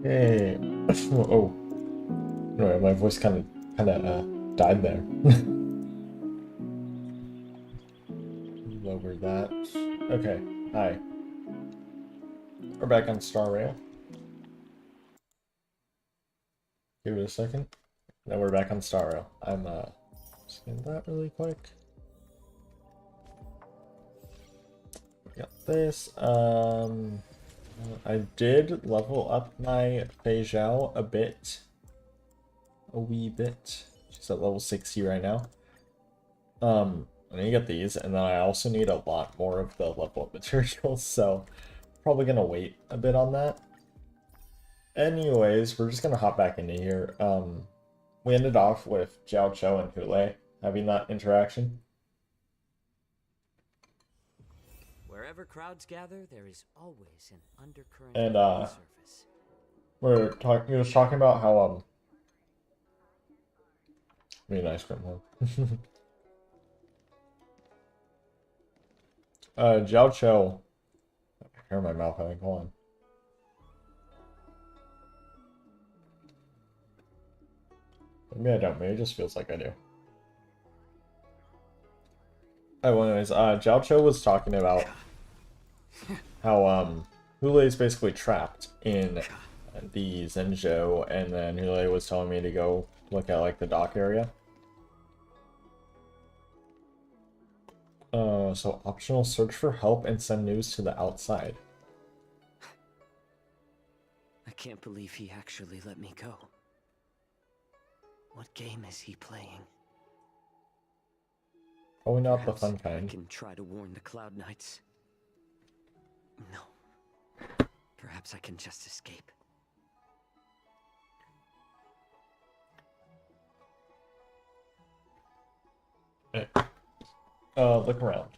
Hey. Oh. No, my voice kind of died there. Lower that. Okay. Hi. We're back on Star Rail. Give it a second. Now we're back on Star Rail. I'm just getting that really quick. We got this. I did level up my Fei Zhao a bit. A wee bit. She's at level 60 right now. I need to get these, and then I also need a lot more of the level up materials, so probably gonna wait a bit on that. Anyways, we're just gonna hop back into here. We ended off with Jiao Chou and Hule having that interaction. Wherever crowds gather, there is always an undercurrent And on the surface. he was talking about how me an ice cream one. Jiao Chou. Hair in my mouth, I think. Hold on. Maybe I don't. Maybe it just feels like I do. Oh, anyways, Jiao Chou was talking about how Hule is basically trapped in the Zhenzhou, and then Hule was telling me to go look at like the dock area. So optional search for help and send news to the outside. I can't believe he actually let me go. What game is he playing? Probably not Perhaps the fun I kind. can try to warn the Cloud Knights. No. Perhaps I can just escape. Look around.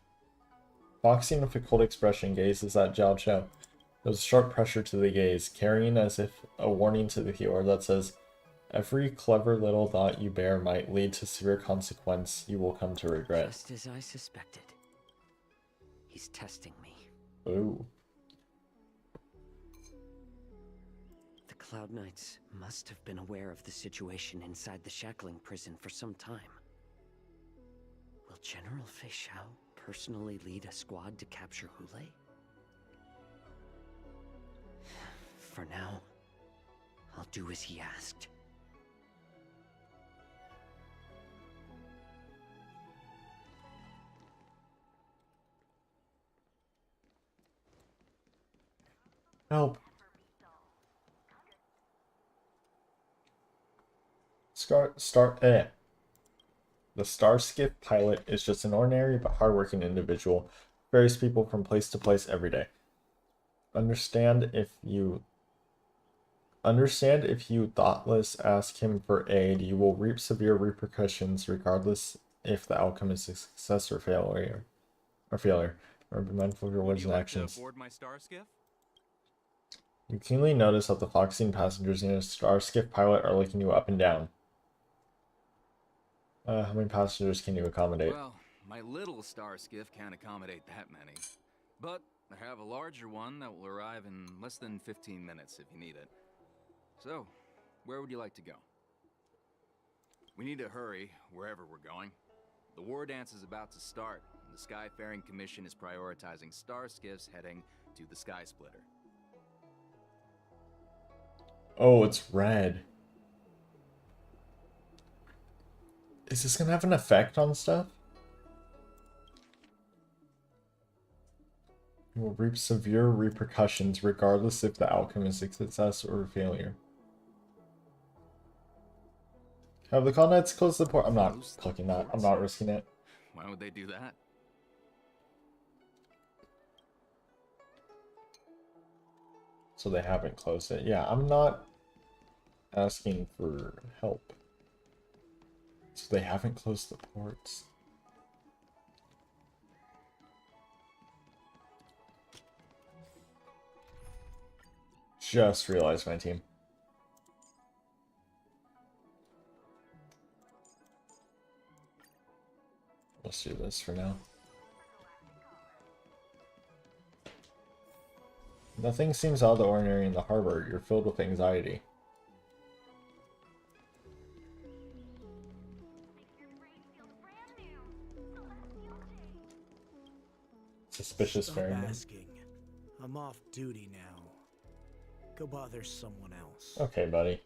Boxing with a cold expression gazes at Jiao Chou. There's a sharp pressure to the gaze, carrying as if a warning to the viewer that says, every clever little thought you bear might lead to severe consequence you will come to regret. Just as I suspected. He's testing me. Ooh. The Cloud Knights must have been aware of the situation inside the shackling prison for some time. Will General Fei Zhao personally lead a squad to capture Hule? For now, I'll do as he asked. Help. The Starskiff pilot is just an ordinary but hardworking individual. Ferries people from place to place every day. Understand if you thoughtless ask him for aid, you will reap severe repercussions regardless if the outcome is success or failure. Or be mindful of your words and actions. Board my star skiff? You keenly notice that the foxing passengers in a Starskiff pilot are looking you up and down. How many passengers can you accommodate? Well, my little star skiff can't accommodate that many. But I have a larger one that will arrive in less than 15 minutes if you need it. So, where would you like to go? We need to hurry wherever we're going. The war dance is about to start, and the Skyfaring Commission is prioritizing star skiffs heading to the Sky Splitter. Oh, it's red. Is this gonna have an effect on stuff? You will reap severe repercussions regardless if the outcome is a success or a failure. Have the Cloud Knights closed the port? I'm not clicking that. I'm not risking it. Why would they do that? So they haven't closed it. Yeah, I'm not asking for help. So they haven't closed the ports. Just realized my team. Let's do this for now. Nothing seems out of the ordinary in the harbor. You're filled with anxiety. Suspicious ferryman. Asking. I'm off duty now. Go bother someone else. Okay, buddy.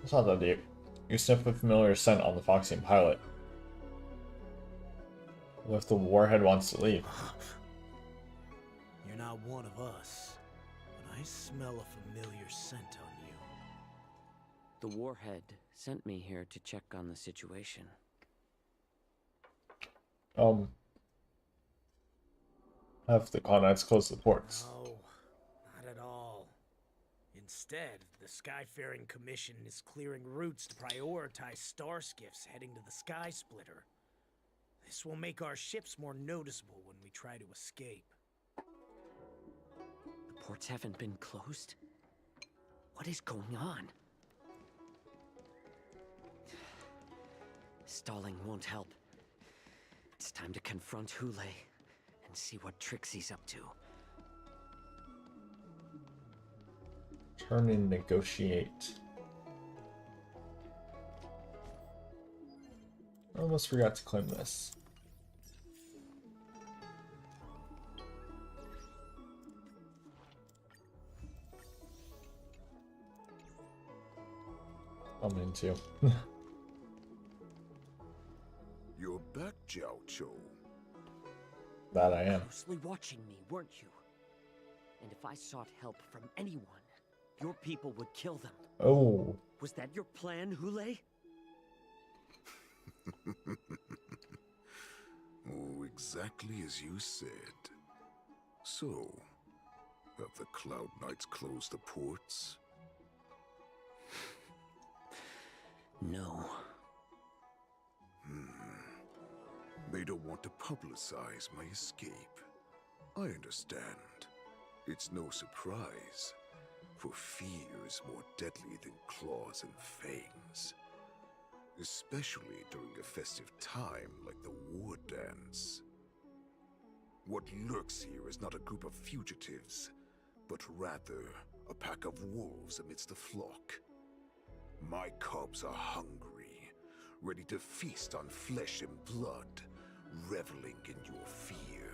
It's not that deep. You sniff a familiar scent on the Foxian pilot. What if the warhead wants to leave? You're not one of us, but I smell a familiar scent on you. The warhead sent me here to check on the situation. Have the Cloud Knights close the ports. No, not at all. Instead, the Skyfaring Commission is clearing routes to prioritize star skiffs heading to the Sky Splitter. This will make our ships more noticeable when we try to escape. The ports haven't been closed? What is going on? Stalling won't help. It's time to confront Hule and see what tricks he's up to. Turn and negotiate. I almost forgot to claim this. I'm into. You're back, Jiao Cho. That I am. Closely watching me, weren't you? And if I sought help from anyone, your people would kill them. Oh. Was that your plan, Hule? Oh, exactly as you said. So, have the Cloud Knights closed the ports? No. They don't want to publicize my escape. I understand. It's no surprise, for fear is more deadly than claws and fangs. Especially during a festive time like the War Dance. What lurks here is not a group of fugitives, but rather a pack of wolves amidst the flock. My cubs are hungry, ready to feast on flesh and blood, reveling in your fear.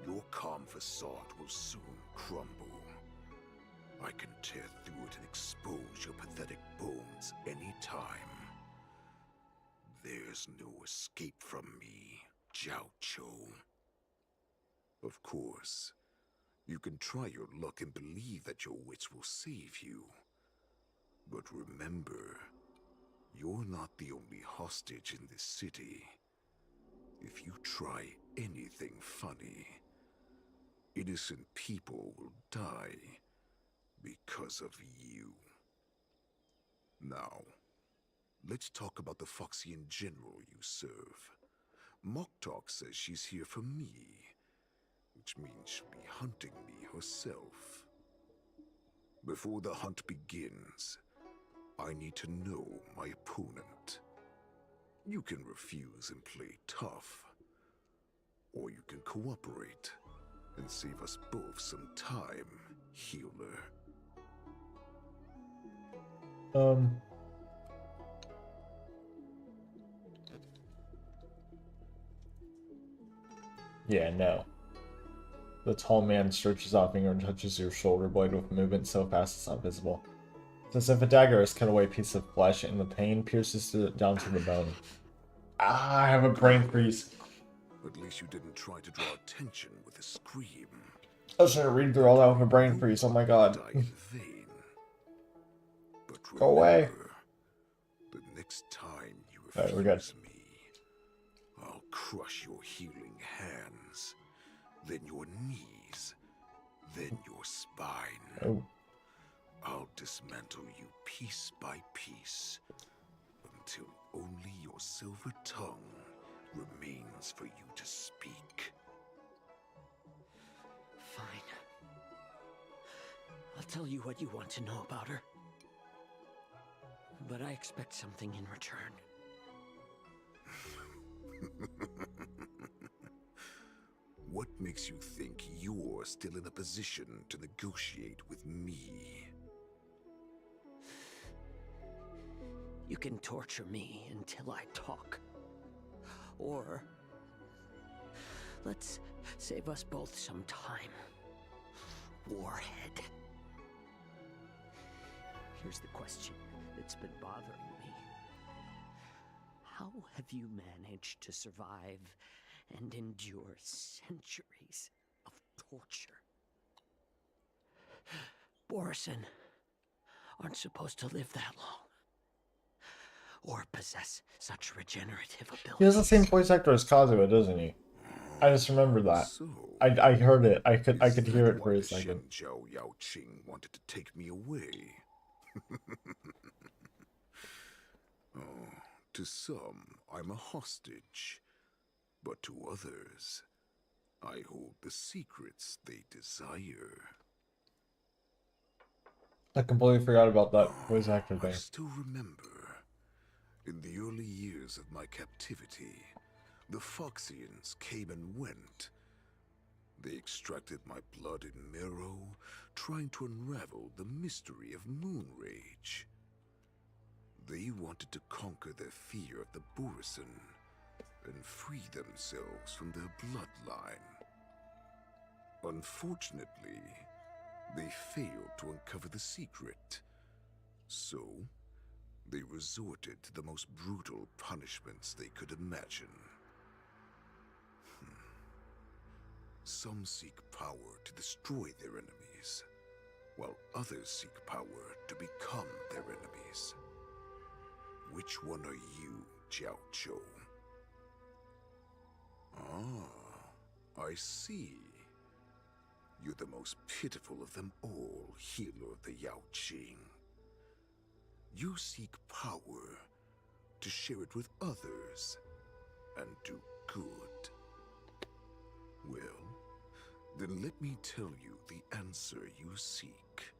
Your calm facade will soon crumble. I can tear through it and expose your pathetic bones any time. There's no escape from me, Jiao Cho. Of course, you can try your luck and believe that your wits will save you. But remember, you're not the only hostage in this city. If you try anything funny, innocent people will die because of you. Now, let's talk about the Foxian general you serve. Moktok says she's here for me, which means she'll be hunting me herself. Before the hunt begins, I need to know my opponent. You can refuse and play tough, or you can cooperate and save us both some time, healer. Yeah, no. The tall man stretches out finger and touches your shoulder blade with movement so fast it's not visible. It's as if a dagger has cut away a piece of flesh and the pain pierces down to the bone. Ah, I have a brain freeze. At least you didn't try to draw attention with a scream. I was trying to read through all that with a brain freeze, oh my god. Die in vain. But Go away. remember, the next time you Alright, we're good. refuse me, I'll crush your healing hands, then your knees, then your spine. Oh. I'll dismantle you piece by piece, until only your silver tongue remains for you to speak. Fine. I'll tell you what you want to know about her. But I expect something in return. What What makes you think you're still in a position to negotiate with me? You can torture me until I talk. Or let's save us both some time. Warhead. Here's the question that's been bothering me. How have you managed to survive and endure centuries of torture? Borison aren't supposed to live that long. Or possess such regenerative abilities. He has the same voice actor as Kazuha, doesn't he? I just remembered that. So, I heard it. I could is hear that it for why a the second. Shenjiao Yaoqing wanted to take me away. Oh, to some, I'm a hostage. But to others, I hold the secrets they desire. I completely forgot about that voice actor I thing. still remember, in the early years of my captivity, the Foxians came and went. They extracted my blood and marrow, trying to unravel the mystery of Moonrage. They wanted to conquer their fear of the Borison and free themselves from their bloodline. Unfortunately, they failed to uncover the secret. So, they resorted to the most brutal punishments they could imagine. Some seek power to destroy their enemies, while others seek power to become their enemies. Which one are you, Jiao Zhou? Ah, I see. You're the most pitiful of them all, healer of the Yaoqing. You seek power to share it with others and do good. Well, then let me tell you the answer you seek.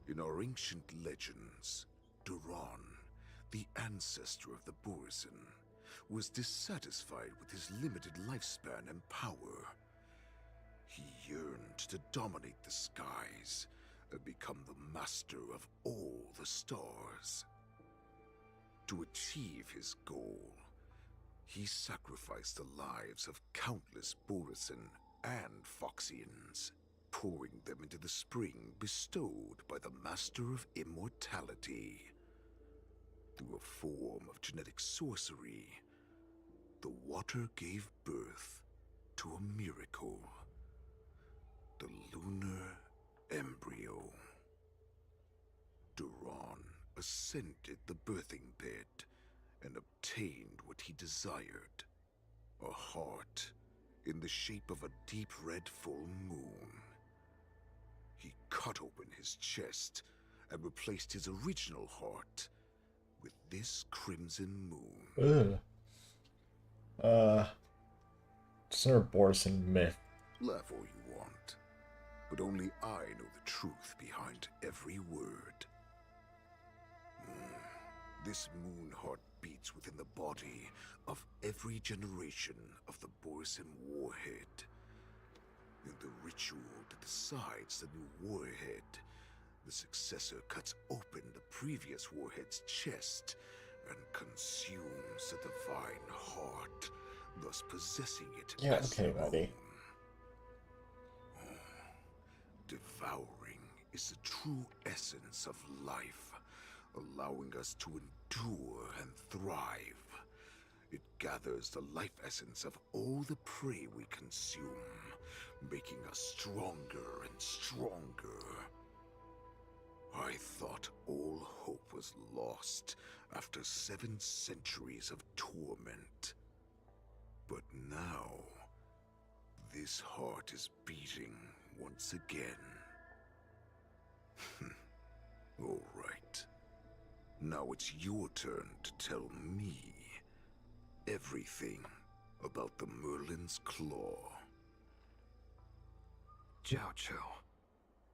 In our ancient legends, Duran, the ancestor of the Borison, was dissatisfied with his limited lifespan and power. He yearned to dominate the skies and become the master of all the stars. To achieve his goal, he sacrificed the lives of countless Borison and Foxians, pouring them into the spring bestowed by the Master of Immortality. Through a form of genetic sorcery, the water gave birth to a miracle. The lunar embryo. Duran ascended the birthing bed and obtained what he desired. A heart in the shape of a deep red full moon. He cut open his chest and replaced his original heart with this crimson moon. Ugh. Just another Borison myth. Laugh all you want, but only I know the truth behind every word. This moon heart beats within the body of every generation of the Borison warhead. In the ritual that decides the new warhead, the successor cuts open the previous warhead's chest and consumes the divine heart, thus possessing it as okay, their buddy. own. Devouring is the true essence of life, allowing us to endure and thrive. It gathers the life essence of all the prey we consume, making us stronger and stronger. I thought all hope was lost after 7 centuries of torment. But now, this heart is beating once again. All right. Now it's your turn to tell me everything about the Merlin's Claw. Jiao Zhou,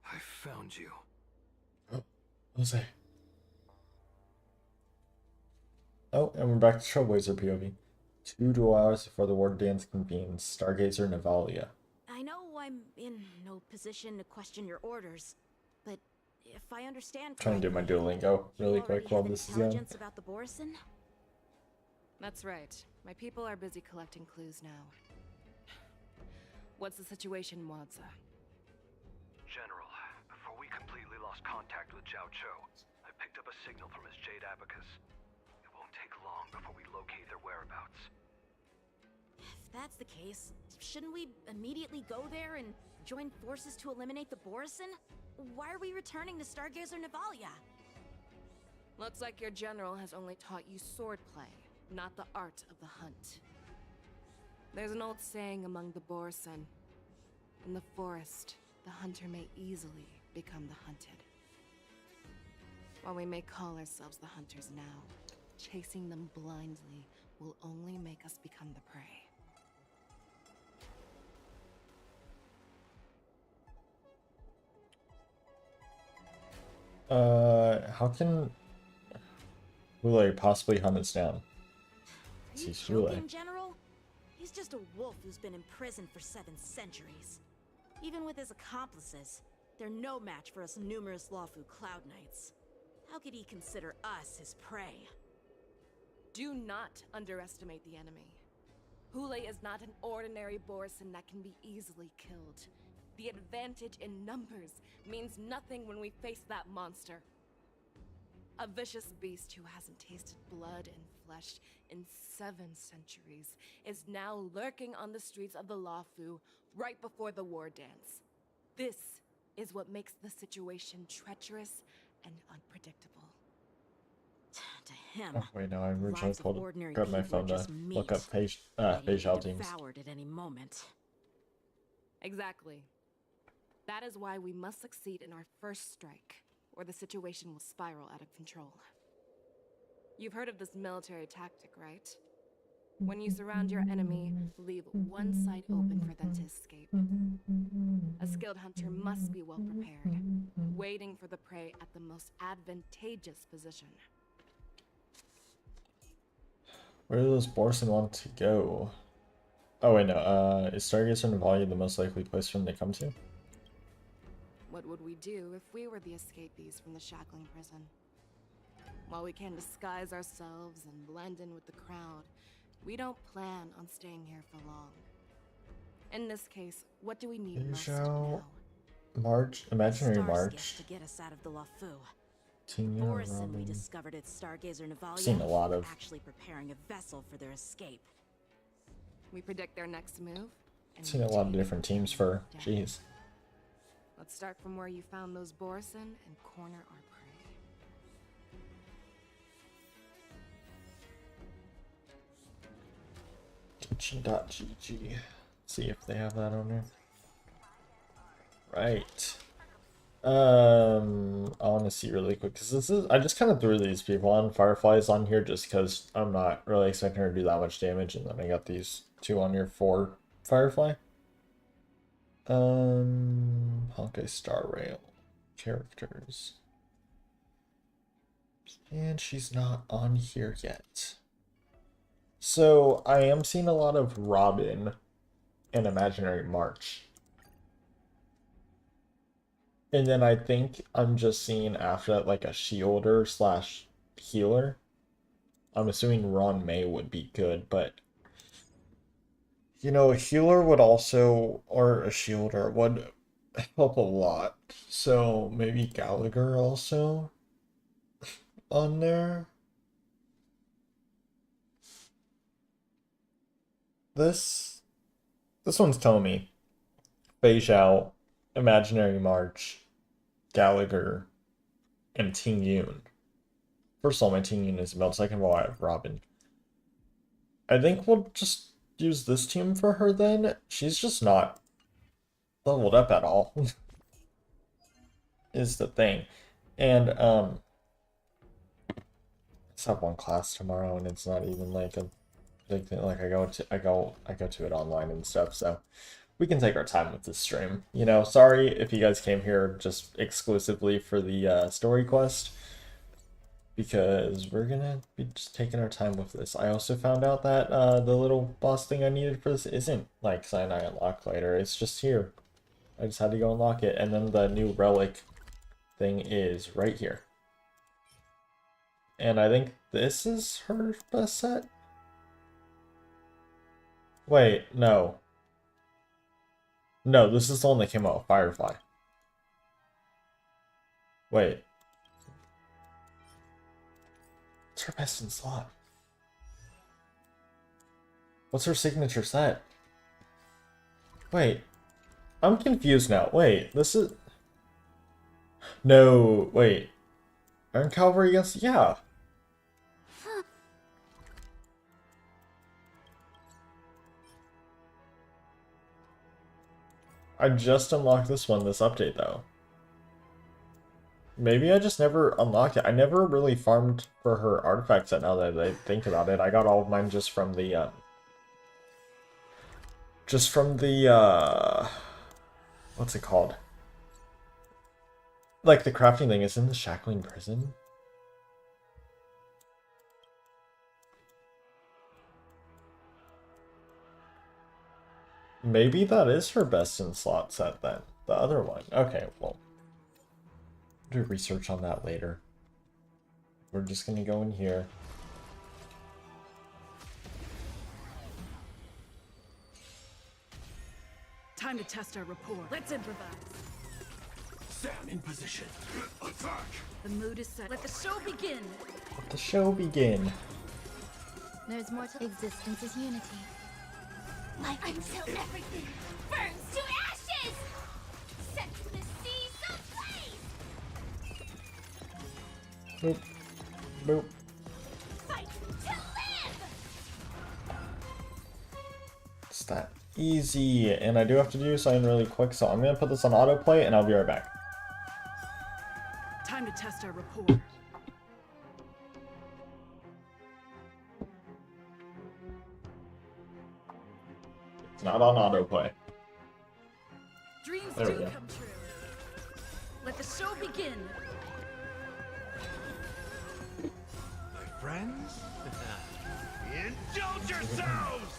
I found you. Jose. Oh, and we're back to Trailblazer POV. 2 hours before the war dance convenes. Stargazer Navalia. I know I'm in no position to question your orders, but if I understand Trying to do my correctly, Duolingo really you quick already while have this is going. intelligence about the Borison? That's right. My people are busy collecting clues now. What's the situation, Wadza? General, before we completely lost contact with Zhao Cho, I picked up a signal from his Jade Abacus. It won't take long before we locate their whereabouts. If that's the case, shouldn't we immediately go there and join forces to eliminate the Borison? Why are we returning to Stargazer Navalia? Looks like your general has only taught you swordplay, not the art of the hunt. There's an old saying among the Borison. In the forest, the hunter may easily become the hunted. While we may call ourselves the hunters now, chasing them blindly will only make us become the prey. How can Hule possibly hunt us down? Are you He's Hule. joking, General? He's just a wolf who's been imprisoned for 7 centuries. Even with his accomplices, they're no match for us numerous Lawfu Cloud Knights. How could he consider us his prey? Do not underestimate the enemy. Hule is not an ordinary Borison that can be easily killed. The advantage in numbers means nothing when we face that monster. A vicious beast who hasn't tasted blood and flesh in 7 centuries is now lurking on the streets of the Lawfu right before the war dance. This is what makes the situation treacherous and unpredictable. To him, Oh, wait, no, I originally lives of told ordinary grab my people are phone to just look meat, up Fei ready to Xiao be teams. devoured at any moment. Exactly. That is why we must succeed in our first strike, or the situation will spiral out of control. You've heard of this military tactic, right? When you surround your enemy, leave one side open for them to escape. A skilled hunter must be well prepared, waiting for the prey at the most advantageous position. Where do those Borson want to go? Oh wait, no. Is Stargazer Navalia the most likely place for them to come to? What would we do if we were the escapees from the shackling prison? While we can disguise ourselves and blend in with the crowd, we don't plan on staying here for long. In this case, what do we need most Xiao now? March, Imaginary Star March. skiff to get us out of the Lawfu. Tina, Borison we Robin. discovered at Stargazer Navalia Seen a lot of. actually preparing a vessel for their escape. We predict their next move. and Seen a we lot of take different them teams for. down. Jeez. Let's start from where you found those Borison and corner our prey. Kitchen.gg. See if they have that on there. Right. I want to see really quick because this is. I just kind of threw these people on Fireflies on here just because I'm not really expecting her to do that much damage, and then I got these 2 on here for Firefly. Honkai Star Rail characters, and she's not on here yet. So I am seeing a lot of Robin and Imaginary March. And then I think I'm just seeing after that like a shielder slash healer. I'm assuming Ron May would be good, but you know, a healer would also, or a shielder would help a lot. So maybe Gallagher also on there. This one's telling me Fei Xiao, Imaginary March, Gallagher, and Ting Yun. First of all, my Ting Yun is about. Second of all, I have Robin. I think we'll just use this team for her then. She's just not leveled up at all. Is the thing. And it's have one class tomorrow and it's not even like a big thing. Like I go to it online and stuff, so we can take our time with this stream. You know, sorry if you guys came here just exclusively for the story quest. because we're gonna be just taking our time with this. I also found out that the little boss thing I needed for this isn't like Cyanide Unlock later. It's just here. I just had to go unlock it, and then the new relic thing is right here. And I think this is her best set. Wait, no. No, this is the one that came out with Firefly. Wait. What's her best in slot? What's her signature set? Wait. I'm confused now. Wait, this is... No, wait. Iron Cavalry against... Yeah. I just unlocked this one, this update, though. Maybe I just never unlocked it. I never really farmed for her artifact set now that I think about it. I got all of mine just from the, what's it called? Like, the crafting thing is in the Shackling Prison? Maybe that is her best in slot set then. The other one. Okay, well. Do research on that later. We're just gonna go in here. Time to test our rapport. Let's improvise. Stand in position. Attack! The mood is set. Let the show begin. Let the show begin. There's more to existence is unity. Life until everything burns to ashes! Set to the seas ablaze! Boop. Boop. Fight to live! It's that easy. And I do have to do something really quick, so I'm gonna put this on autoplay and I'll be right back. Time to test our rapport. It's not on autoplay. Dreams There we do go. come true. Let the show begin. My friends? Indulge yourselves!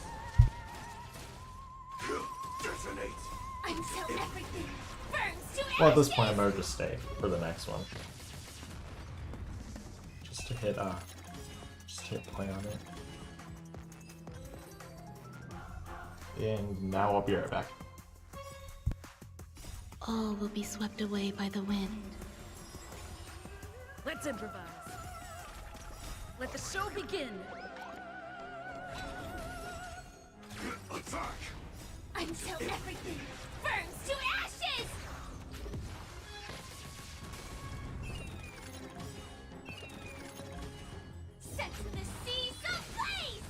Detonate! Until everything burns to ashes! Well, at this point, I better just stay for the next one. Just to hit play on it. And now I'll be right back. All will be swept away by the wind. Let's improvise. Let the show begin. Attack! Until everything burns to ashes! Set to the seas ablaze!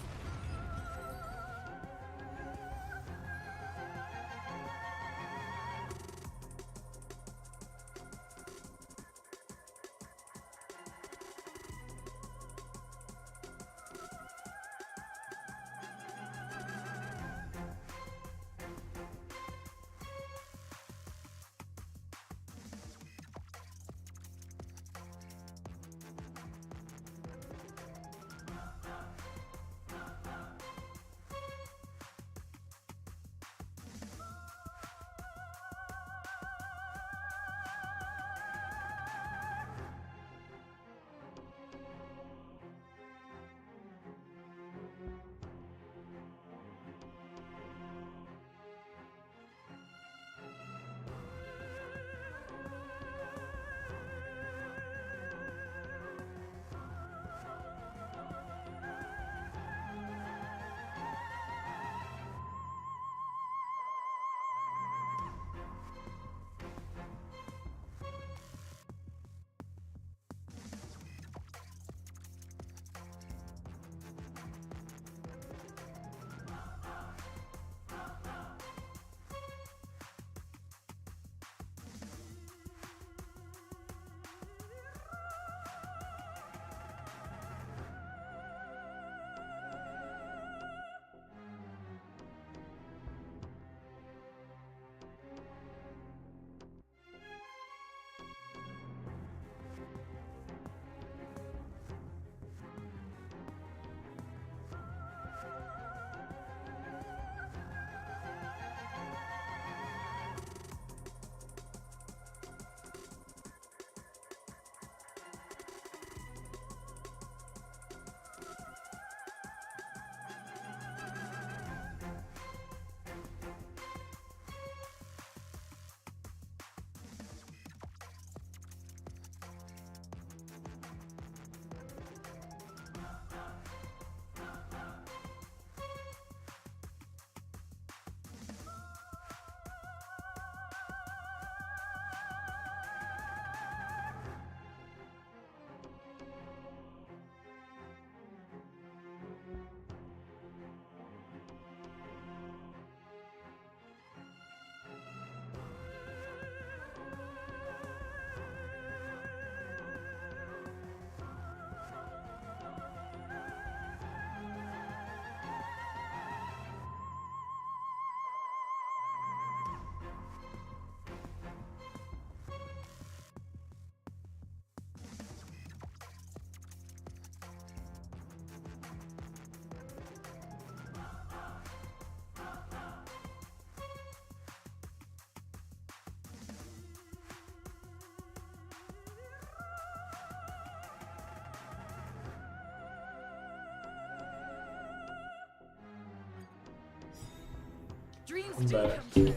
dreams I'm do back. come true.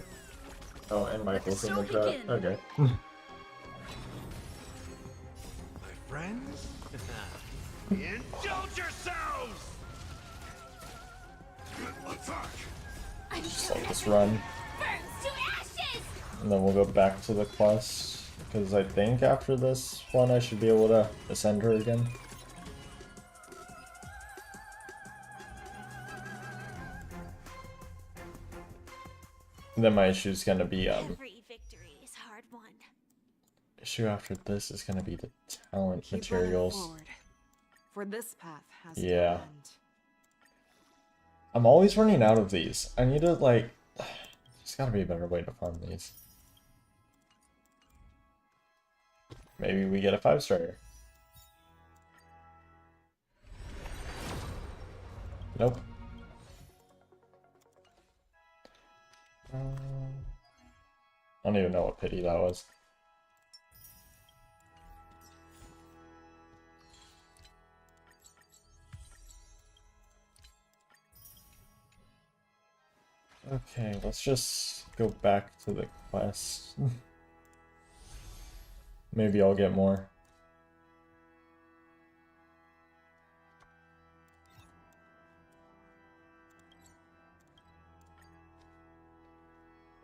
Oh, and Michael's in the show chat. begin. Okay. My friends? Indulge yourselves! Attack! I'm Just so let this run. burns to ashes! And then we'll go back to the quest. Because I think after this one I should be able to ascend her again. And then my issue is gonna be Every victory is hard won. issue after this is gonna be the talent Keep materials. running forward, for this path has Yeah. to end. I'm always running out of these. I need to like there's gotta be a better way to farm these. Maybe we get a 5-star. Nope. I don't even know what pity that was. Okay, let's just go back to the quest. Maybe I'll get more.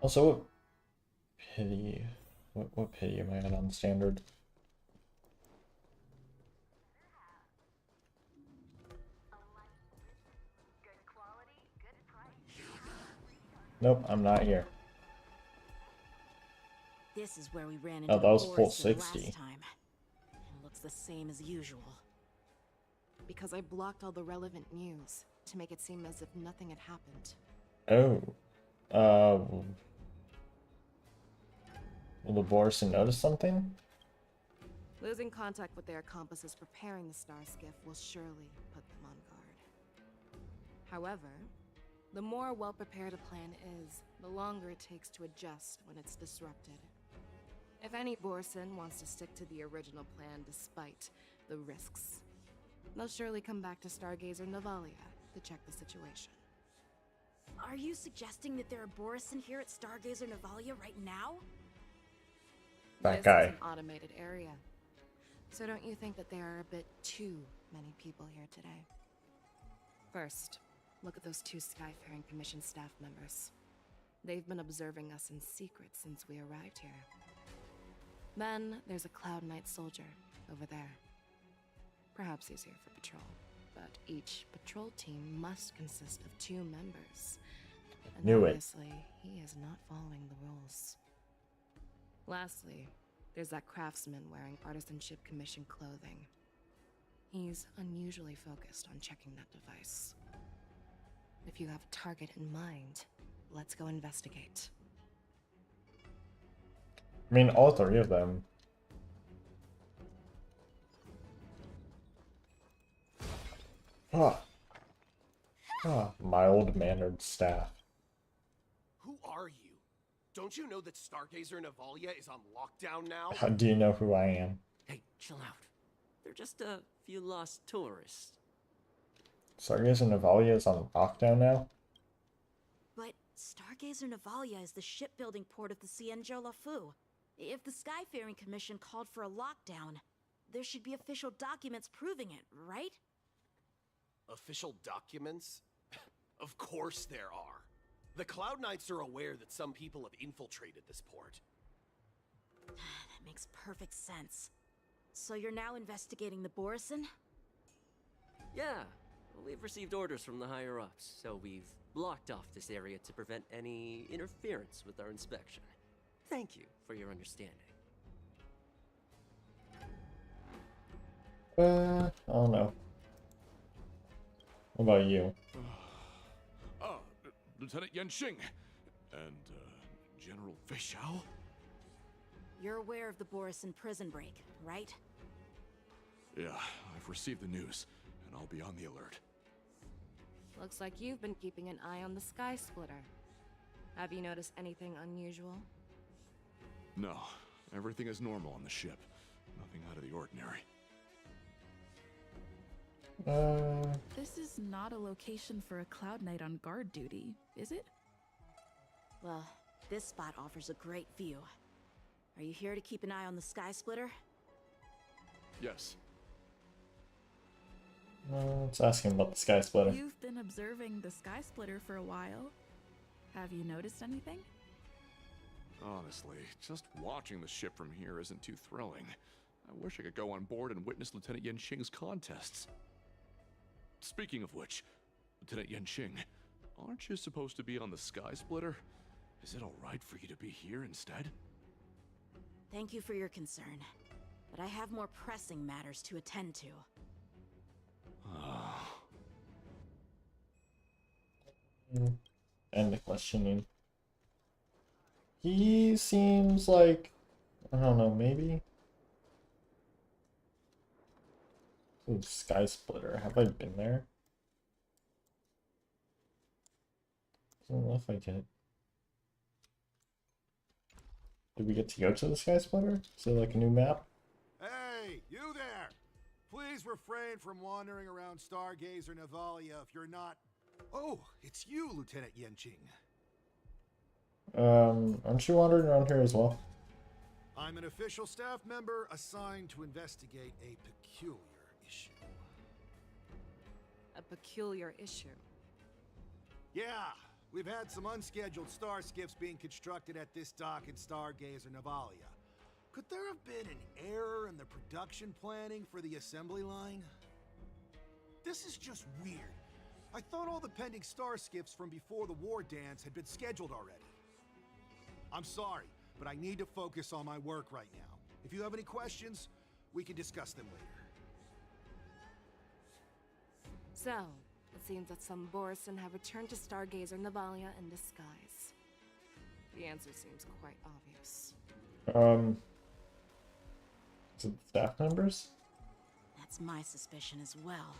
Also, what pity? What pity am I at on standard? Nope, I'm not here. This is where we ran into Oh, that was the full Orison 60. last time. It looks the same as usual. Because I blocked all the relevant news to make it seem as if nothing had happened. Oh. Will the Borison notice something? Losing contact with their accomplices preparing the Star Skiff will surely put them on guard. However, the more well-prepared a plan is, the longer it takes to adjust when it's disrupted. If any Borison wants to stick to the original plan despite the risks, they'll surely come back to Stargazer Navalia to check the situation. Are you suggesting that there are Borison here at Stargazer Navalia right now? That This guy. is an automated area. So don't you think that there are a bit too many people here today? First, look at those 2 Skyfaring Commission staff members. They've been observing us in secret since we arrived here. Then there's a Cloud Knight soldier over there. Perhaps he's here for patrol, but each patrol team must consist of 2 members. And Knew it. obviously, he is not following the rules. Lastly, there's that craftsman wearing Artisanship Commission clothing. He's unusually focused on checking that device. If you have a target in mind, let's go investigate. I mean, all 3 of them. Mild-mannered staff. Who are you? Don't you know that Stargazer Navalia is on lockdown now? How do you know who I am? Hey, chill out. They're just a few lost tourists. Stargazer Navalia is on lockdown now? But Stargazer Navalia is the shipbuilding port of the Cienjo Lafu. If the Skyfaring Commission called for a lockdown, there should be official documents proving it, right? Official documents? Of course there are. The Cloud Knights are aware that some people have infiltrated this port. That makes perfect sense. So you're now investigating the Borison? Yeah, we've received orders from the higher-ups, so we've blocked off this area to prevent any interference with our inspection. Thank you for your understanding. I don't know. What about you? Lieutenant Yanxing and General Fei Xiao? You're aware of the Borison prison break, right? Yeah, I've received the news, and I'll be on the alert. Looks like you've been keeping an eye on the Sky Splitter. Have you noticed anything unusual? No, everything is normal on the ship. Nothing out of the ordinary. This is not a location for a Cloud Knight on guard duty, is it? Well, this spot offers a great view. Are you here to keep an eye on the Sky Splitter? Yes. Let's ask him about the Sky Splitter. You've been observing the Sky Splitter for a while. Have you noticed anything? Honestly, just watching the ship from here isn't too thrilling. I wish I could go on board and witness Lieutenant Yanqing's contests. Speaking of which, Lieutenant Yanqing, aren't you supposed to be on the Sky Splitter? Is it alright for you to be here instead? Thank you for your concern, but I have more pressing matters to attend to. End the questioning. He seems like, I don't know, maybe? Ooh, Sky Splitter. Have I been there? I don't know if I did. Did we get to go to the Sky Splitter? Is there like a new map? Hey, you there! Please refrain from wandering around Stargazer Navalia if you're not... Oh, it's you, Lieutenant Yanqing. Aren't you wandering around here as well? I'm an official staff member assigned to investigate a peculiar issue. A peculiar issue? Yeah, we've had some unscheduled star skiffs being constructed at this dock in Stargazer Navalia. Could there have been an error in the production planning for the assembly line? This is just weird. I thought all the pending star skiffs from before the war dance had been scheduled already. I'm sorry, but I need to focus on my work right now. If you have any questions, we can discuss them later. So, it seems that some Borisin have returned to Stargazer Navalia in disguise. The answer seems quite obvious. Is it staff members? That's my suspicion as well.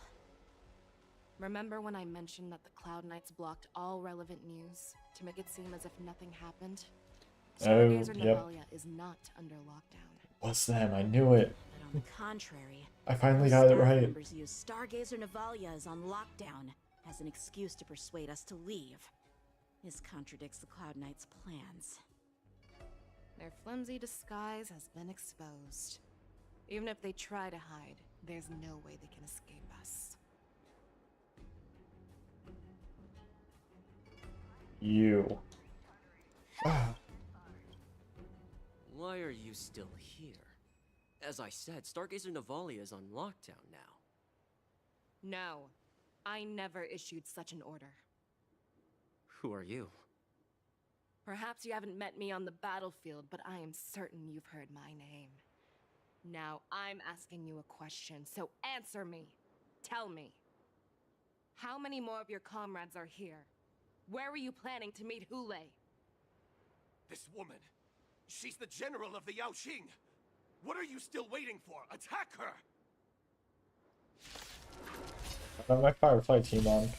Remember when I mentioned that the Cloud Knights blocked all relevant news to make it seem as if nothing happened? Stargazer Navalia is not under lockdown. What's them? I knew it. But on the contrary, I finally got it right. Members use Stargazer Navalia is on lockdown as an excuse to persuade us to leave. This contradicts the Cloud Knights' plans. Their flimsy disguise has been exposed. Even if they try to hide, there's no way they can escape us. You. Why are you still here? As I said, Stargazer Navalia is on lockdown now. No, I never issued such an order. Who are you? Perhaps you haven't met me on the battlefield, but I am certain you've heard my name. Now I'm asking you a question, so answer me. Tell me. How many more of your comrades are here? Where were you planning to meet Hulei? This woman, she's the general of the Yaoxing. What are you still waiting for? Attack her! I got my Firefly team on.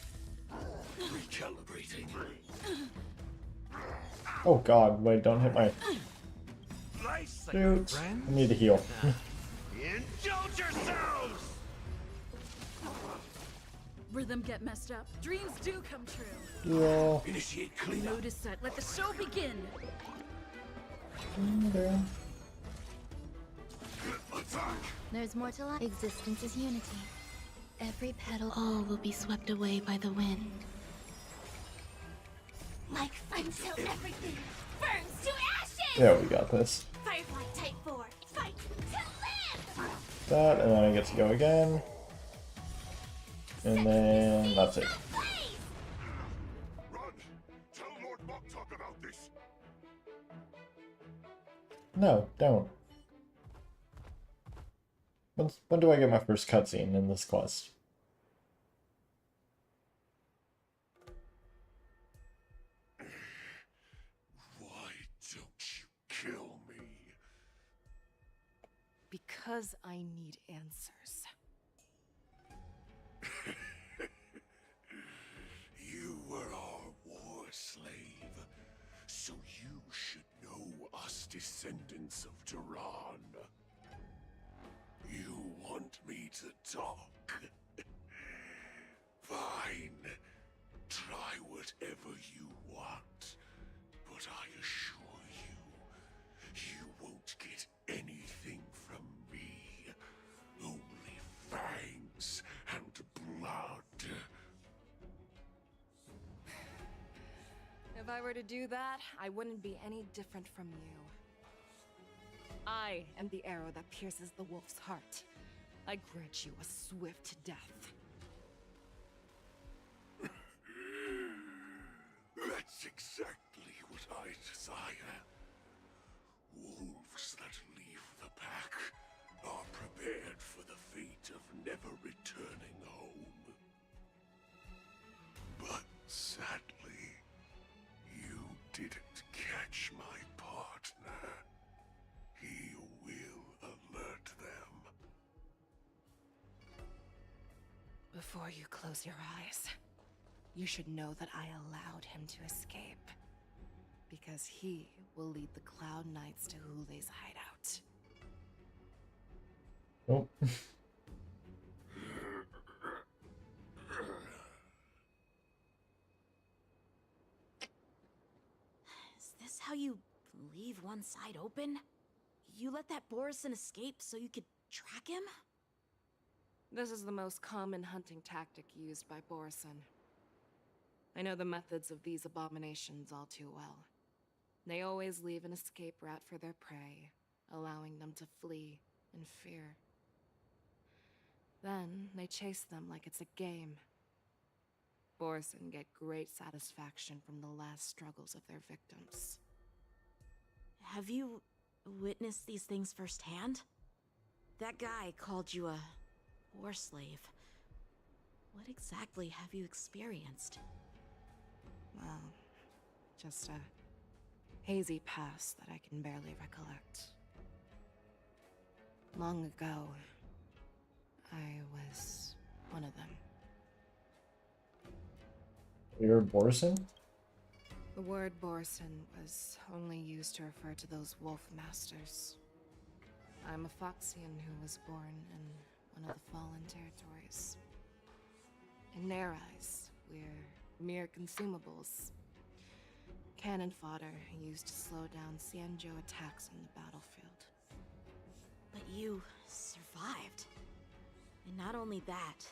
Recalibrating. Oh god, wait, don't hit my... Shoot. I need to heal. Indulge yourselves! Rhythm get messed up. Dreams do come true. Heal. Initiate cleanup. Mood is set. Let the show begin. Okay. There's more to life. Existence is unity. Every petal, all will be swept away by the wind. Like until everything burns to ashes! Yeah, we got this. Firefly Type 4, fight to live! That, and then I get to go again. And then that's it. Run! Tell Lord Moktok about this! No, don't. When do I get my first cutscene in this quest? Why don't you kill me? Because I need answers. You were our war slave, so you should know us descendants of Duran. You want me to talk? Fine. Try whatever you want, But I assure you, you won't get anything from me. Only fangs and blood. If I were to do that, I wouldn't be any different from you. I am the arrow that pierces the wolf's heart. I grant you a swift death. That's exactly what I desire. Wolves that leave the pack are prepared for the fate of never returning home. But sadly, you didn't catch my partner. He will alert them. Before you close your eyes, you should know that I allowed him to escape. Because he will lead the Cloud Knights to Hule's hideout. Oh. Is this how you leave one side open? You let that Borison escape so you could track him? This is the most common hunting tactic used by Borison. I know the methods of these abominations all too well. They always leave an escape route for their prey, allowing them to flee in fear. Then they chase them like it's a game. Borison get great satisfaction from the last struggles of their victims. Have you witnessed these things firsthand? That guy called you a war slave. What exactly have you experienced? Well, just a hazy past that I can barely recollect. Long ago, I was one of them. You're Borison? The word Borison was only used to refer to those wolf masters. I'm a Foxian who was born in one of the fallen territories. In their eyes, we're mere consumables. Cannon fodder used to slow down Xianzhou attacks on the battlefield. But you survived. And not only that,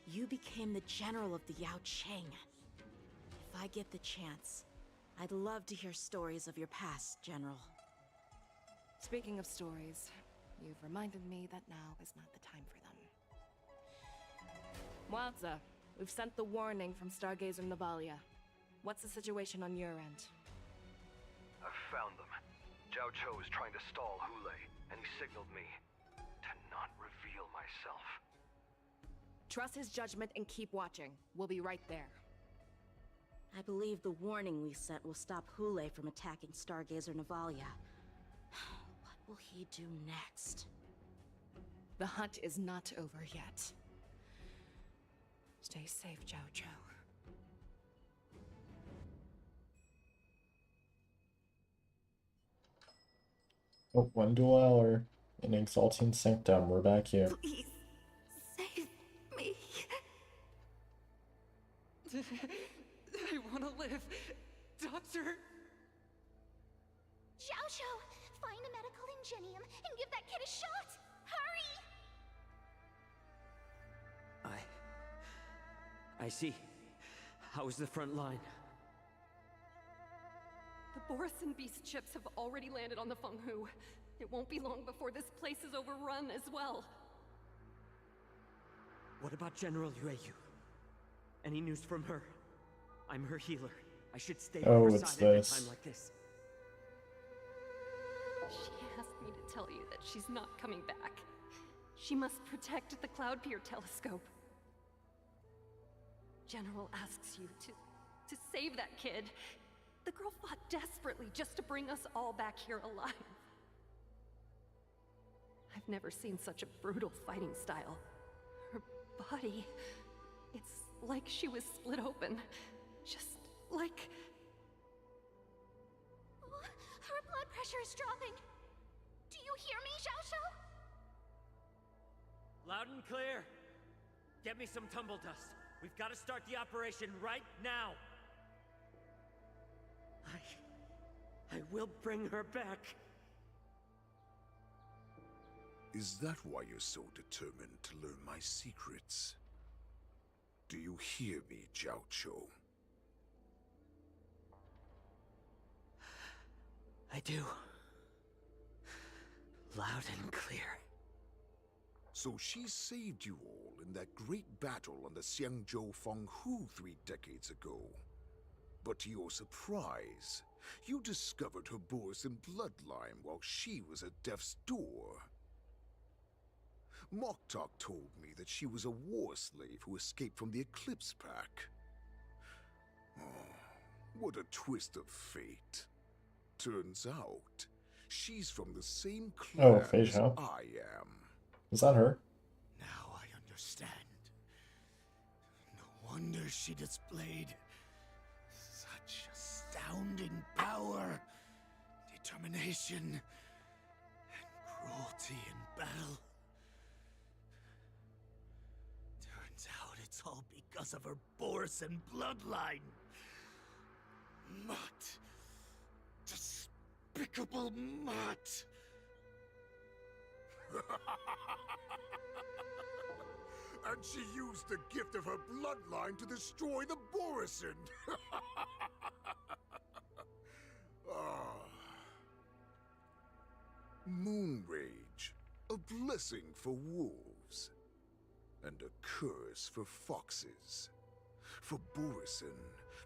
you became the general of the Yao Cheng. If I get the chance, I'd love to hear stories of your past, General. Speaking of stories, you've reminded me that now is not the time for them. Wadza, we've sent the warning from Stargazer Navalia. What's the situation on your end? I've found them. Zhao Cho is trying to stall Hule, and he signaled me to not reveal myself. Trust his judgment and keep watching. We'll be right there. I believe the warning we sent will stop Hule from attacking Stargazer Navalia. What will he do next? The hunt is not over yet. Stay safe, Zhao Cho. Oh, one dual hour in Exalting Sanctum. We're back here. Please, save me. I want to live. Doctor! Zhao Cho, find a medical ingenium and give that kid a shot. Hurry! I see. How's the front line? The Borison beast chips have already landed on the Fenghu. It won't be long before this place is overrun as well. What about General Yueyu? Any news from her? I'm her healer. I should stay Oh, on her it's side at a this. time like this. She asked me to tell you that she's not coming back. She must protect the Cloudpeer telescope. General asks you to save that kid. The girl fought desperately just to bring us all back here alive. I've never seen such a brutal fighting style. Her body, it's like she was split open. Just like... Her blood pressure is dropping. Do you hear me, Zhao Cho? Loud and clear. Get me some tumble dust. We've got to start the operation right now. I will bring her back. Is that why you're so determined to learn my secrets? Do you hear me, Jiao Cho? I do. Loud and clear. So she saved you all in that great battle on the Xiangzhou Fenghu 3 decades ago. But to your surprise, you discovered her Borisin bloodline while she was at death's door. Moktok told me that she was a war slave who escaped from the Eclipse Pack. Oh, what a twist of fate. Turns out, she's from the same clan Fei as Zhao. I am. Is that her? Now I understand. No wonder she displayed such astounding power, determination, and cruelty in battle. Turns out it's all because of her Borisin bloodline. Mutt. Despicable mutt. And she used the gift of her bloodline to destroy the Borisin. Moonrage, a blessing for wolves, and a curse for foxes. For Borisin,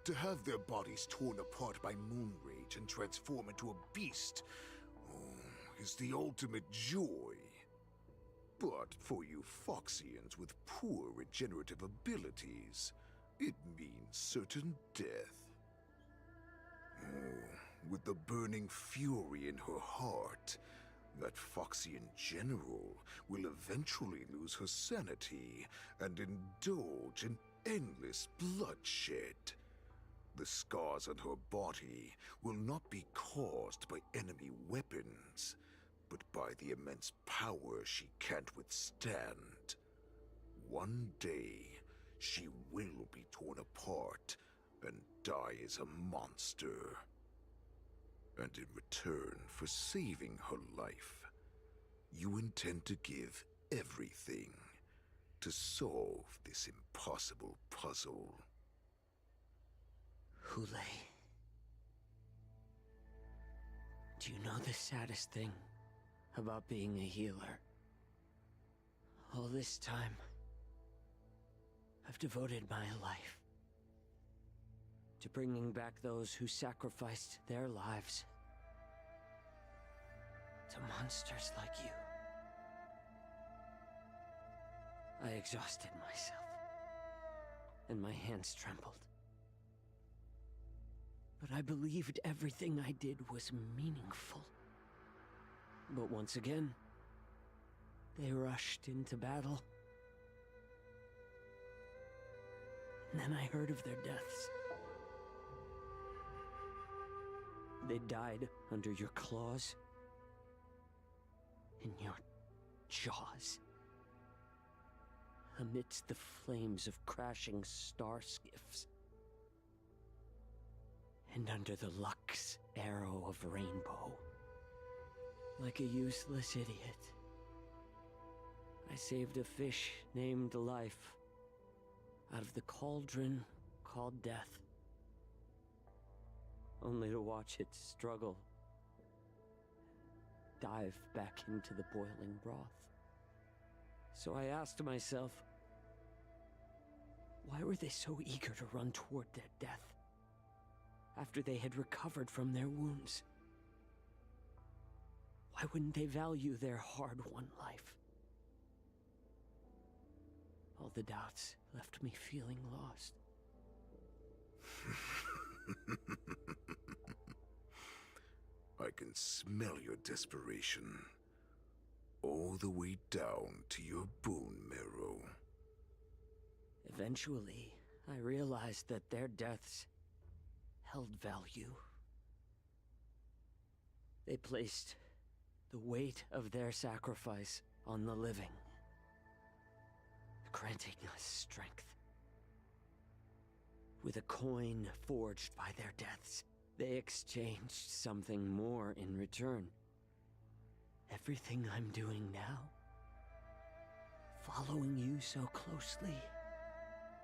to have their bodies torn apart by Moonrage and transform into a beast is the ultimate joy. But for you Foxians with poor regenerative abilities, it means certain death. With the burning fury in her heart, that Foxian general will eventually lose her sanity and indulge in endless bloodshed. The scars on her body will not be caused by enemy weapons, but by the immense power she can't withstand. One day, she will be torn apart and die as a monster. And in return for saving her life, you intend to give everything to solve this impossible puzzle. Hule. Do you know the saddest thing about being a healer? All this time, I've devoted my life to bringing back those who sacrificed their lives to monsters like you. I exhausted myself, and my hands trembled. But I believed everything I did was meaningful. But once again, they rushed into battle. And then I heard of their deaths. They died under your claws, in your jaws, amidst the flames of crashing star skiffs, and under the Lux arrow of Rainbow. Like a useless idiot, I saved a fish named Life out of the cauldron called Death, only to watch it struggle, dive back into the boiling broth. So I asked myself, why were they so eager to run toward their death after they had recovered from their wounds? Why wouldn't they value their hard-won life? All the doubts left me feeling lost. I can smell your desperation, all the way down to your bone marrow. Eventually, I realized that their deaths held value. They placed the weight of their sacrifice on the living, granting us strength. With a coin forged by their deaths, They exchanged something more in return. Everything I'm doing now, following you so closely,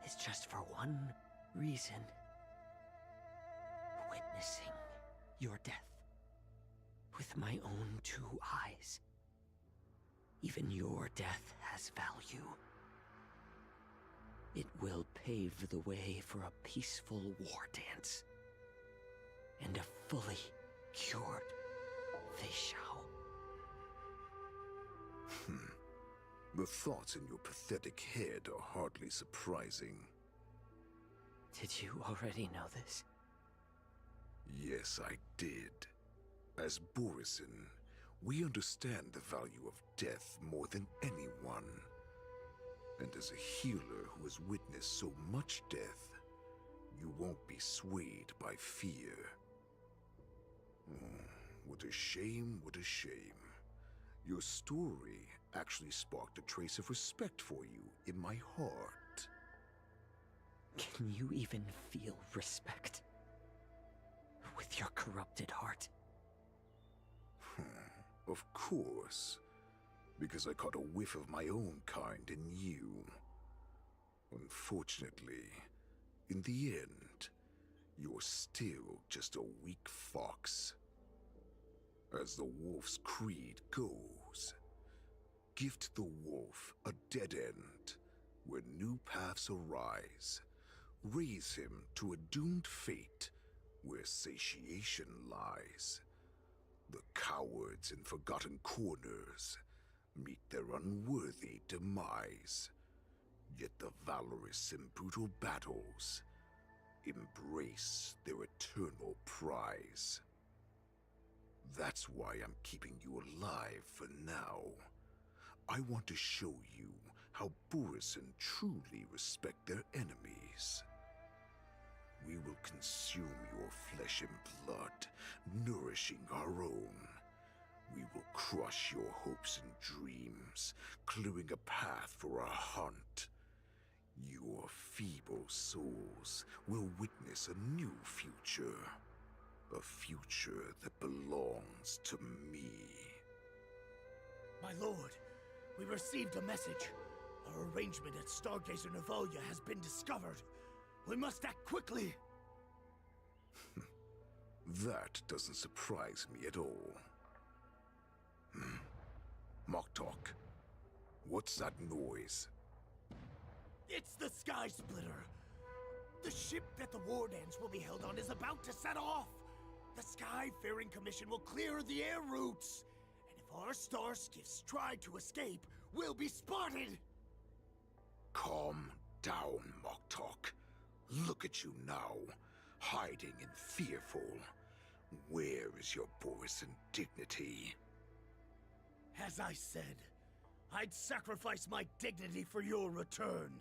is just for one reason. Witnessing your death with my own 2 eyes. Even your death has value. It will pave the way for a peaceful war dance and a fully cured Fei Xiao. The thoughts in your pathetic head are hardly surprising. Did you already know this? Yes, I did. As Borisin, we understand the value of death more than anyone. And as a healer who has witnessed so much death, you won't be swayed by fear. What a shame, what a shame. Your story actually sparked a trace of respect for you in my heart. Can you even feel respect with your corrupted heart? Of course. Because I caught a whiff of my own kind in you. Unfortunately, in the end, you're still just a weak fox. As the wolf's creed goes, gift the wolf a dead end where new paths arise. Raise him to a doomed fate where satiation lies. The cowards in forgotten corners meet their unworthy demise. Yet the valorous in brutal battles embrace their eternal prize. That's why I'm keeping you alive for now. I want to show you how Borisin truly respect their enemies. We will consume your flesh and blood, nourishing our own. We will crush your hopes and dreams, clearing a path for our hunt. Your feeble souls will witness a new future. A future that belongs to me. My lord, we received a message. Our arrangement at Stargazer Navalia has been discovered. We must act quickly. That doesn't surprise me at all. Moktok, what's that noise? It's the Sky Splitter. The ship that the Wardens will be held on is about to set off. The Skyfaring Commission will clear the air routes. And if our star skiffs try to escape, we'll be spotted. Calm down, Moktok. Look at you now, hiding and fearful. Where is your Borisin dignity? As I said, I'd sacrifice my dignity for your return.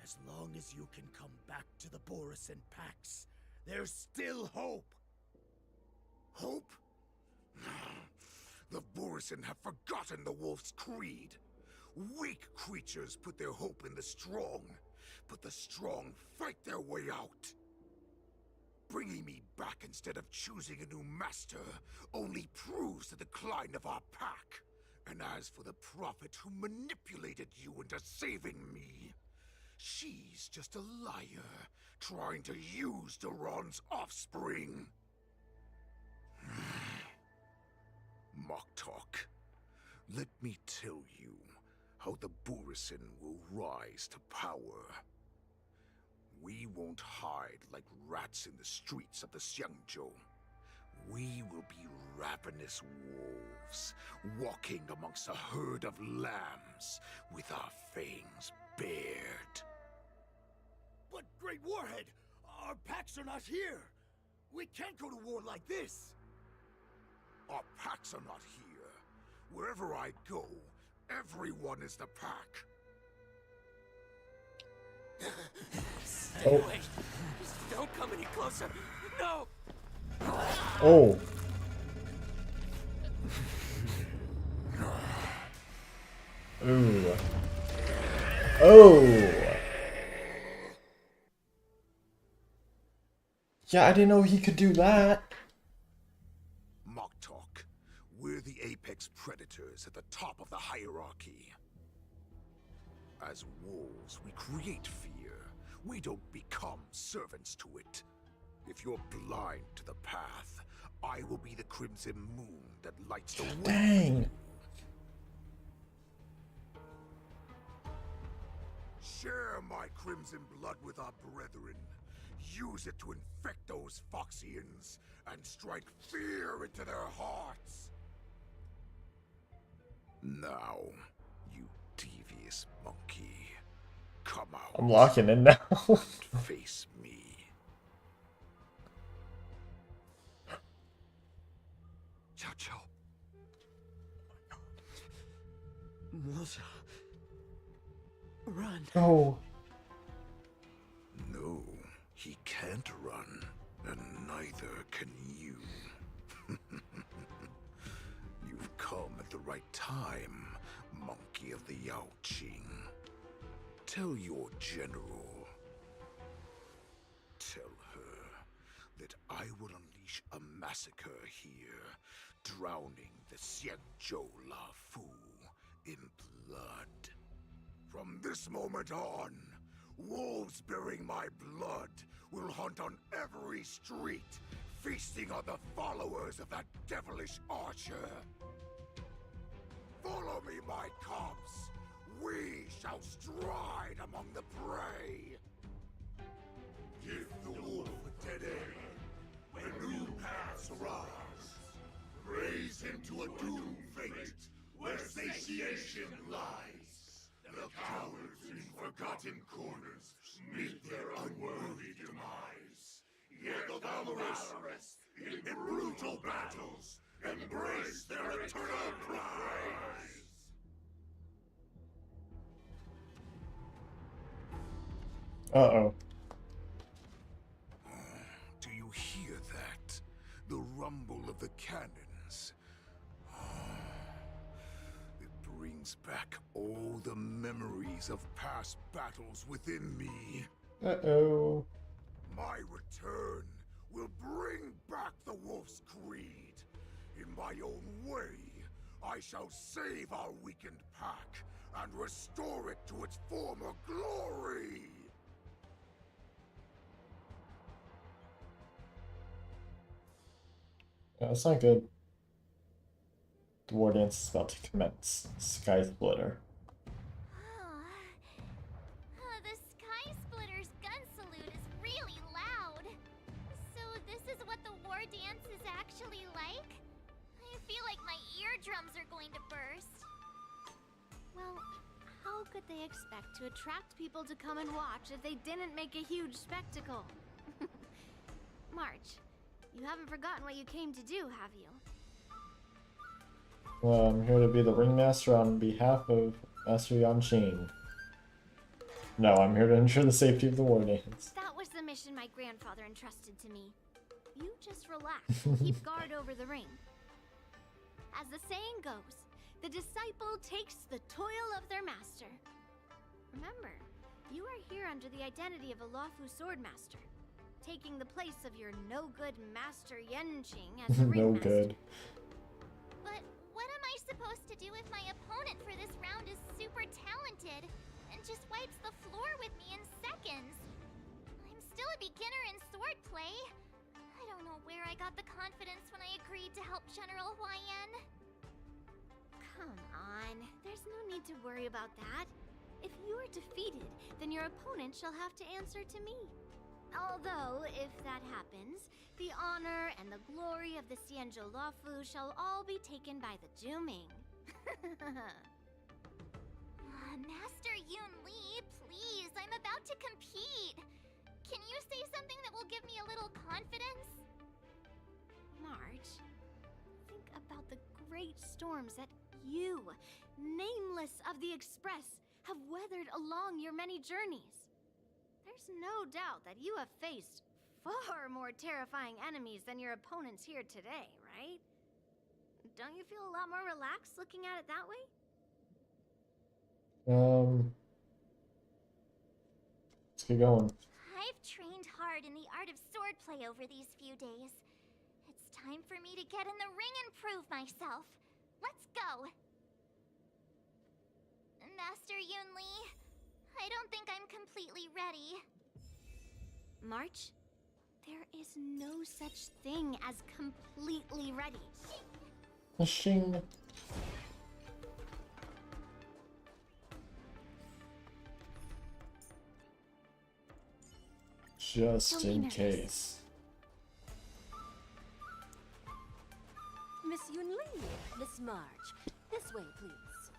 As long as you can come back to the Borisin Pax, there's still hope. Hope? The Borisin have forgotten the wolf's creed. Weak creatures put their hope in the strong, but the strong fight their way out. Bringing me back instead of choosing a new master only proves the decline of our pack. And as for the prophet who manipulated you into saving me, she's just a liar trying to use Duran's offspring. Moktok, let me tell you how the Borisin will rise to power. We won't hide like rats in the streets of the Xiangzhou. We will be ravenous wolves, walking amongst a herd of lambs with our fangs bared. But Great Warhead, our packs are not here. We can't go to war like this. Our packs are not here. Wherever I go, everyone is the pack. Stay away. Just don't come any closer. No! Oh. Ooh. Oh. Yeah, I didn't know he could do that. Moktok, we're the apex predators at the top of the hierarchy. As wolves, we create fear. We don't become servants to it. If you're blind to the path, I will be the crimson moon that lights the way. Dang. Share my crimson blood with our brethren. Use it to infect those Foxians and strike fear into their hearts. Now, you devious monkey, come out. I'm locking in now. Face me. Xiao Qiao. Moza. Run. Oh. No, he can't run, and neither can you. You've come at the right time, monkey of the Yaoqing. Tell your general. Tell her that I will unleash a massacre here, drowning the Xianzhou Lafu in blood. From this moment on, wolves bearing my blood will hunt on every street, feasting on the followers of that devilish archer. Follow me, my cubs. We shall stride among the prey. Give the wolf a dead end when new paths arise. Raise him to a doomed fate where satiation lies. The cowards in forgotten corners meet their unworthy demise. Yet the valorous, in brutal battles, embrace their eternal prize. Uh-oh. Do you hear that? The rumble of the cannons. It brings back all the memories of past battles within me. Uh-oh. My return will bring back the Wolf's Creed. In my own way, I shall save our weakened pack and restore it to its former glory. Yeah, that's not good. The war dance is about to commence. Sky Splitter. The Sky Splitter's gun salute is really loud. So this is what the war dance is actually like? I feel like my eardrums are going to burst. Well, how could they expect to attract people to come and watch if they didn't make a huge spectacle? March, you haven't forgotten what you came to do, have you? Well, I'm here to be the ringmaster on behalf of Master Yanqing. No, I'm here to ensure the safety of the war dance. That was the mission my grandfather entrusted to me. You just relax and keep guard over the ring. As the saying goes, the disciple takes the toil of their master. Remember, you are here under the identity of a Luofu swordmaster, taking the place of your no-good master Yanqing as the No ringmaster. good. But what am I supposed to do if my opponent for this round is super talented and just wipes the floor with me in seconds? I'm still a beginner in swordplay. I don't know where I got the confidence when I agreed to help General Huaiyan. Come on, there's no need to worry about that. If you are defeated, then your opponent shall have to answer to me. Although, if that happens, the honor and the glory of the Xianzhou Luofu shall all be taken by the Zhuming. Master Yun Li, please, I'm about to compete. Can you say something that will give me a little confidence? March, think about the great storms that you, nameless of the Express, have weathered along your many journeys. There's no doubt that you have faced far more terrifying enemies than your opponents here today, right? Don't you feel a lot more relaxed looking at it that way? Let's get going. I've trained hard hard in the art of swordplay over these few days. It's time for me to get in the ring and prove myself. Let's go! Master Yunli, I don't think I'm completely ready. March, there is no such thing as completely ready. Machine. Just in case. Miss Yunli, Miss March, this way, please.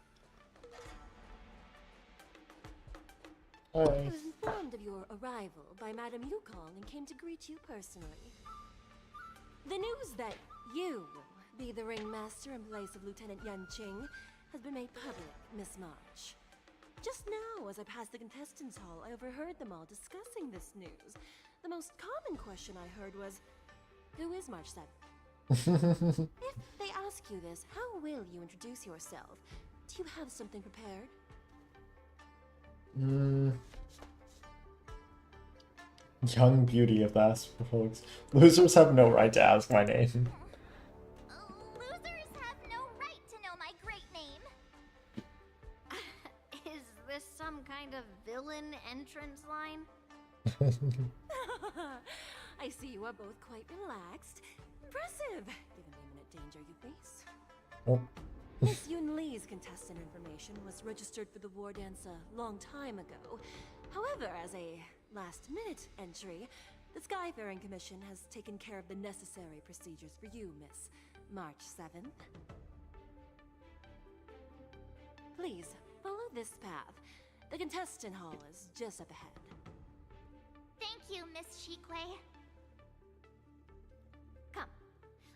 Hi. I was informed of your arrival by Madame Yukong and came to greet you personally. The news that you will be the ringmaster in place of Lieutenant Yanqing has been made public, Miss March. Just now, as I passed the contestants' hall, I overheard them all discussing this news. The most common question I heard was, who is March 7? If they ask you this, how will you introduce yourself? Do you have something prepared? Young beauty of the Asper folks. Losers have no right to ask my name. Losers have no right to know my great name. Is this some kind of villain entrance line? I see you are both quite relaxed. Impressive, given the imminent danger you face. Oh. Miss Yunli's contestant information was registered for the war dance a long time ago. However, as a last-minute entry, the Skyfaring Commission has taken care of the necessary procedures for you, Miss March 7th. Please, follow this path. The contestant hall is just up ahead. Thank you, Miss Shikwe. Come,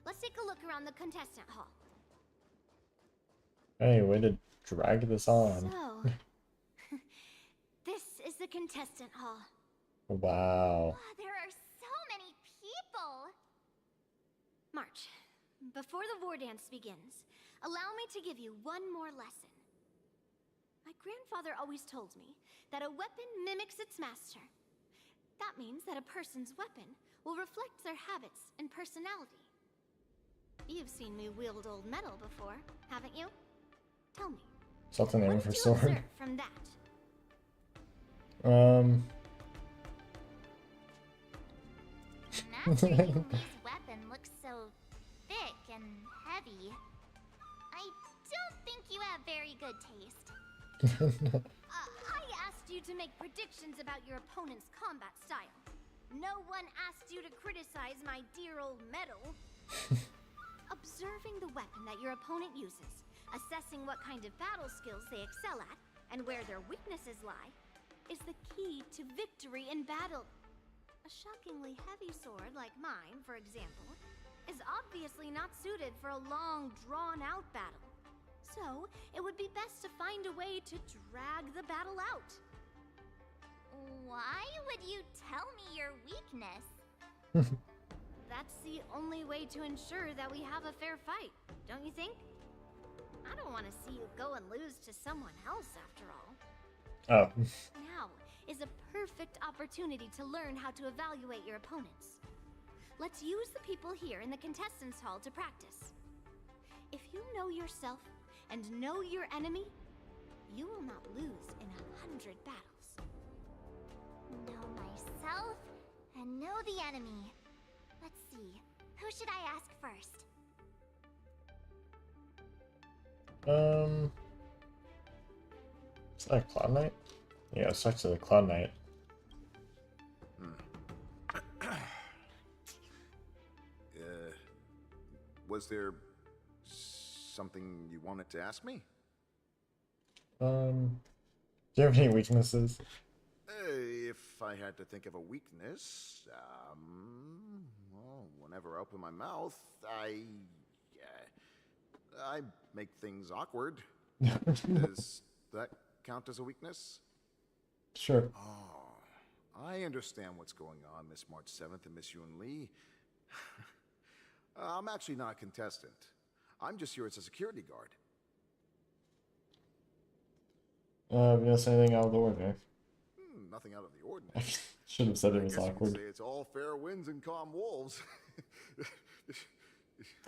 let's take a look around the contestant hall. Hey, way to drag this on. So, this is the contestant hall. Wow. There are so many people. March, before the war dance begins, allow me to give you one more lesson. My grandfather always told me that a weapon mimics its master. That means that a person's weapon will reflect their habits and personality. You've seen me wield old metal before, haven't you? Tell me. Is that the name of her sword? Observe from that? Master Yunli's weapon looks so thick and heavy. I don't think you have very good taste. I asked you to make predictions about your opponent's combat style. No one asked you to criticize my dear old metal. Observing the weapon that your opponent uses, assessing what kind of battle skills they excel at, and where their weaknesses lie, is the key to victory in battle. A shockingly heavy sword like mine, for example, is obviously not suited for a long, drawn-out battle. So, it would be best to find a way to drag the battle out. Why would you tell me your weakness? That's the only way to ensure that we have a fair fight, don't you think? I don't want to see you go and lose to someone else, after all. Oh. Now is a perfect opportunity to learn how to evaluate your opponents. Let's use the people here in the contestants' hall to practice. If you know yourself and know your enemy, you will not lose in 100 battles. Know myself and know the enemy. Let's see. Who should I ask first? Is that a Cloud Knight? Yeah, it's actually a Cloud Knight. Was there something you wanted to ask me? Do you have any weaknesses? If I had to think of a weakness, well, whenever I open my mouth, I make things awkward. Does that count as a weakness? Sure. Oh, I understand what's going on, Miss March 7th and Miss Yunli. I'm actually not a contestant. I'm just here as a security guard. Have you noticed anything out of the ordinary? Nothing out of the ordinary. Should have said it I was guess you could awkward. say it's all fair winds and calm wolves.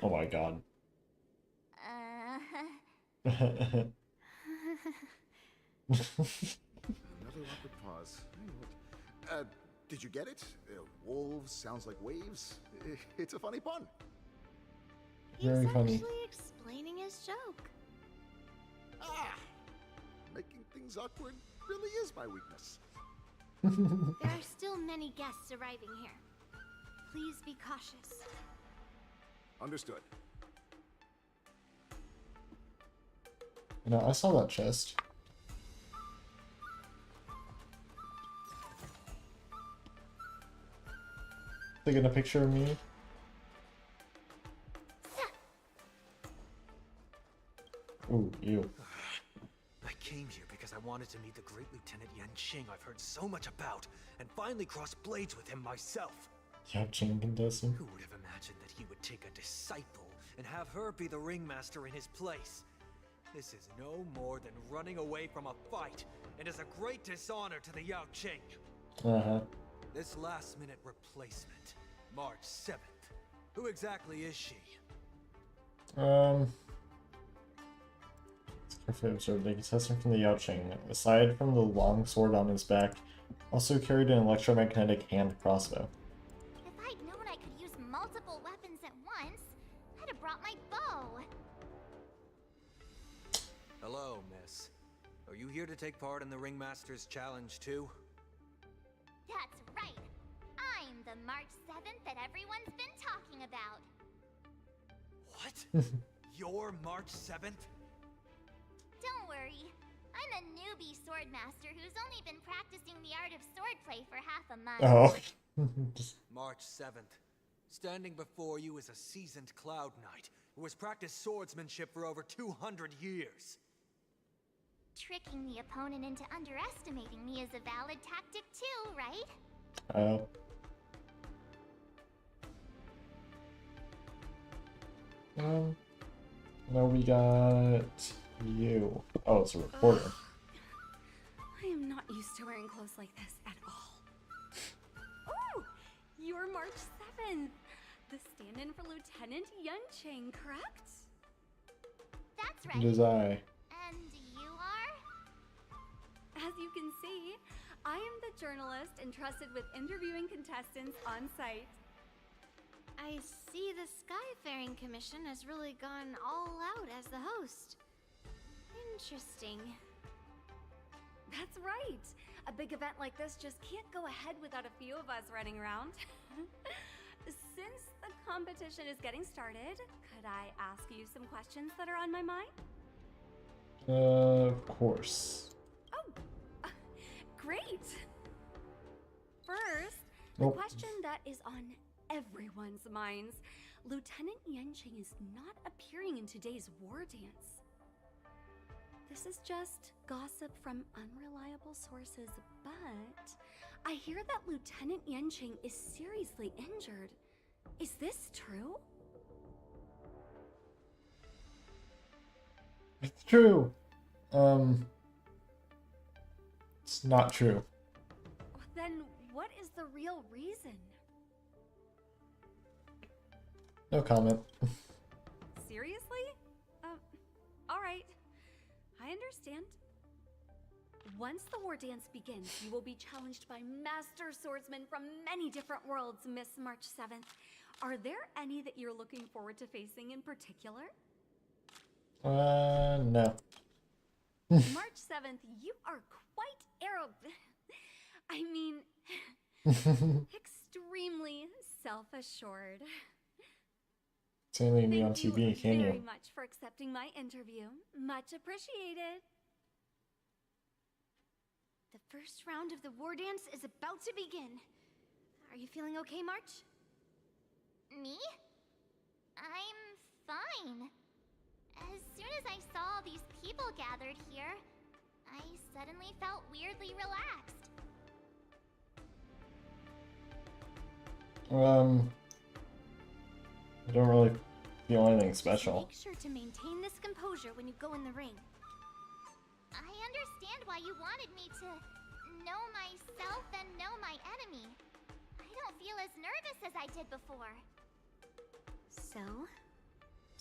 Oh my god. Another awkward pause. Did you get it? Wolves sounds like waves. It's a funny pun. Very funny. Actually explaining his joke. Making things awkward really is my weakness. There are still many guests arriving here. Please be cautious. Understood. No, I saw that chest. Taking a picture of me. Ooh, you. I came here because I wanted to meet the great Lieutenant Yanqing I've heard so much about, and finally cross blades with him myself. Yao Ching contestant. Who would have imagined that he would take a disciple and have her be the ringmaster in his place? This is no more than running away from a fight, and is a great dishonor to the Yao Ching. Uh-huh. This last-minute replacement, March 7th. Who exactly is she? Carefully observed the contestant from the Yao Ching, aside from the long sword on his back, also carried an electromagnetic hand crossbow. If I'd known I could use multiple weapons at once, I'd have brought my bow. Hello, miss. Are you here to take part in the Ringmaster's Challenge too? That's right. I'm the March 7th that everyone's been talking about. What? You're March 7th? Don't worry. I'm a newbie swordmaster who's only been practicing the art of swordplay for half a month. Oh. March 7th. Standing before you is a seasoned Cloud Knight who has practiced swordsmanship for over 200 years. Tricking the opponent into underestimating me is a valid tactic too, right? Oh. Now we got you. Oh, it's a reporter. I am not used to wearing clothes like this at all. Oh, you're March 7th. The stand-in for Lieutenant Yanqing, correct? That's It is I. And you are? As you can see, I am the journalist entrusted with interviewing contestants on site. I see the Skyfaring Commission has really gone all out as the host. Interesting. That's right. A big event like this just can't go ahead without a few of us running around. Since the competition is getting started, could I ask you some questions that are on my mind? Of course. Oh, great. First, the question that is on everyone's minds. Lieutenant Yanqing is not appearing in today's war dance. This is just gossip from unreliable sources, but I hear that Lieutenant Yanqing is seriously injured. Is this true? It's true. It's not true. Then what is the real reason? No comment. Seriously? Alright. I understand. Once the war dance begins, you will be challenged by master swordsmen from many different worlds, Miss March 7th. Are there any that you're looking forward to facing in particular? No. March 7th, you are quite I mean, extremely self-assured. Can't leave me on Thank TV, can very you? much for accepting my interview. Much appreciated. The first round of the war dance is about to begin. Are you feeling okay, March? Me? I'm fine. As soon as I saw all these people gathered here, I suddenly felt weirdly relaxed. I don't really feel anything special. Make sure to maintain this composure when you go in the ring. I understand why you wanted me to know myself and know my enemy. I don't feel as nervous as I did before. So,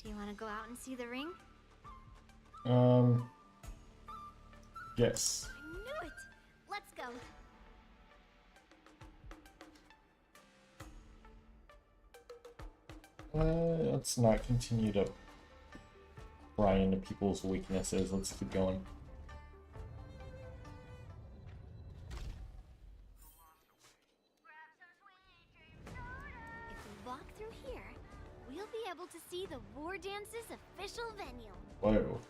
do you want to go out and see the ring? Yes. I knew it! Let's go. Let's not continue to pry into people's weaknesses. Let's keep going. If we walk through here, we'll be able to see the War Dance's official venue. Whoa.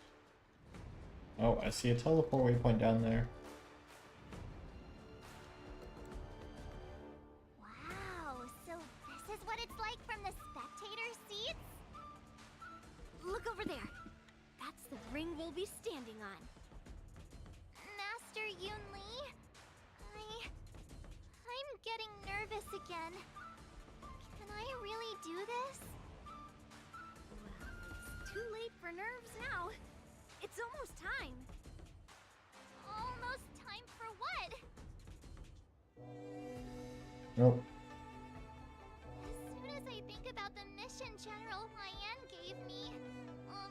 Oh, I see a teleport waypoint down there. Wow, so this is what it's like from the spectator seats? Look over there. That's the ring we'll be standing on. Master Yunli, I'm getting nervous again. Can I really do this? Well, it's too late for nerves now. It's almost time. Almost time for what? Nope. As soon as I think about the mission General Hyan gave me,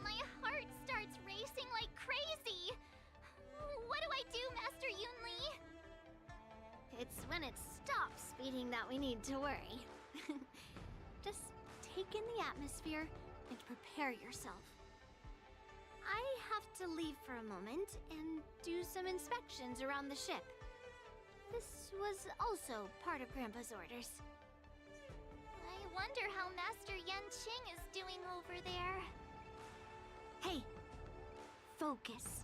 my heart starts racing like crazy. What do I do, Master Yunli? It's when it stops speeding that we need to worry. Just take in the atmosphere and prepare yourself. I have to leave for a moment and do some inspections around the ship. This was also part of Grandpa's orders. I wonder how Master Yanqing is doing over there. Hey, focus.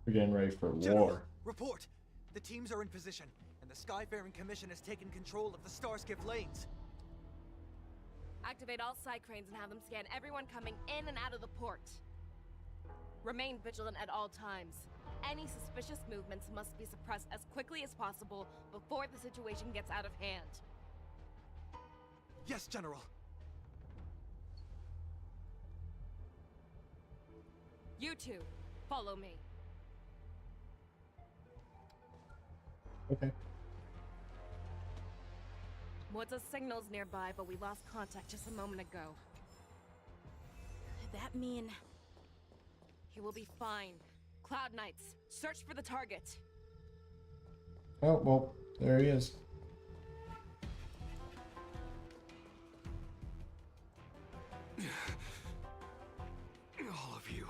We're getting ready for General, war. report! The teams are in position, and the Skyfaring Commission has taken control of the Starskiff lanes. Activate all side cranes and have them scan everyone coming in and out of the port. Remain vigilant at all times. Any suspicious movements must be suppressed as quickly as possible before the situation gets out of hand. Yes, General. You two, follow me. Okay. Moza's signal's nearby, but we lost contact just a moment ago. That mean... He will be fine. Cloud Knights, search for the target. Oh, well, there he is. All of you,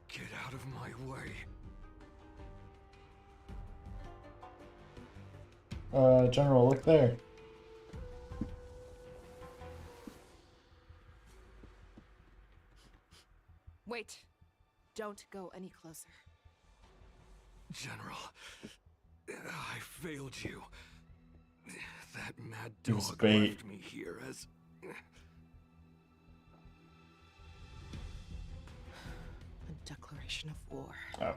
get out of my way. General, look there. Wait. Don't go any closer. General, I failed you. That mad It was dog bait. left me here as... A declaration of war. Oh.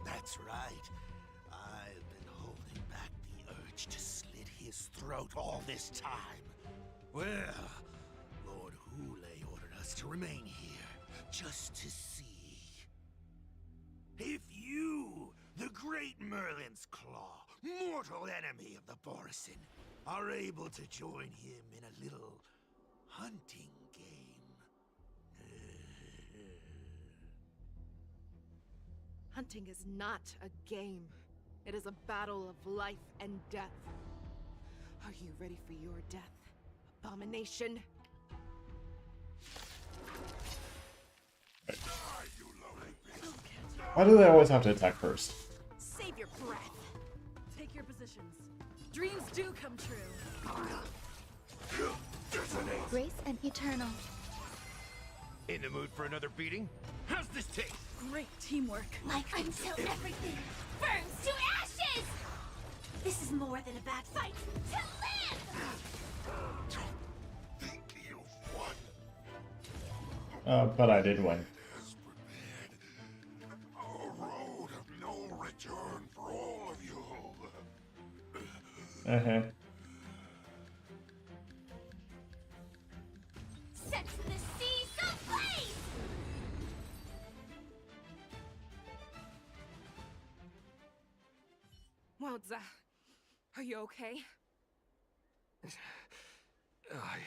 That's right. I've been holding back the urge to slit his throat all this time. Well, Lord Hule ordered us to remain here, just to see. If you, the great Merlin's Claw, mortal enemy of the Borisin, are able to join him in a little hunting game. Hunting is not a game. It is a battle of life and death. Are you ready for your death, abomination? Why do they always have to attack first? Save your breath. Take your positions. Dreams do come true. Grace and Eternal. In the mood for another beating? How's this taste? Great teamwork. Like until everything burns to ashes! This is more than a bad fight. To live! Think you've won. But I did win. A road of no return for all of you. Uh-huh. Wowza, are you okay? I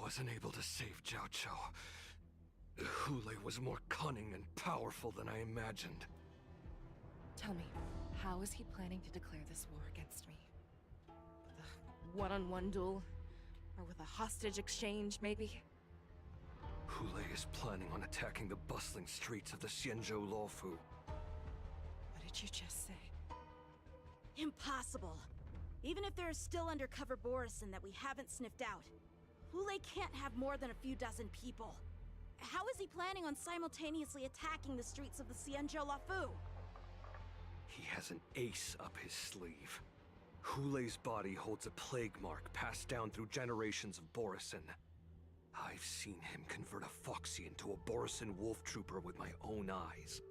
wasn't able to save Jiao Chou. Hule was more cunning and powerful than I imagined. Tell me, how is he planning to declare this war against me? With a one-on-one duel? Or with a hostage exchange, maybe? Hule is planning on attacking the bustling streets of the Xianzhou Luofu. What did you just say? Impossible. Even if there is still undercover Borisin that we haven't sniffed out, Hule can't have more than a few dozen people. How is he planning on simultaneously attacking the streets of the Xianzhou Luofu? He has an ace up his sleeve. Hule's body holds a plague mark passed down through generations of Borisin. I've seen him convert a Foxy into a Borisin wolf trooper with my own eyes.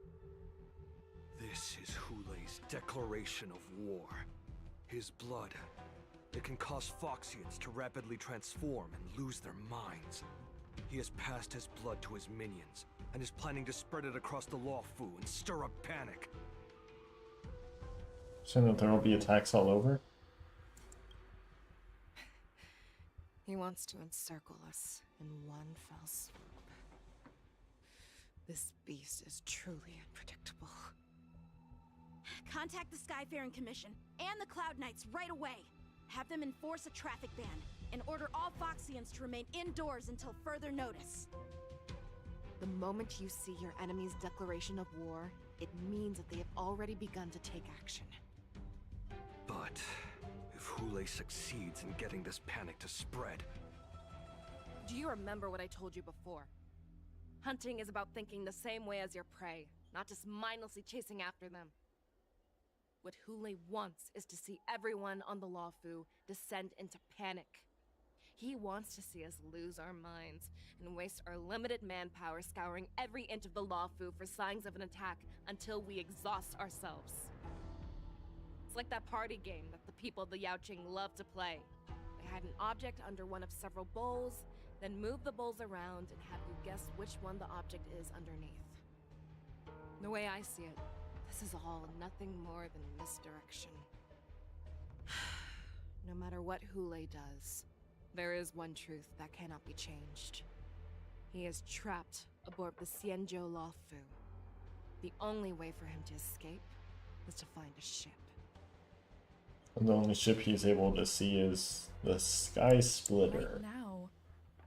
This is Hule's declaration of war. His blood, it can cause Foxians to rapidly transform and lose their minds. He has passed his blood to his minions, and is planning to spread it across the Luofu and stir up panic. So that there will be attacks all over? He wants to encircle us in one fell swoop. This beast is truly unpredictable. Contact the Skyfaring Commission and the Cloud Knights right away. Have them enforce a traffic ban and order all Foxians to remain indoors until further notice. The moment you see your enemy's declaration of war, it means that they have already begun to take action. But if Hule succeeds in getting this panic to spread... Do you remember what I told you before? Hunting is about thinking the same way as your prey, not just mindlessly chasing after them. What Hule wants is to see everyone on the Luofu descend into panic. He wants to see us lose our minds and waste our limited manpower scouring every inch of the Luofu for signs of an attack until we exhaust ourselves. It's like that party game that the people of the Yaoqing love to play. They hide an object under one of several bowls, then move the bowls around and have you guess which one the object is underneath. The way I see it, this is all nothing more than misdirection. No matter what Hule does, there is one truth that cannot be changed. He is trapped aboard the Xianzhou Luofu. The only way for him to escape is to find a ship. And the only ship he's able to see is the Sky Splitter. Right now,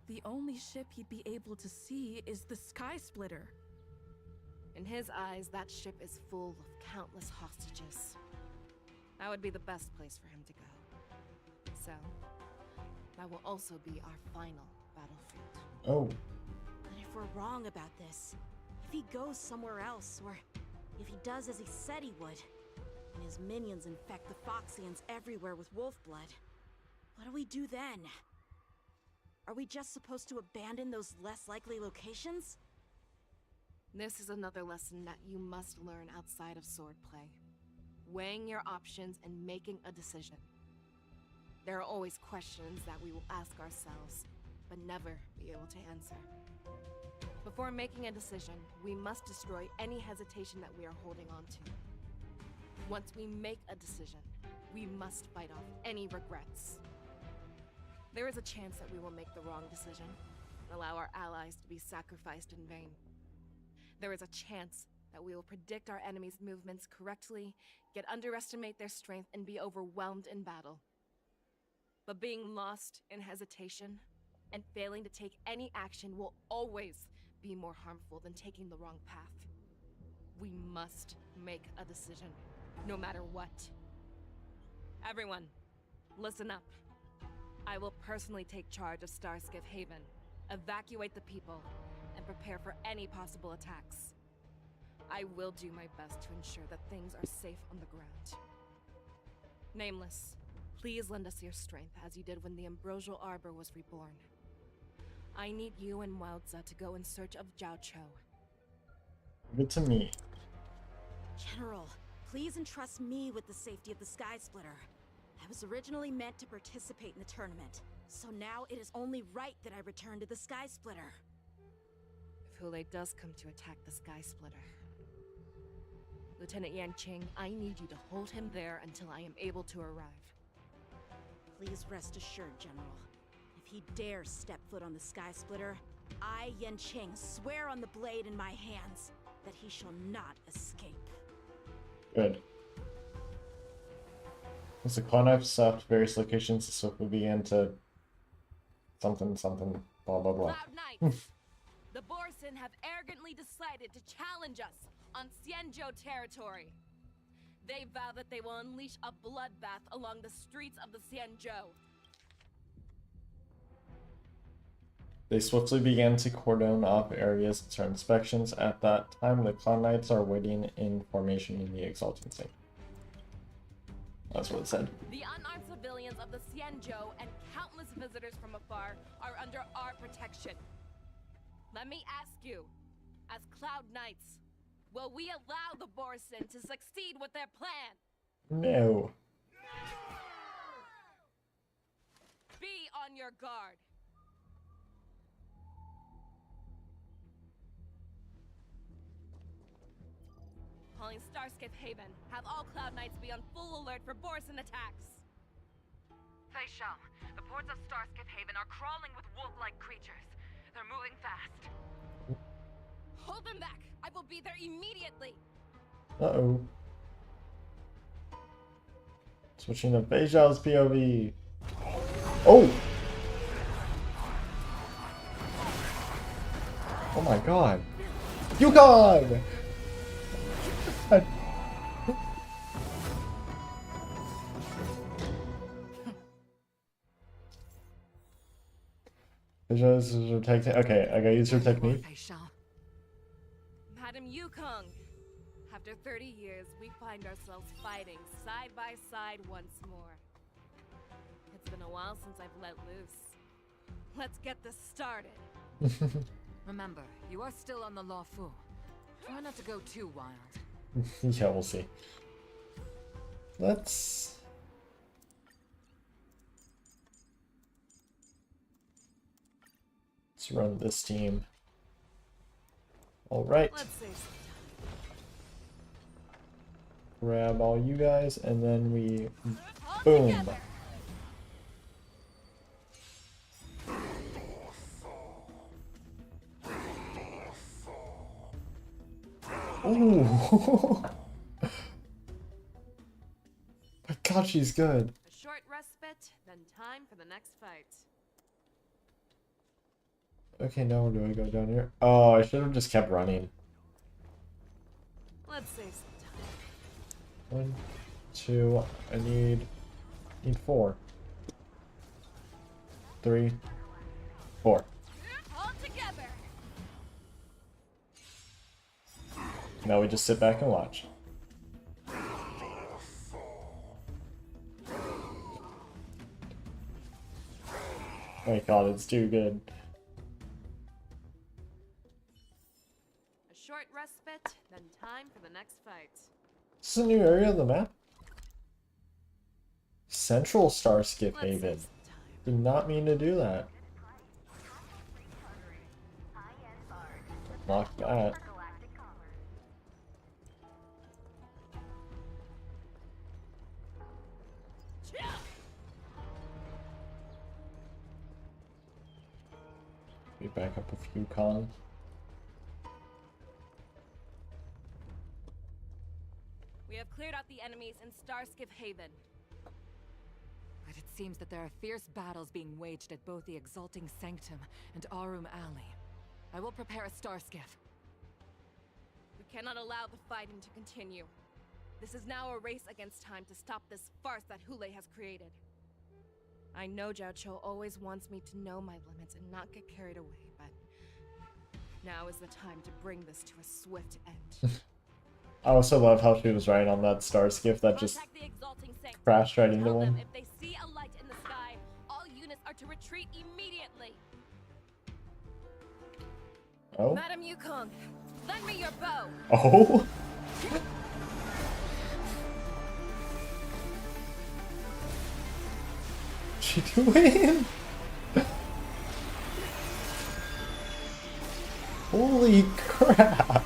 the only ship he'd be able to see is the Sky Splitter. In his eyes, that ship is full of countless hostages. That would be the best place for him to go. So, that will also be our final battlefield. Oh. But if we're wrong about this, if he goes somewhere else, or if he does as he said he would, and his minions infect the Foxians everywhere with wolf blood, what do we do then? Are we just supposed to abandon those less likely locations? This is another lesson that you must learn outside of swordplay. Weighing your options and making a decision. There are always questions that we will ask ourselves, but never be able to answer. Before making a decision, we must destroy any hesitation that we are holding on to. Once we make a decision, we must fight off any regrets. There is a chance that we will make the wrong decision, and allow our allies to be sacrificed in vain. There is a chance that we will predict our enemy's movements correctly, yet underestimate their strength and be overwhelmed in battle. But being lost in hesitation and failing to take any action will always be more harmful than taking the wrong path. We must make a decision, no matter what. Everyone, listen up. I will personally take charge of Starskiff Haven, evacuate the people, and prepare for any possible attacks. I will do my best to ensure that things are safe on the ground. Nameless, please lend us your strength as you did when the Ambrosial Arbor was reborn. I need you and Wowza to go in search of Jiao Chou. Give it to me. General, please entrust me with the safety of the Sky Splitter. I was originally meant to participate in the tournament, so now it is only right that I return to the Sky Splitter. If Hule does come to attack the Sky Splitter, Lieutenant Yanqing, I need you to hold him there until I am able to arrive. Please rest assured, General. If he dares step foot on the Sky Splitter, I, Yanqing, swear on the blade in my hands that he shall not escape. Good. As the Cloud Knights stopped various locations, the swiftly began to something, blah, blah, blah. Cloud Knights! The Borson have arrogantly decided to challenge us on Xianzhou territory. They vow that they will unleash a bloodbath along the streets of the Xianzhou. They swiftly began to cordon off areas and start inspections. At that time, the Cloud Knights are waiting in formation in the Exalting Sink. That's what it said. The unarmed civilians of the Xianzhou and countless visitors from afar are under our protection. Let me ask you, as Cloud Knights, will we allow the Borson to succeed with their plan? No. Be on your guard. Calling Starskiff Haven. Have all Cloud Knights be on full alert for Borson attacks. Fei Xiao, the ports of Starskiff Haven are crawling with wolf-like creatures. They're moving fast. Hold them back! I will be there immediately! Uh-oh. Switching to Fei Xiao's POV. Oh! Oh my god. Yukon! Okay, I gotta use her technique. Madam Yukong, after 30 years, we find ourselves fighting side by side once more. It's been a while since I've let loose. Let's get this started. Remember, you are still on the Luofu. Try not to go too wild. Yeah, we'll see. Let's run this team. All right. Let's see. Grab all you guys, and then we boom. Ooh. My god, she's good. A short respite, then time for the next fight. Okay, now where do I go down here? Oh, I should have just kept running. Let's save some time. 1, 2, I need 4. 3, 4. All together. Now we just sit back and watch. Oh my god, it's too good. A short respite, then time for the next fight. This is a new area of the map. Central Starskiff Haven. Did not mean to do that. Lock that. Be back up with Yukon. We have cleared out the enemies in Starskiff Haven. But it seems that there are fierce battles being waged at both the Exalting Sanctum and Arum Alley. I will prepare a Starskiff. We cannot allow the fighting to continue. This is now a race against time to stop this farce that Hulei has created. I know Zhao Chou always wants me to know my limits and not get carried away, but now is the time to bring this to a swift end. I also love how she was riding on that Starskiff that just crashed right into one. If they see a light in the sky, all units are to retreat immediately. Oh? Madam Yukong, lend me your bow. Oh? What's she doing? Holy crap!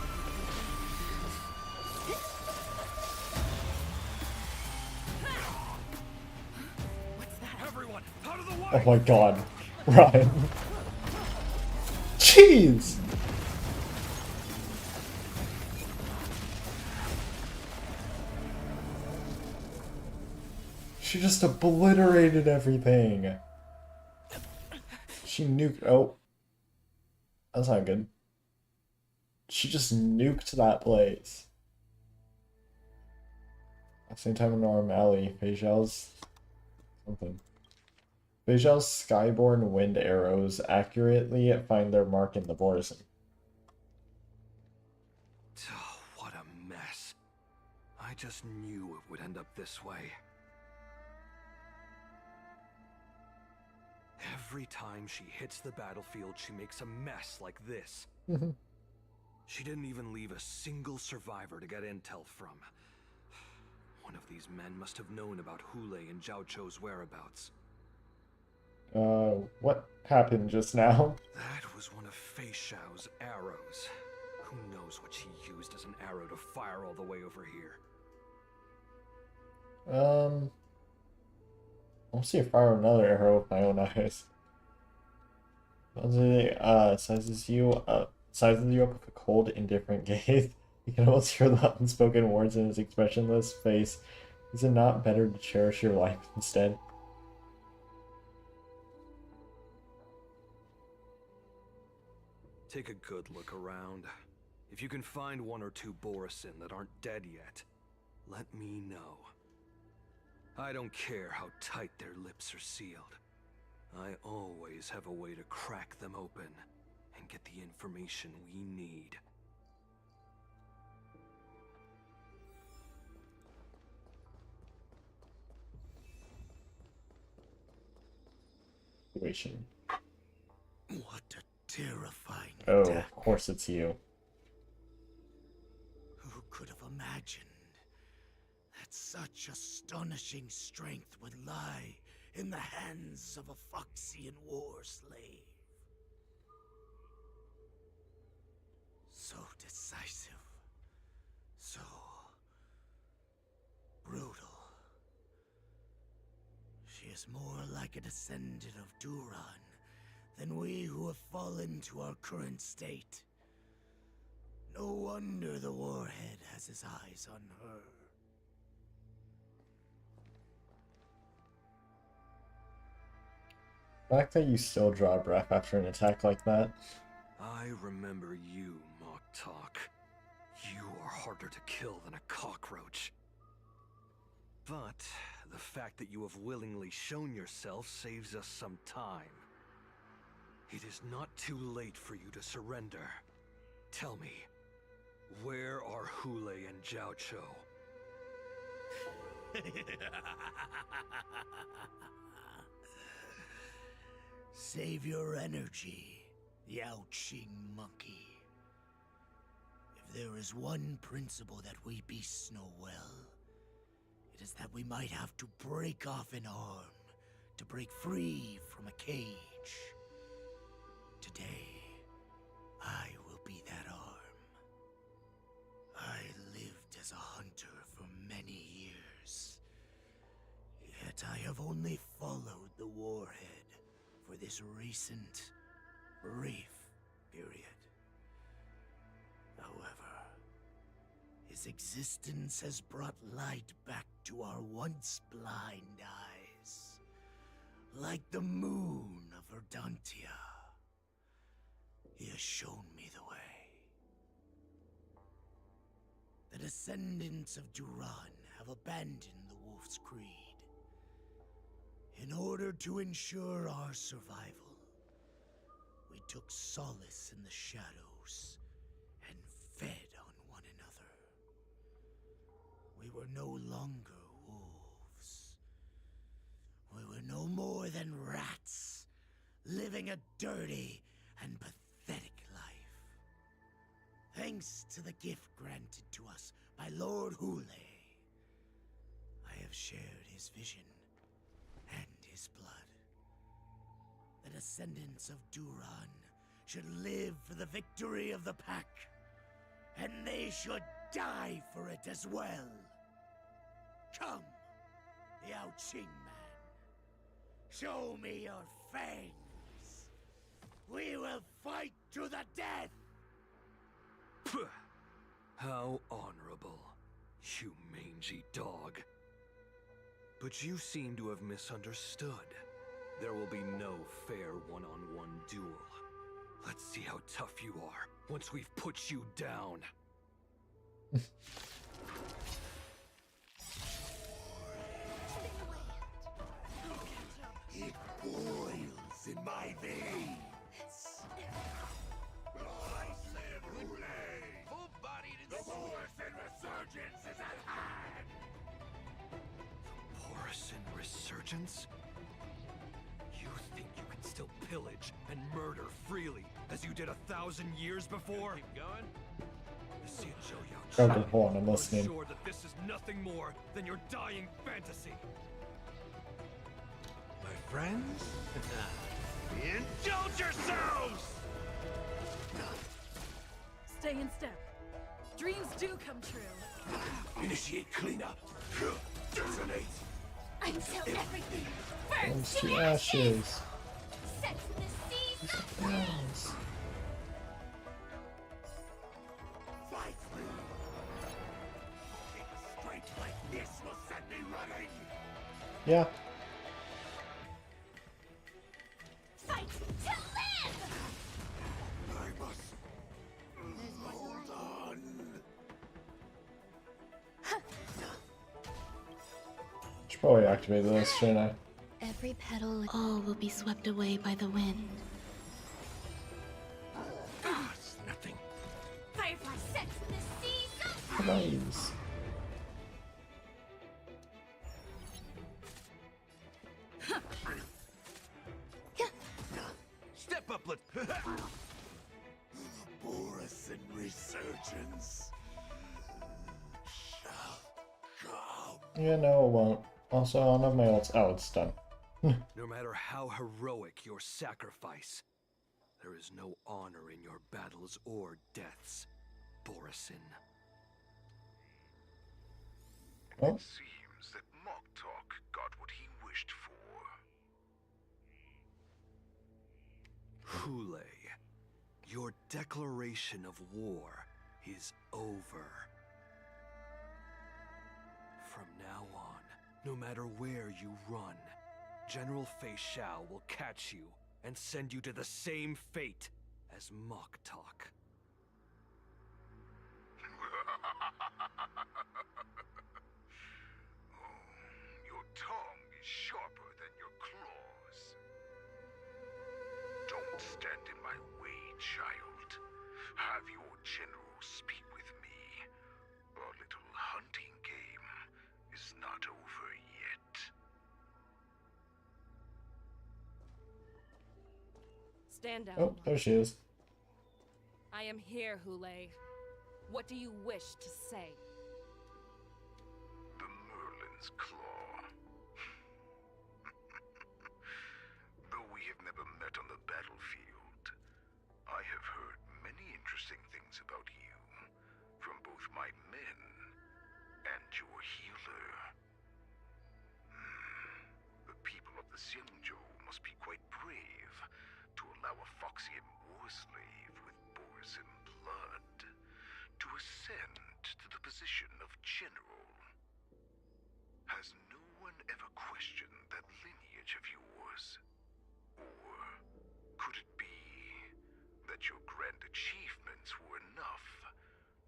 my god. Ryan. Jeez! She just obliterated everything. She nuked. Oh. That's not good. She just nuked that place. At the same time in Aurum Alley, Fei Zhao's something. Fei Zhao's Skyborn wind arrows accurately find their mark in the Borisin. Oh, what a mess. I just knew it would end up this way. Every time she hits the battlefield, she makes a mess like this. She didn't even leave a single survivor to get intel from. One of these men must have known about Hulei and Zhao Chou's whereabouts. What happened just now? That was one of Fei Zhao's arrows. Who knows what she used as an arrow to fire all the way over here? I'll see if I fire another arrow with my own eyes. Sizes you up with a cold, indifferent gaze. You can almost hear the unspoken words in his expressionless face. Is it not better to cherish your life instead? Take a good look around. If you can find one or two Borisin that aren't dead yet, let me know. I don't care how tight their lips are sealed. I always have a way to crack them open and get the information we need. Situation. What a terrifying Oh, attack. of course it's you. Who could have imagined that such astonishing strength would lie in the hands of a Foxian war slave? So decisive. So brutal. She is more like a descendant of Duran than we who have fallen to our current state. No wonder the Warhead has his eyes on her. The fact that you still draw a breath after an attack like that. I remember you, Mok Talk. You are harder to kill than a cockroach. But the fact that you have willingly shown yourself saves us some time. It is not too late for you to surrender. Tell me, where are Hulei and Zhao Chou? Save your energy, Yao Qing monkey. If there is one principle that we beasts know well, it is that we might have to break off an arm to break free from a cage. Today, I will be that arm. I lived as a hunter for many years, yet I have only followed the Warhead for this recent, brief period. However, his existence has brought light back to our once blind eyes, like the moon of Verdantia. He has shown me the way. The descendants of Duran have abandoned the Wolf's Creed. In order to ensure our survival, we took solace in the shadows and fed on one another. We were no longer wolves. We were no more than rats, living a dirty and pathetic life. Thanks to the gift granted to us by Lord Hulei, I have shared his vision and his blood. The descendants of Duran should live for the victory of the Pack, and they should die for it as well. Come, Yao Qing man. Show me your fangs. We will fight to the death. How honorable, you mangy dog. But you seem to have misunderstood. There will be no fair one-on-one duel. Let's see how tough you are once we've put you down. It boils in my veins. I said hooray! Full-bodied and the Borisson resurgence is at hand! Borisson resurgence? You think you can still pillage and murder freely as you did 1,000 years before? Keep going. Grab the horn, I'm listening. Sure that this is nothing more than your dying fantasy. My friends, indulge yourselves! Stay in step. Dreams do come true. Initiate cleanup. Detonate. Until everything Burns burns to to ashes. Set the seas Yes. Fight me. A strength like this will set me running. Yeah. Fight to live! I must hold on. Should probably activate this, shouldn't I? Every petal, all will be swept away by the wind. It's nothing. Firefly sets the seas Nice. Step up, let's. Borisson resurgence shall come. Yeah, no, it won't. Also, I don't have my ults. Oh, it's done. No matter how heroic your sacrifice, there is no honor in your battles or deaths, Borisson. Oh. It seems that Moktok got what he wished for. Hule, your declaration of war is over. From now on, no matter where you run, General Fei Xiao will catch you and send you to the same fate as Moktok. Your tongue is sharper than your claws. Don't stand in my way, child. Have your general speak with me. Our little hunting game is not over yet. Stand down. Oh, there she is. I am here, Hule. What do you wish to say? The Merlin's Claw. Though we have never met on the battlefield, I have heard many interesting things about you from both my men and your healer. The people of the Xianzhou must be quite brave to allow a Foxian war slave with Borisson blood to ascend to the position of general. Has no one ever questioned that lineage of yours? Or could it be that your grand achievements were enough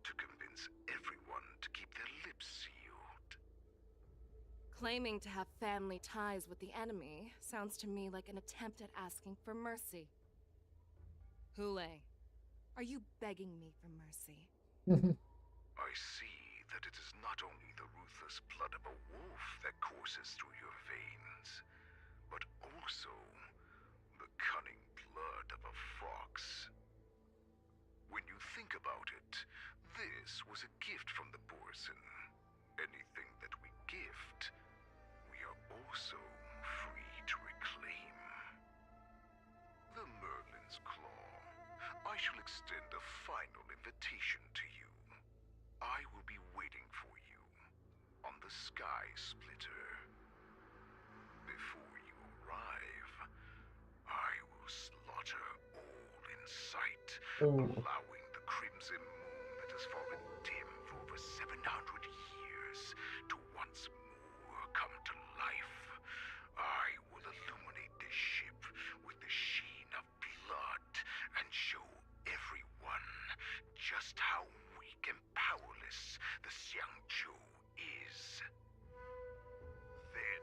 to convince everyone to keep their lips sealed? Claiming to have family ties with the enemy sounds to me like an attempt at asking for mercy. Hule, are you begging me for mercy? I see that it is not only the ruthless blood of a wolf that courses through your veins, but also the cunning blood of a fox. When you think about it, this was a gift from the Borisson. Anything that we gift, we are also free to reclaim. The Merlin's Claw. I shall extend a final invitation to you. I will be waiting for you on the Sky Splitter. Before you arrive, slaughter all in sight, Ooh. allowing the crimson moon that has fallen dim for over 700 years to once more come to life. I will illuminate this ship with the sheen of blood and show everyone just how weak and powerless the Xiangzhou is. Then,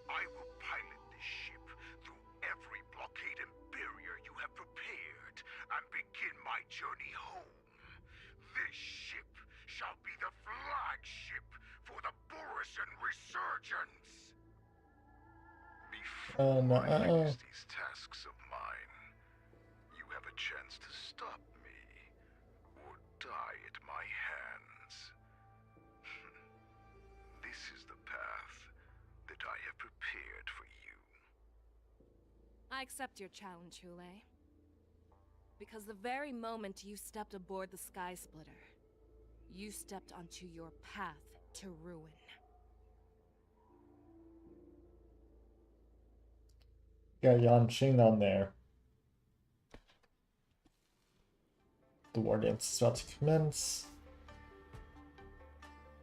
I will pilot this ship through every blockade and barrier you have prepared and begin my journey home. This ship shall be the flagship for the Borisin Resurgence. Before I finish these tasks of mine, you have a chance to stop me or die at my hands. This is the path that I have prepared for you. I accept your challenge, Hule. Because the very moment you stepped aboard the Sky Splitter, you stepped onto your path to ruin. Got Yanqing on there. The war dance is about to commence.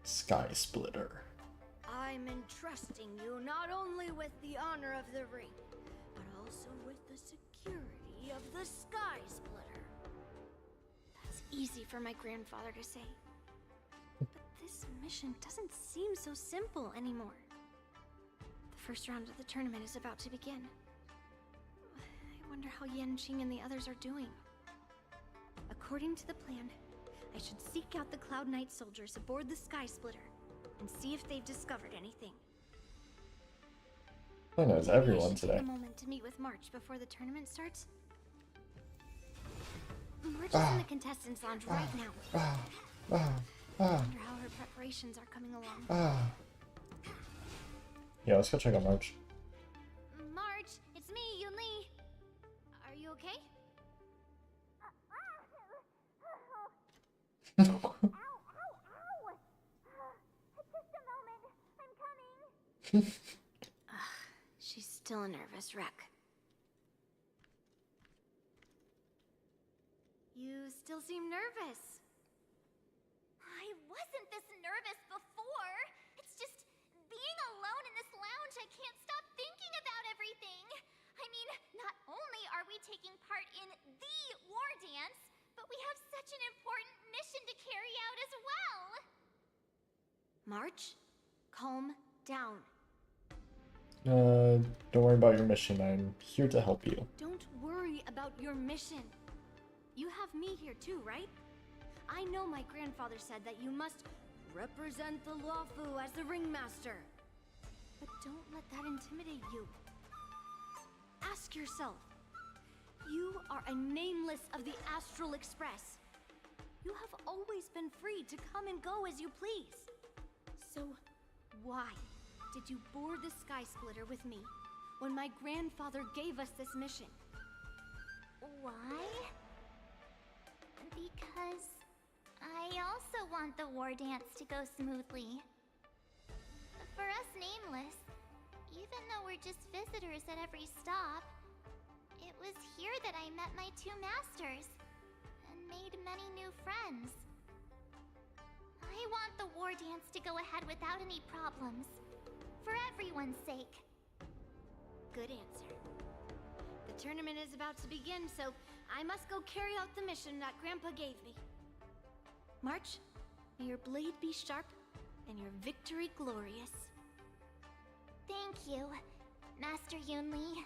Sky Splitter. I'm entrusting you not only with the honor of the ring, but also with the security of the Sky Splitter. That's easy for my grandfather to say. But this mission doesn't seem so simple anymore. The first round of the tournament is about to begin. I wonder how Yanqing and the others are doing. According to the plan, I should seek out the Cloud Knight soldiers aboard the Sky Splitter and see if they've discovered anything. I knows Maybe everyone I should today. take a moment to meet with March before the tournament starts. March is in the contestants' lounge right now. I wonder how her preparations are coming along. Yeah, let's go check out March. March, it's me, Yunli. Are you okay? She's still a nervous wreck. You still seem nervous. I wasn't this nervous before. It's just being alone in this lounge, I can't stop thinking about everything. I mean, not only are we taking part in the war dance, but we have such an important mission to carry out as well. March, calm down. Don't worry about your mission. I'm here to help you. Don't worry about your mission. You have me here too, right? I know my grandfather said that you must represent the Luofu as the ringmaster. But don't let that intimidate you. Ask yourself. You are a nameless of the Astral Express. You have always been free to come and go as you please. So, why did you board the Sky Splitter with me when my grandfather gave us this mission? Why? Because I also want the war dance to go smoothly. For us Nameless, even though we're just visitors at every stop, it was here that I met my two masters and made many new friends. I want the war dance to go ahead without any problems, for everyone's sake. Good answer. The tournament is about to begin, so I must go carry out the mission that Grandpa gave me. March, may your blade be sharp and your victory glorious. Thank you, Master Yunli.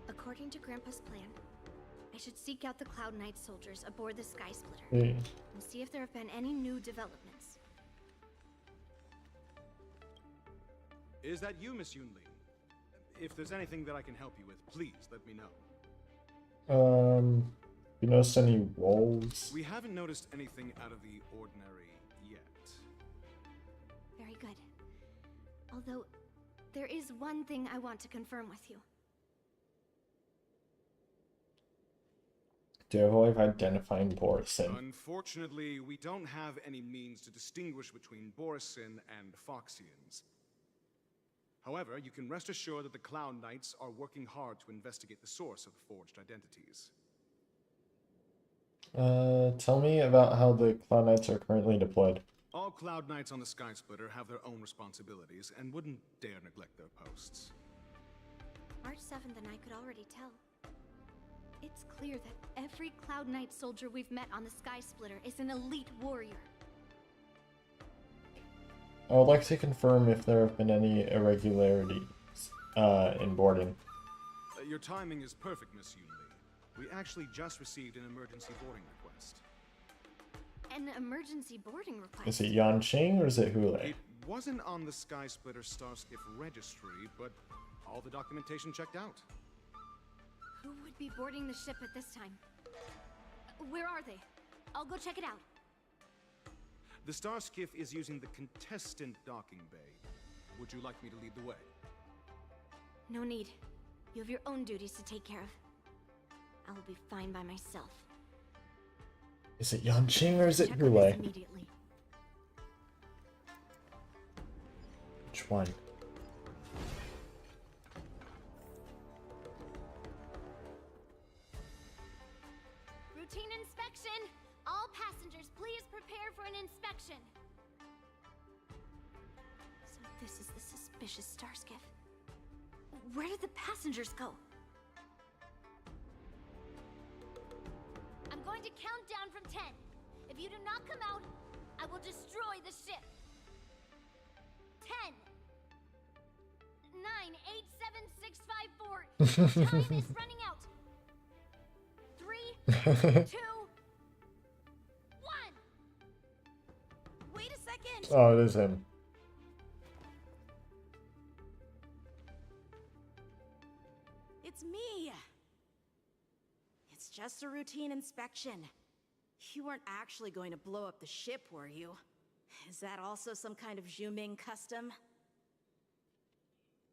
According to Grandpa's plan, I should seek out the Cloud Knight soldiers aboard the Sky Splitter Hey. and see if there have been any new developments. Is that you, Miss Yunli? If there's anything that I can help you with, please let me know. You noticed any roles? We haven't noticed anything out of the ordinary yet. Very good. Although, there is one thing I want to confirm with you. Do you have a way of identifying Borisin? Unfortunately, we don't have any means to distinguish between Borisin and Foxians. However, you can rest assured that the Cloud Knights are working hard to investigate the source of the forged identities. Tell me about how the Cloud Knights are currently deployed. All Cloud Knights on the Sky Splitter have their own responsibilities and wouldn't dare neglect their posts. March 7th and I could already tell. It's clear that every Cloud Knight soldier we've met on the Sky Splitter is an elite warrior. I would like to confirm if there have been any irregularities in boarding. Your timing is perfect, Miss Yunli. We actually just received an emergency boarding request. An emergency boarding request? Is it Yanqing or is it Hule? It wasn't on the Sky Splitter Starskiff registry, but all the documentation checked out. Who would be boarding the ship at this time? Where are they? I'll go check it out. The Starskiff is using the contestant docking bay. Would you like me to lead the way? No need. You have your own duties to take care of. I will be fine by myself. Is it Yanqing or is it Check on this Hule? immediately. Which one? Routine inspection! All passengers, please prepare for an inspection. So this is the suspicious Starskiff. Where did the passengers go? I'm going to count down from 10. If you do not come out, I will destroy the ship. 10, 9, 8, 7, 6, 5, 4. Time is running out. 3, 2, 1. Wait a second! Oh, it is him. It's me! It's just a routine inspection. You weren't actually going to blow up the ship, were you? Is that also some kind of Zhuming custom?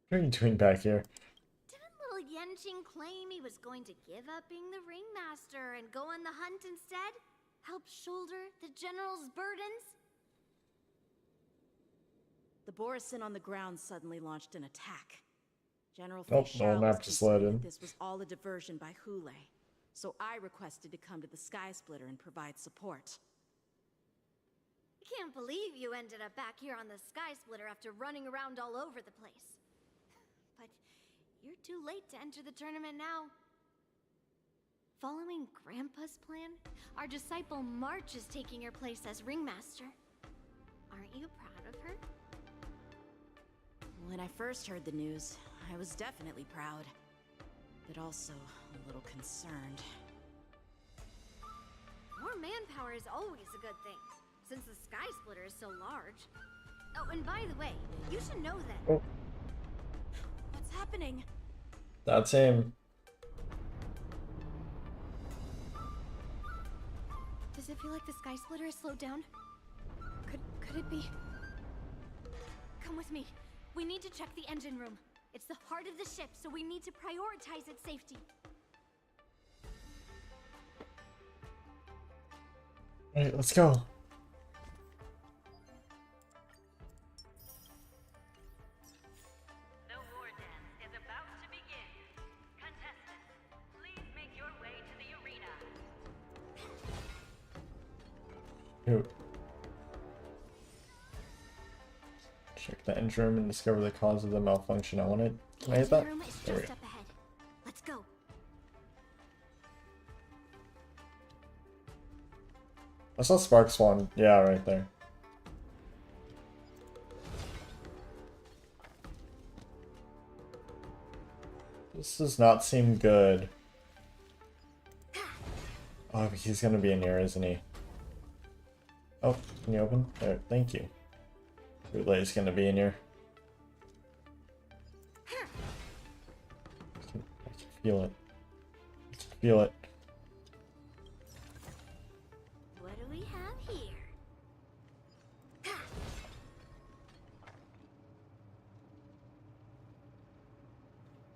What are you doing back here? Didn't little Yanqing claim he was going to give up being the ringmaster and go on the hunt instead? Help shoulder the general's burdens? The Borisin on the ground suddenly launched an attack. General Oh, Fei no Xiao map was just concerned let in. that this was all a diversion by Hule, so I requested to come to the Sky Splitter and provide support. I can't believe you ended up back here on the Sky Splitter after running around all over the place. But you're too late to enter the tournament now. Following Grandpa's plan, our disciple March is taking your place as ringmaster. Aren't you proud of her? When I first heard the news, I was definitely proud, but also a little concerned. More manpower is always a good thing, since the Sky Splitter is so large. Oh, and by the way, you should know that... Oh. What's happening? That's him. Does it feel like the Sky Splitter is slowed down? Could it be? Come with me. We need to check the engine room. It's the heart of the ship, so we need to prioritize its safety. Alright, let's go. The war dance is about to begin. Contestants, please make your way to the arena. Here. Check the engine room and discover the cause of the malfunction. I wanted. Can I hit that? Room is There we just go. up ahead. Let's go. I saw Spark Swan. Yeah, right there. This does not seem good. Oh, but he's gonna be in here, isn't he? Oh, can you open? There, thank you. Relay's gonna be in here. I can feel it. I can feel it. What do we have here?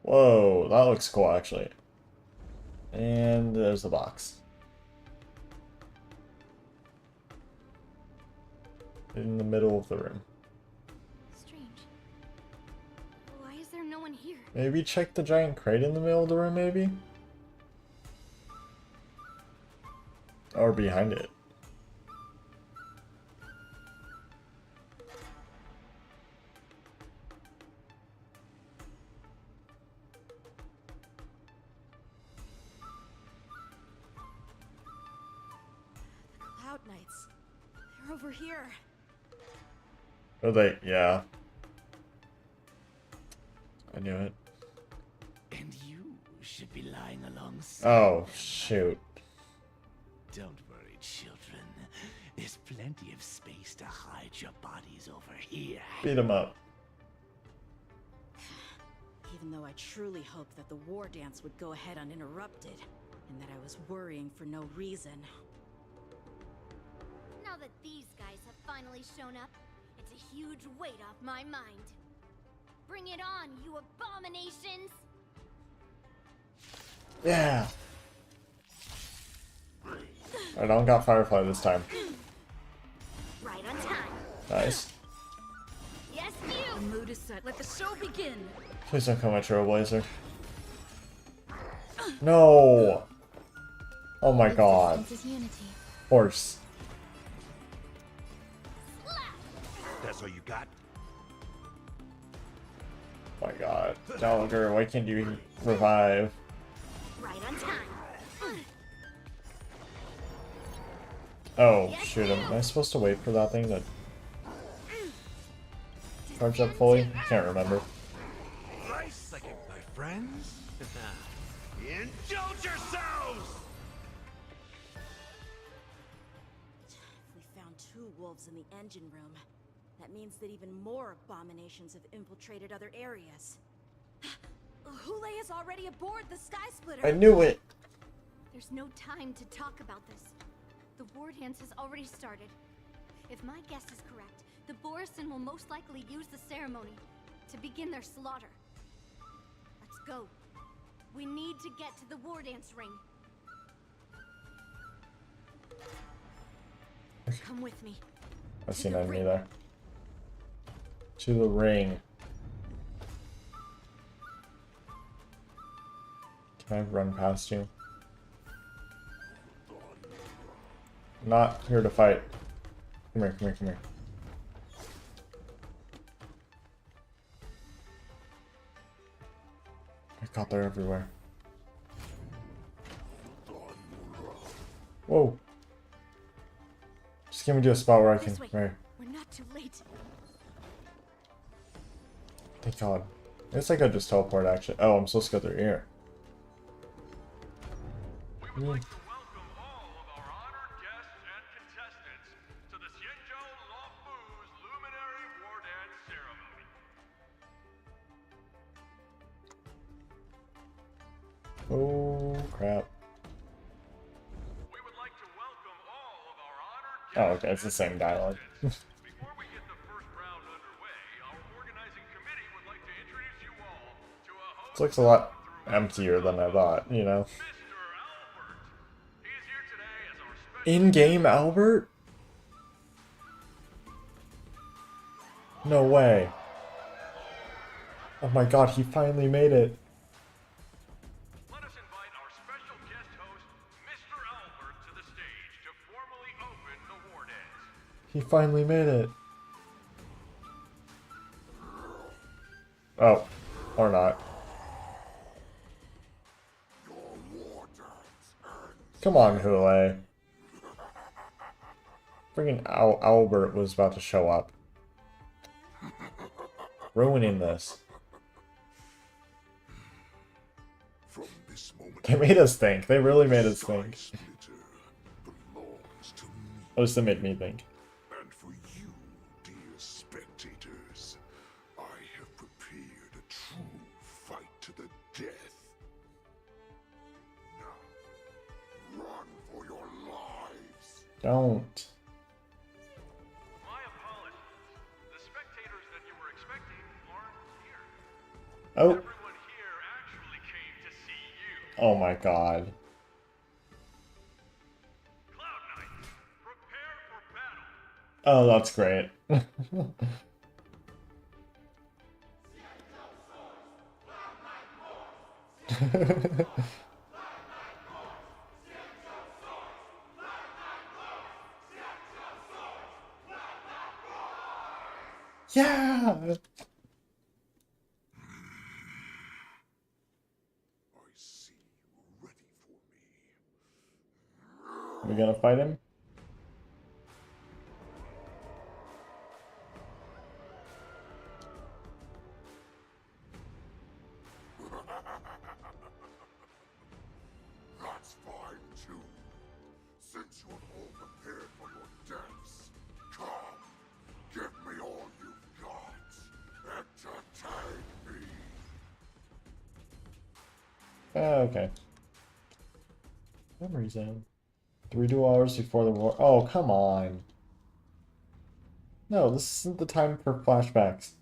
Whoa, that looks cool actually. And there's the box. In the middle of the room. Strange. here? Maybe check the giant crate in the middle of the room, maybe? Or behind it. Cloud Knights. They're over here. Are they? Yeah. I knew it. And you should be lying alongside. Oh, shoot. Don't worry, children. There's plenty of space to hide your bodies over here. Beat him up. Even though I truly hoped that the war dance would go ahead uninterrupted, and that I was worrying for no reason. Now that these guys have finally shown up, it's a huge weight off my mind. Bring it on, you abominations! Yeah. I don't got Firefly this time. Right on time. Nice. Yes, you! The mood is set. Let the show begin! Please don't come my Trailblazer. No! Oh my god. Existence is unity. Horse. That's all you got? Oh my god. Gallagher, why can't you revive? Right on time. Oh, shoot. Am I supposed to wait for that thing to charge up fully? I can't remember. Nice second, my friends. Indulge yourselves! If we found 2 wolves in the engine room, that means that even more abominations have infiltrated other areas. Hule is already aboard the Sky Splitter! I knew it! There's no time to talk about this. The war dance has already started. If my guess is correct, the Borisin will most likely use the ceremony to begin their slaughter. Let's go. We need to get to the war dance ring. Come with me. I see an enemy there. To the ring. Can I run past you? Not here to fight. Come here, come here, come here. I got they're everywhere. Whoa. Just give me to a spot where I can. Right. We're not too late. Thank God. I guess I could just teleport actually. Oh, I'm supposed to go through here. Hmm. Oh crap. Oh, okay, it's the same dialogue. This looks a lot emptier than I thought, you know. In-game Albert? No way. Oh my god, he finally made it. He finally made it. Oh, or not. Come on, Hule. Friggin' Albert was about to show up. Ruining this. They made us think. They really made us think. At least they made me think. And for you, dear spectators, I have prepared a true fight to the death. Now, run for your lives. Don't. Oh. Oh my god. Oh, that's great. Yeah! Are we gonna fight him? That's fine too. Since you're all prepared for your deaths, come, give me all you've got. Entertain me. Okay. Memory zone. 3 hours before the war. Oh, come on. No, this isn't the time for flashbacks.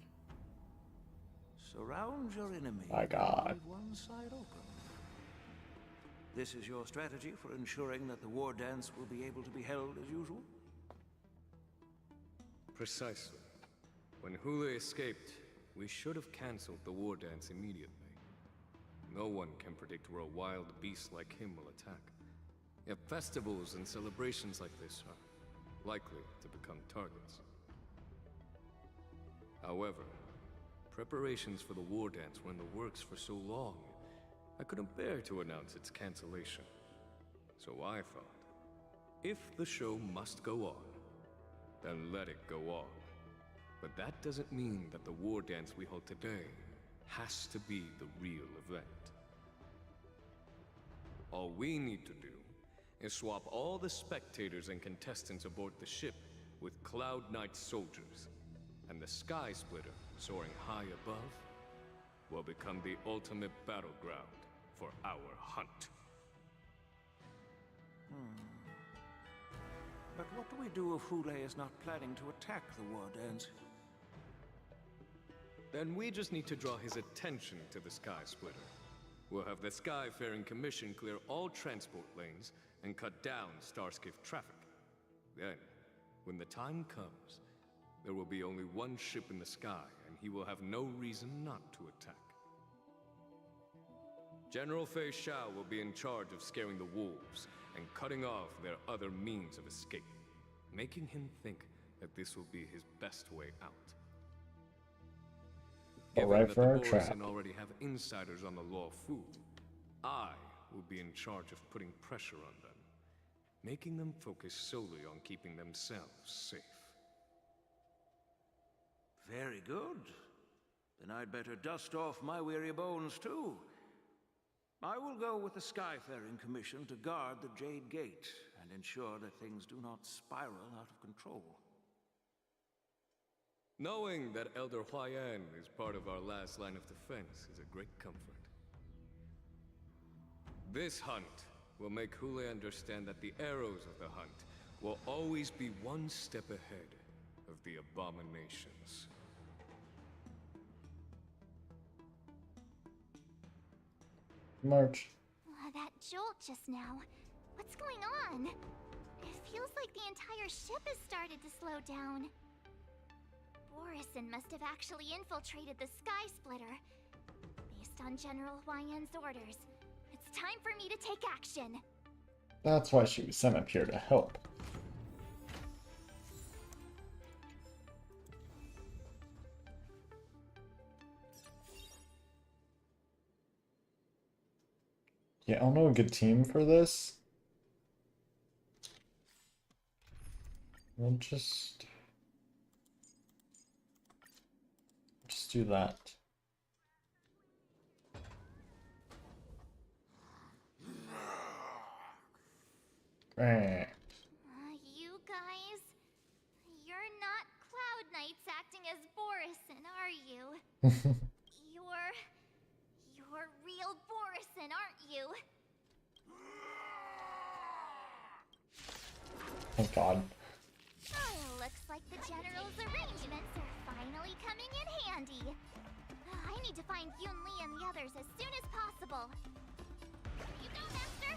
Surround your enemy. My God. Leave one side open. This is your strategy for ensuring that the war dance will be able to be held as usual? Precisely. When Hule escaped, we should have cancelled the war dance immediately. No one can predict where a wild beast like him will attack. Yet festivals and celebrations like this are likely to become targets. However, preparations for the war dance were in the works for so long, I couldn't bear to announce its cancellation. So I thought, if the show must go on, then let it go on. But that doesn't mean that the war dance we hold today has to be the real event. All we need to do is swap all the spectators and contestants aboard the ship with Cloud Knight soldiers, and the Sky Splitter, soaring high above, will become the ultimate battleground for our hunt. But what do we do if Hule is not planning to attack the war dance? Then we just need to draw his attention to the Sky Splitter. We'll have the Skyfaring Commission clear all transport lanes and cut down Starskiff traffic. Then, when the time comes, there will be only one ship in the sky, and he will have no reason not to attack. General Fei Xiao will be in charge of scaring the wolves and cutting off their other means of escape, making him think that this will be his best way out. Given that the Borisin already have insiders on the Law Fu, I will be in charge of putting pressure on them, making them focus solely on keeping themselves safe. Very good. Then I'd better dust off my weary bones too. I will go with the Skyfaring Commission to guard the Jade Gate and ensure that things do not spiral out of control. Knowing that Elder Huayan is part of our last line of defense is a great comfort. This hunt will make Hule understand that the arrows of the hunt will always be one step ahead of the abominations. March. That jolt just now. What's going on? It feels like the entire ship has started to slow down. Borisin must have actually infiltrated the Sky Splitter. Based on General Huayan's orders, it's time for me to take action. That's why she was sent up here to help. Yeah, I don't know a good team for this. We'll just do that. You guys, you're not Cloud Knights acting as Borisin, are you? You're real Borisin, aren't you? Thank God. Oh, looks like the General's arrangements are finally coming in handy. I need to find Yun Li and the others as soon as possible. You go, Master!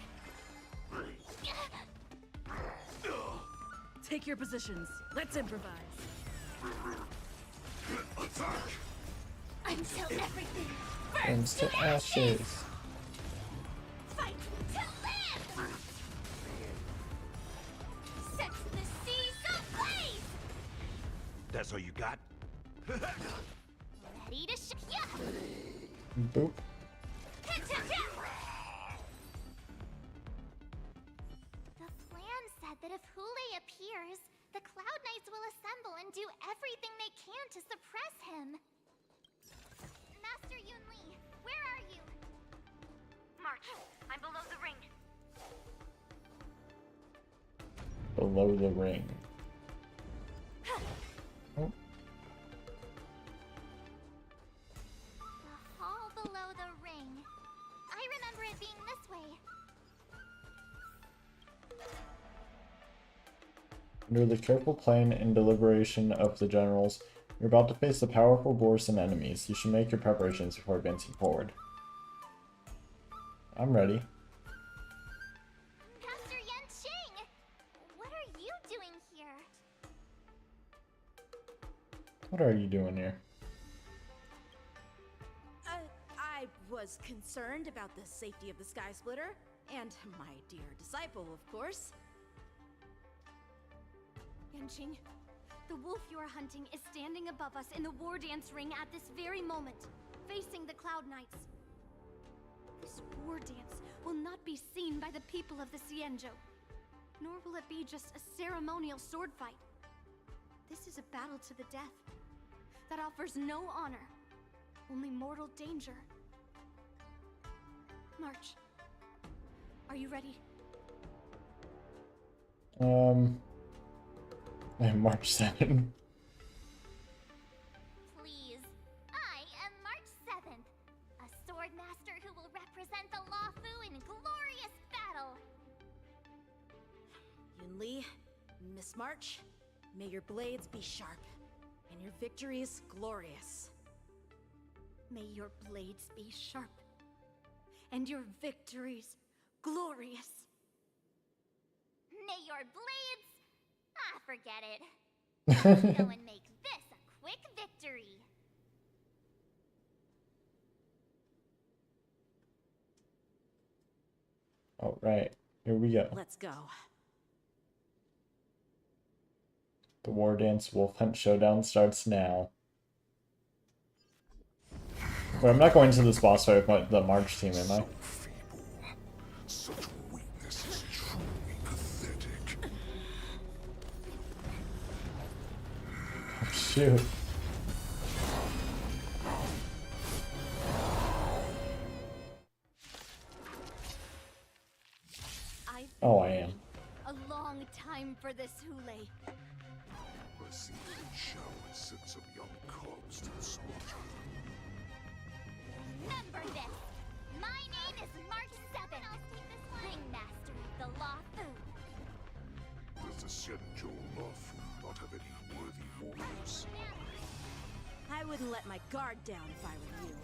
Take your positions. Let's improvise. Attack! Until everything Burns to ashes. That's all you got? Ready to yeah! Boop. The plan said that if Hule appears, the Cloud Knights will assemble and do everything they can to suppress him. Master Yunli, where are you? March, I'm below the ring. Below the ring. Oh. The hall below the ring. I remember it being this way. Under the careful plan and deliberation of the generals, you're about to face the powerful Borson enemies. You should make your preparations before advancing forward. I'm ready. Master Yanqing! What are you doing here? What are you doing here? I was concerned about the safety of the Sky Splitter, and my dear disciple, of course. Yanqing, the wolf you are hunting is standing above us in the war dance ring at this very moment, facing the Cloud Knights. This war dance will not be seen by the people of the Xianzhou, nor will it be just a ceremonial sword fight. This is a battle to the death that offers no honor, only mortal danger. March, are you ready? March 7. Please. I am March 7th, a sword master who will represent the Luofu in glorious battle. Yunli, Miss March, may your blades be sharp, and your victories glorious. May your blades be sharp, and your victories glorious. May your blades... Ah, forget it. Let's go and make this a quick victory. All right, here we go. Let's go. The War Dance Wolf Hunt Showdown starts now. Wait, I'm not going to this boss fight with the March team, am I? Such weakness is truly pathetic. Oh, shoot. Oh, I am. A long time for this, Hule. I see that Shao had sent some young cubs to the slaughter. Remember this. My name is March 7th, Ringmaster of the Luofu. Does the Xianzhou Luofu not have any worthy warriors? I wouldn't let my guard down if I were you.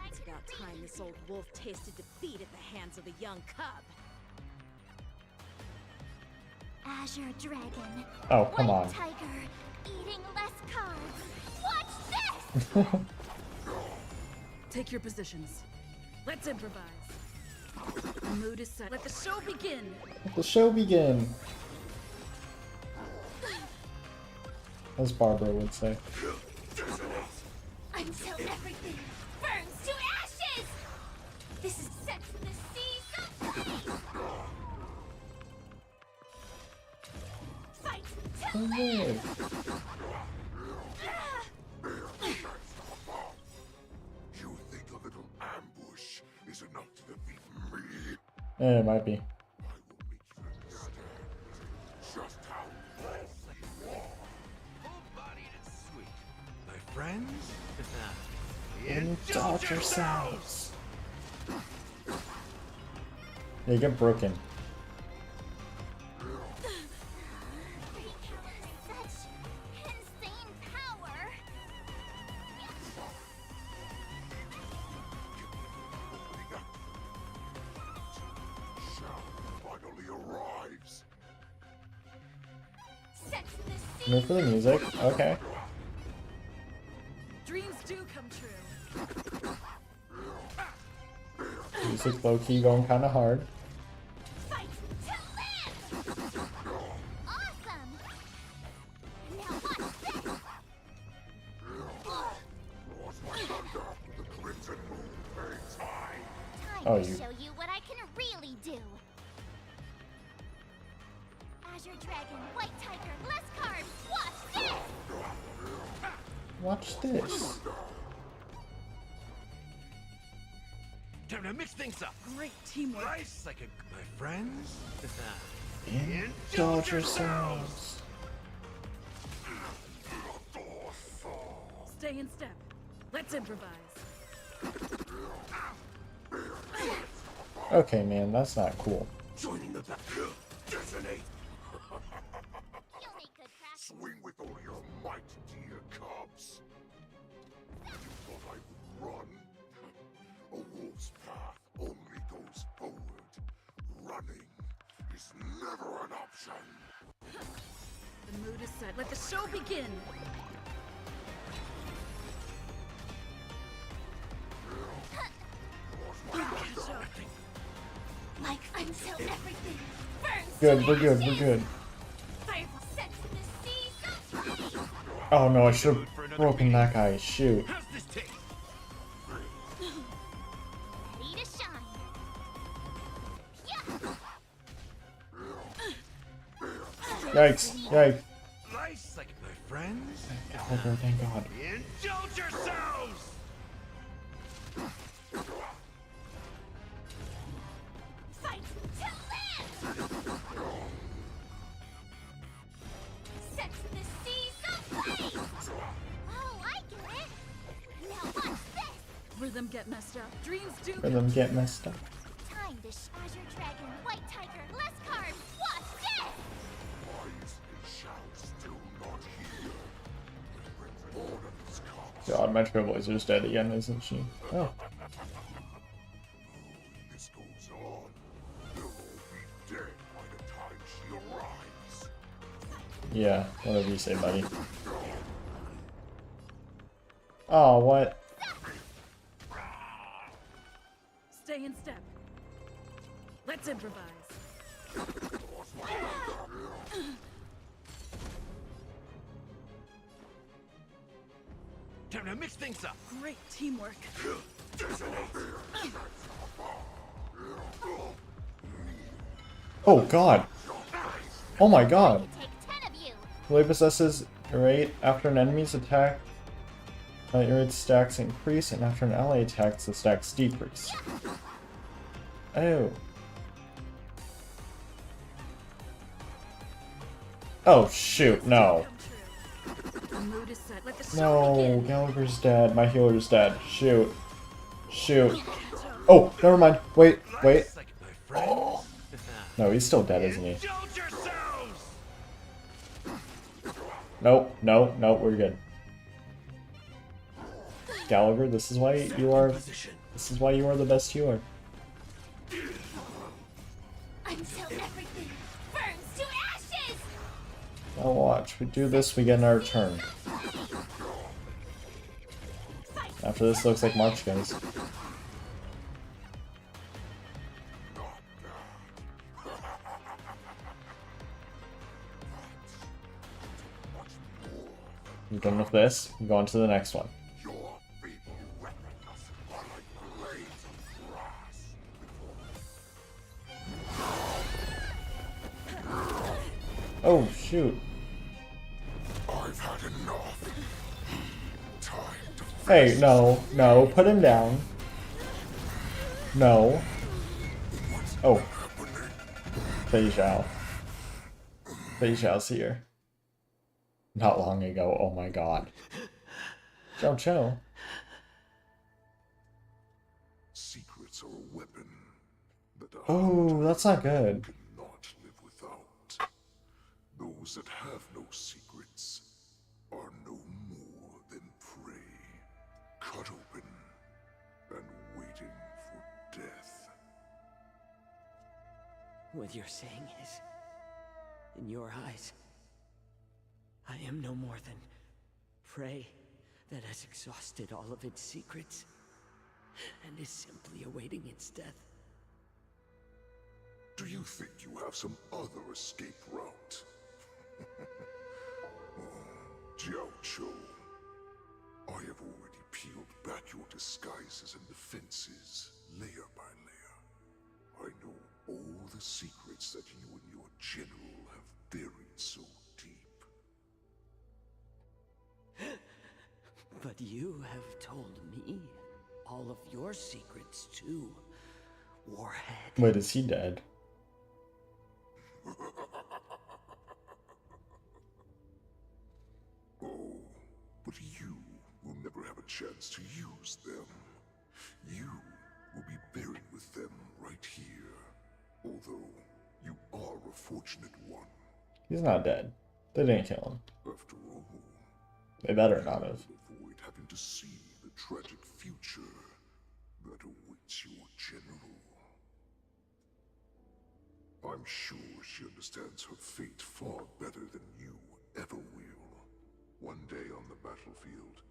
It's about time this old wolf tasted defeat at the hands of a young cub. Azure Dragon. Oh, come White on. Tiger. Eating less carbs. Watch this! Take your positions. Let's improvise. The mood is set. Let the show begin. Let the show begin. As Barbara would say. Until everything burns to ashes! This is set to the seas of flame! Fight to live! You think a little ambush is enough to defeat me? It might be. Just how awful you are. Full-bodied and sweet. My friends? Indulge yourselves. They get broken. Such insane power! Shao finally arrives. Set to the seas! Move for the music. Okay. Dreams do come true. Music low key going kind of hard. Fight to live! Awesome! Now watch this! Oh, to you. show you what I can really do. Azure Dragon, White Tiger, less carbs. Watch this! Watch this. Time to mix things up. Great teamwork. Rice like my friends. Indulge yourselves. Stay in step. Let's improvise. Okay, man, that's not cool. Joining the back. Detonate. Swing with all your might, dear cubs. You thought I would run? A wolf's path only goes forward. Running is never an option. The mood is set. Let the show begin. Like until everything burns. Good, we're good, we're good. Fireful sets in the sea. Oh no, I should have broken that guy. Shoot. Ready to shine. Yikes, yikes. Rice like my friends. Gallagher, thank God. Indulge yourselves. Fight to live. Sets in the seas of blaze. Oh, I get it. Now watch this. Rhythm get messed up. Dreams do. Rhythm get messed up. Time to Azure Dragon, White Tiger, less carbs. Watch this. God, my Trailblazer's dead again, isn't she? Oh. This goes on. They'll all be dead by the time she arrives. Yeah, whatever you say, buddy. Oh, what? Stay in step. Let's improvise. Time to mix things up. Great teamwork. Oh God. Oh my God. Melee possesses irate after an enemy's attack. Irate stacks increase, and after an ally attacks, the stacks decrease. Oh. Oh shoot! No. The mood is set. Let the show No, begin. Gallagher's dead. My healer's dead. Shoot. Shoot. Oh, never mind. Wait, wait. Oh. No, he's still dead, isn't he? Nope, no, no, we're good. Gallagher, this is why you are. This is why you are the best healer. Until everything burns to ashes. Now watch. We do this, we get our turn. After this, looks like March goes. You're done with this. You go on to the next one. Oh shoot! I've had enough. Time to Hey, no, no, put him down. No. Oh. Fei Zhao. Fei Zhao's here. Not long ago, oh my god. Zhao Cho. Secrets are a weapon that a Oh, that's not good. cannot live without. Those that have no secrets are no more than prey, cut open and waiting for death. What you're saying is, in your eyes, I am no more than prey that has exhausted all of its secrets and is simply awaiting its death. Do you think you have some other escape route? Jiao Cho, I have already peeled back your disguises and defenses layer by layer. the secrets that you and your general have buried so deep. But you have told me all of your secrets too, Warhead. Wait, is he dead? Oh, but you will never have a chance to use them. You will be buried with them right here. Although, you are a fortunate one. He's not dead. They didn't kill him. After all, They better not have. avoid having to see the tragic future that awaits your general. I'm sure she understands her fate far better than you ever will. One day on the battlefield,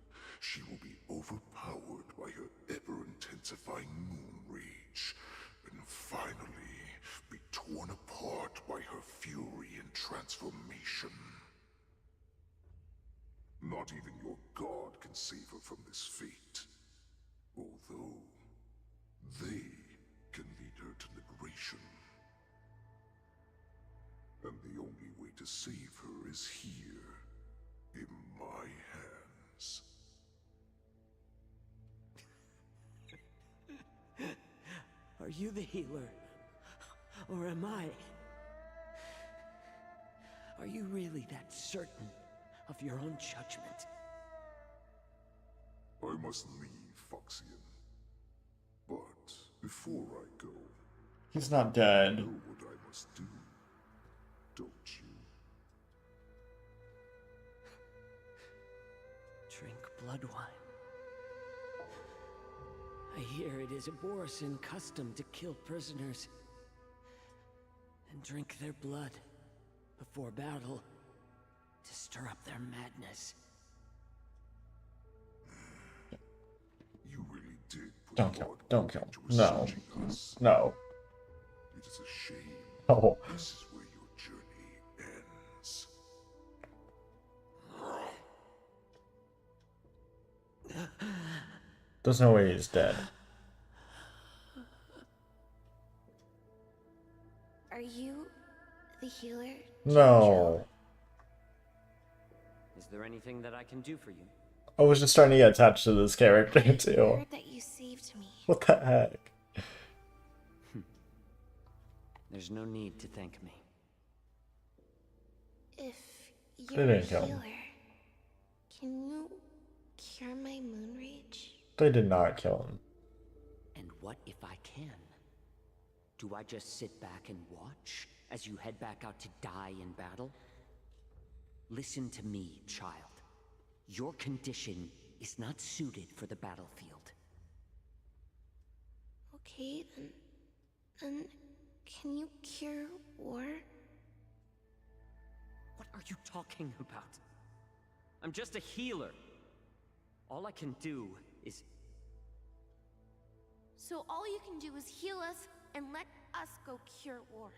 she will be overpowered by her ever-intensifying moon rage, and finally be torn apart by her fury and transformation. Not even your god can save her from this fate. Although, they can lead her to liberation. And the only way to save her is here, in my hands. Are you the healer? Or am I? Are you really that certain of your own judgment? I must leave, Foxian. But before I go, He's not dead. know what I must do, don't you? Drink blood wine. I hear it is a Borisin custom to kill prisoners and drink their blood before battle to stir up their madness. You really did put Don't kill him. hard Don't work kill him. into No. researching us. No. It is a shame. Oh. This is where your journey ends. There's no way he's dead. Are you the healer? No. Is there anything that I can do for you? I was just trying to get attached to this character I too. heard that you saved me. What the heck? There's no need to thank me. If They you're a didn't kill him. healer, can you cure my moon rage? They did not kill him. And what if I can? Do I just sit back and watch as you head back out to die in battle? Listen to me, child. Your condition is not suited for the battlefield. Okay, then can you cure war? What are you talking about? I'm just a healer. All I can do is... So all you can do is heal us and let us go cure war.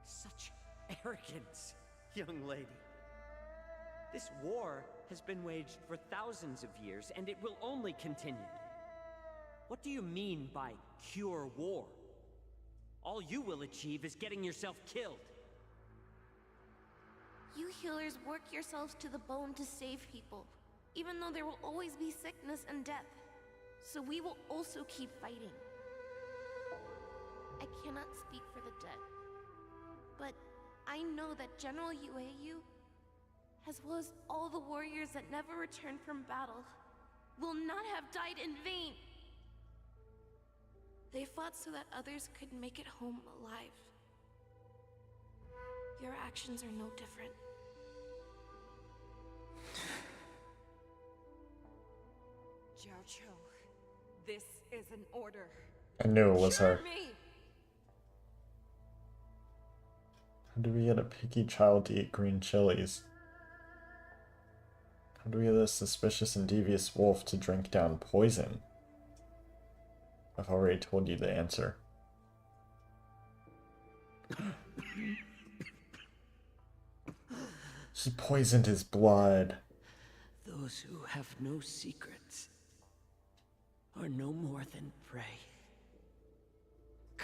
Such arrogance, young lady. This war has been waged for thousands of years, and it will only continue. What do you mean by cure war? All you will achieve is getting yourself killed. You healers work yourselves to the bone to save people, even though there will always be sickness and death. So we will also keep fighting. I cannot speak for the dead, but I know that General Yueyu, as well as all the warriors that never returned from battle, will not have died in vain. They fought so that others could make it home alive. Your actions are no different. Jiao, this is an order. I knew it was her. Cure me! How do we get a picky child to eat green chilies? How do we get a suspicious and devious wolf to drink down poison? I've already told you the answer. She poisoned his blood. Those who have no secrets are no more than prey.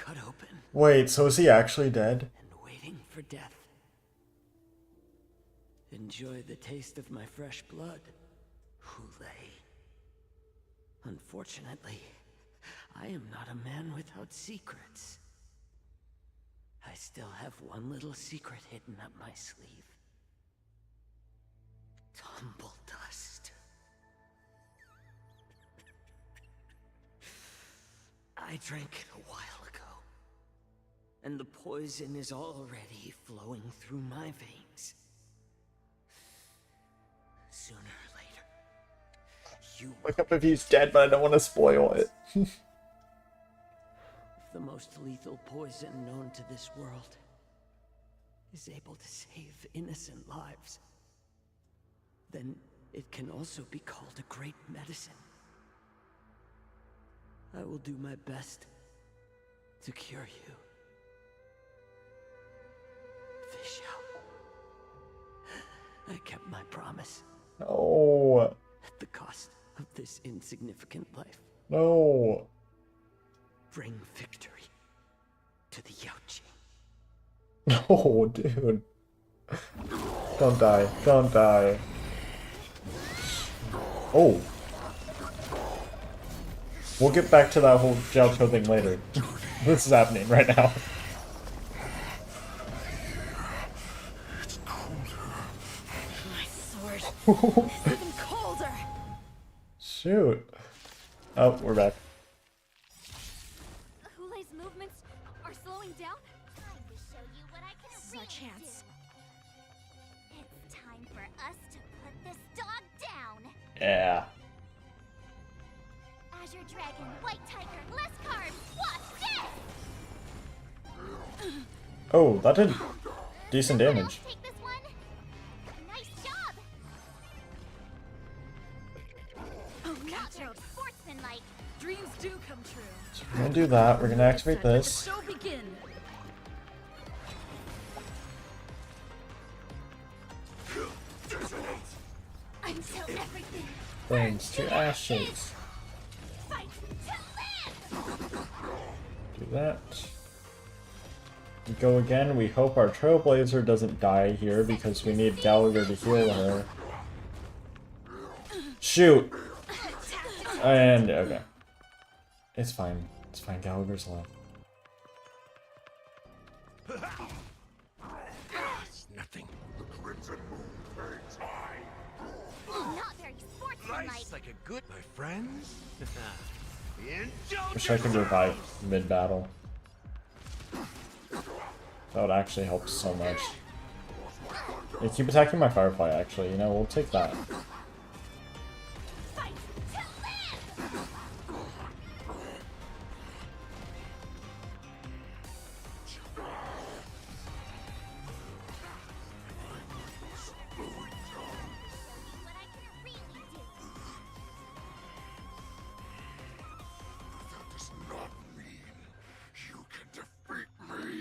cut open. Wait, so is he actually dead? And waiting for death. Enjoy the taste of my fresh blood, Hulei. Unfortunately, I am not a man without secrets. I still have one little secret hidden up my sleeve. Tumble dust. I drank it a while ago, and the poison is already flowing through my veins. Sooner or later, you Look up if he's dead, but I don't want to spoil it. If the most lethal poison known to this world is able to save innocent lives, then it can also be called a great medicine. I will do my best to cure you. Fischl. I kept my promise. No. At the cost of this insignificant life. No. Bring victory to the Yaoqing. No, dude. Don't die. Don't die. Oh. We'll get back to that whole Jiaoqiu thing later. This is happening right now. My sword is even colder. Shoot. Oh, we're back. Hulei's movements are slowing down. Time to show you what I can This is our really chance. do. It's time for us to put this dog down. Yeah. Azure Dragon, White Tiger, less cards. Watch this! Oh, that did decent damage. Take this one. Nice job. Oh, Not very sportsmanlike. Dreams do come true. We're gonna do that. We're gonna activate Let the this. show begin. Until everything Burns to ashes. fight to live. Do that. We go again. We hope our Trailblazer doesn't die here because we need Gallagher to heal her. Shoot! And, okay. It's fine. It's fine. Gallagher's alive. It's nothing. The Crimson Moon burns high. Not very sportsmanlike. Nice like a good, my friends. Wish I could revive mid-battle. That would actually help so much. Yeah, keep attacking my Firefly, actually. You know, we'll take that.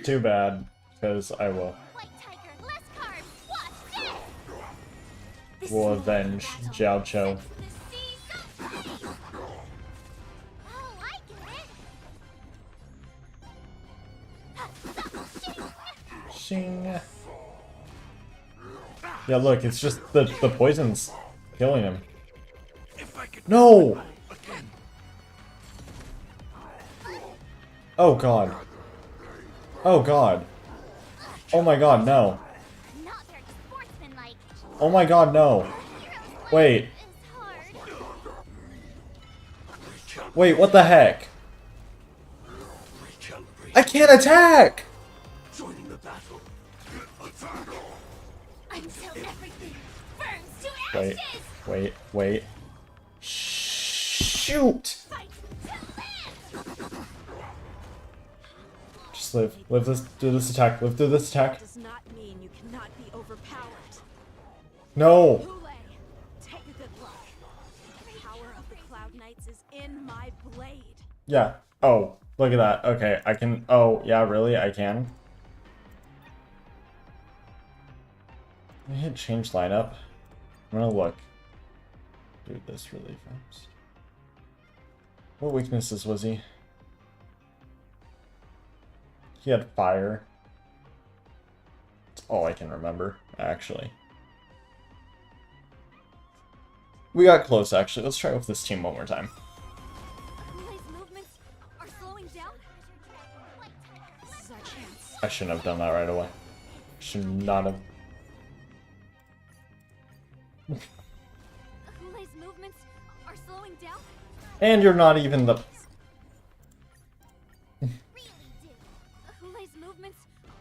Too bad, because I will. White Tiger, less cards. Watch this. We'll avenge Jiaoqiu. Oh, I get it. Shing. Yeah, look, it's just the poison's killing him. No! Oh god. Oh god. Oh my god, no. Not very sportsmanlike. Oh my god, no. Wait. Wait, what the heck? I can't attack! Joining the battle. Until everything burns to Wait, ashes. wait. Shoot! Just live. Live this, do this attack. Live through this attack. Does not mean you cannot be overpowered. No! Hulei, take a good look. The power of the Cloud Knights is in my blade. Yeah. Oh, look at that. Okay, I can. Oh, yeah, really? I can? Let me hit change lineup. I'm gonna look. Do this really fast. What weaknesses was he? He had fire. That's all I can remember, actually. We got close, actually. Let's try with this team one more time. Hule's movements are slowing down. This is our chance. I shouldn't have done that right away. Should not have. Hule's movements are slowing down. And you're not even the... Hule's movements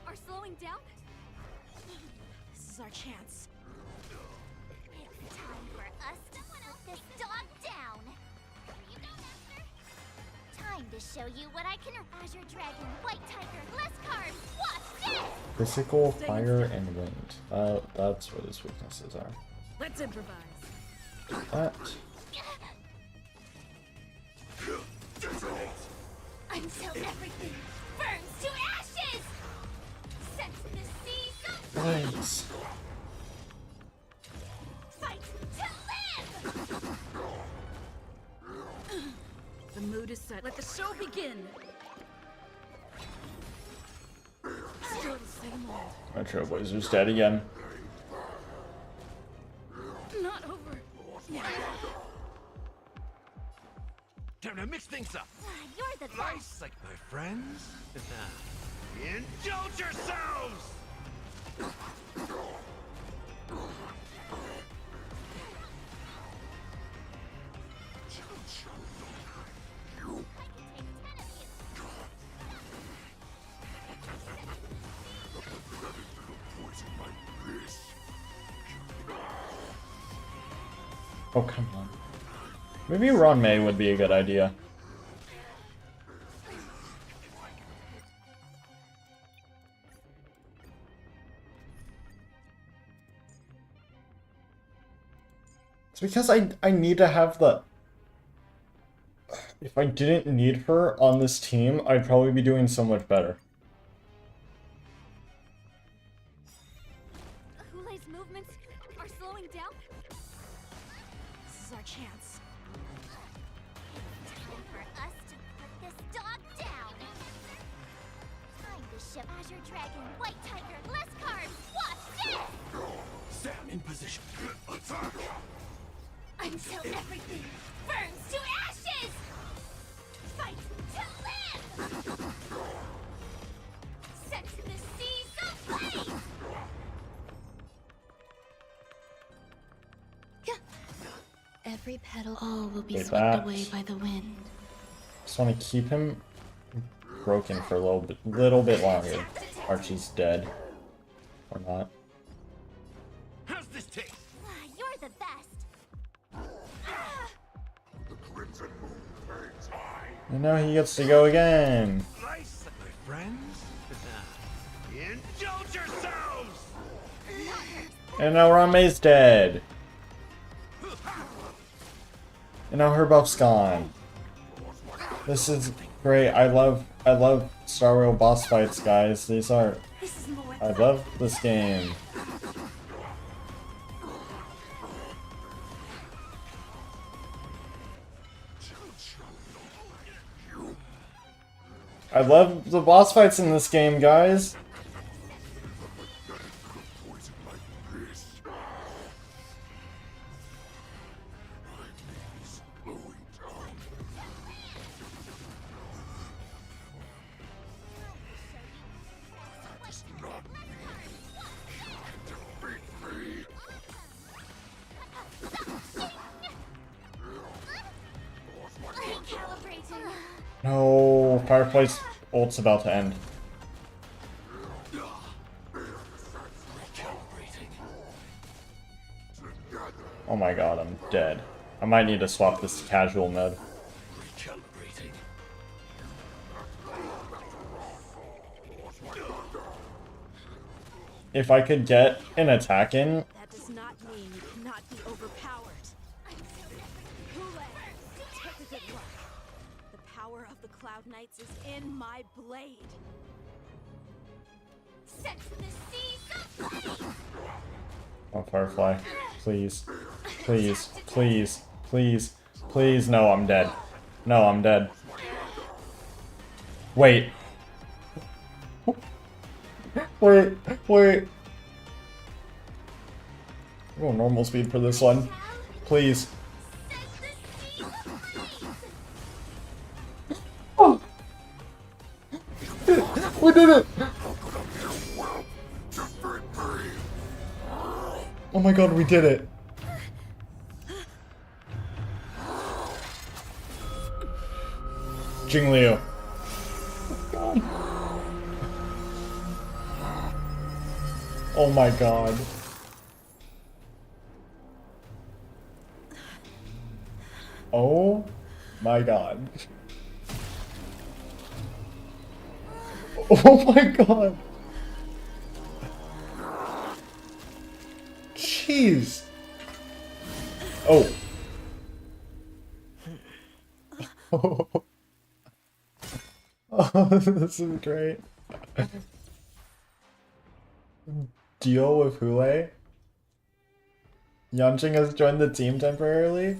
are slowing down. This is our chance. It's time for us to put this dog down. You go, Master. Time to show you what I can. Azure Dragon, White Tiger, Gliscard, watch this! Physical, fire, and wind. That's where his weaknesses are. Let's improvise. That. Until everything burns to ashes! Set the seas of Nice. fight to live! The mood is set. Let the show begin. Still the same old. My Trailblazer's dead again. Not over. Time to mix things up. You're the best! Nice, like my friends. Indulge yourselves! Oh, come on. Maybe Ron May would be a good idea. It's because I need to have the... If I didn't need her on this team, I'd probably be doing so much better. Hule's movements are slowing down. This is our chance. Time for us to put this dog down! Time to ship Azure Dragon, White Tiger, Gliscard, watch this! Sam in position. Attack! Until everything burns to ashes! Fight to live! Set the seas ablaze! Every petal, all will be Okay, swept that- away by the wind. Just want to keep him broken for a little bit longer. Archie's dead. Or not. How's this taste? You're the best! The Crimson Moon burns high. And now he gets to go again. Nice, like my friends. Indulge yourselves! And now Ron May's dead. And now her buff's gone. This is great. I love Star Rail boss fights, guys. These are... I love this game. I love the boss fights in this game, guys. Recalibrating. No, Fireplace ult's about to end. Oh my god, I'm dead. I might need to swap this to casual mode. If I could get an attack in, That does not mean you cannot be overpowered. Hule, take a good look. The power of the Cloud Knights is in my blade. Set the seas ablaze! oh Firefly, please, please, please, please, please, no, I'm dead. No, I'm dead. Wait. Wait, wait. Go normal speed for this one. Please. Oh. We did it! Oh my god, we did it! Jingliu. Oh my god. Oh my god. Oh my god. Jeez. Oh. Oh, this is great. Deal with Hule. Yanqing has joined the team temporarily.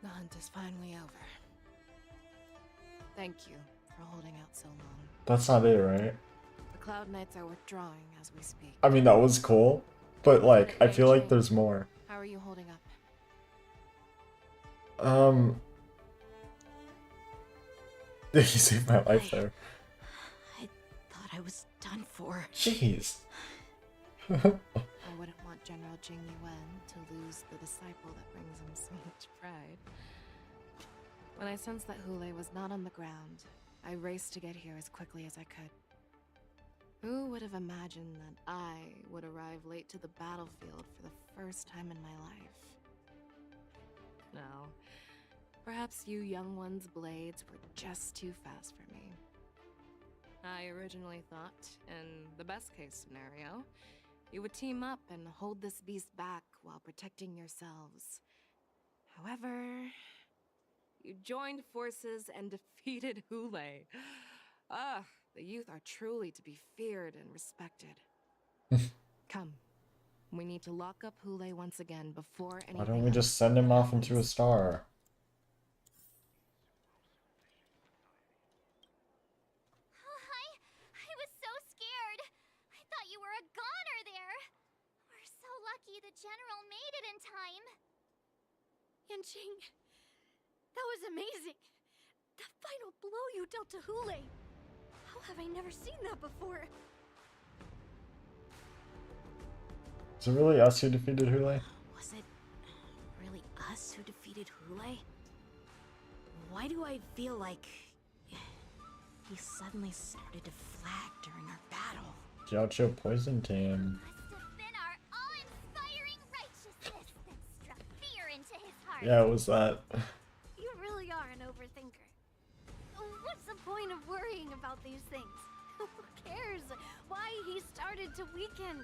The hunt is finally over. Thank you for holding out so long. That's not it, right? The Cloud Knights are withdrawing as we speak. I mean, that was cool, but like, I feel like there's more. How are you holding up? You saved my life there. I thought I was done for. Jeez. I wouldn't want General Jing Yuan to lose the disciple that brings him so much pride. When I sensed that Hule was not on the ground, I raced to get here as quickly as I could. Who would have imagined that I would arrive late to the battlefield for the first time in my life? No. Perhaps you young ones' blades were just too fast for me. I originally thought, in the best case scenario, you would team up and hold this beast back while protecting yourselves. However, you joined forces and defeated Hule. Ah, the youth are truly to be feared and respected. Come. We need to lock up Hule once again before anything. Why don't we just send him off into a star? I was so scared. I thought you were a goner there. We're so lucky the general made it in time. Yanqing, that was amazing. The final blow you dealt to Hule. How have I never seen that before? Is it really us who defeated Hule? Was it really us who defeated Hule? Why do I feel like he suddenly started to flag during our battle? Jiaoqiu poisoned him. Been our awe-inspiring righteousness that struck fear into his heart. Yeah, it was that. You really are an overthinker. What's the point of worrying about these things? Who cares why he started to weaken?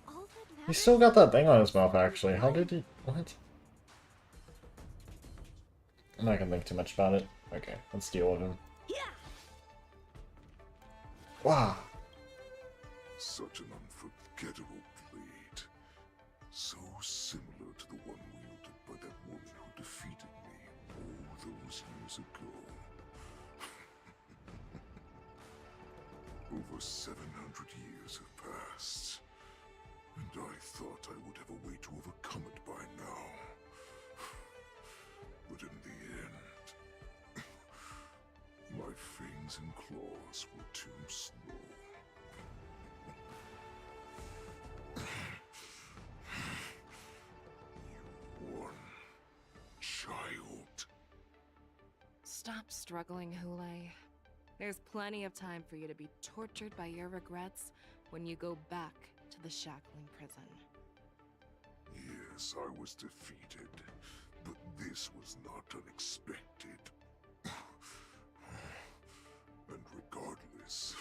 All that He matters still got that thing on his mouth, actually. How did he... What? I'm not gonna think too much about it. Okay, let's deal with him. Wow. Such an unforgettable blade. So similar to the one wielded by that woman who defeated me all those years ago. Over 700 years have passed, and I thought I would have a way to overcome it by now. But in the end, my fangs and claws were too slow. You one child. Stop struggling, Hule. There's plenty of time for you to be tortured by your regrets when you go back to the shackling prison. Yes, I was defeated, but this was not unexpected. And regardless,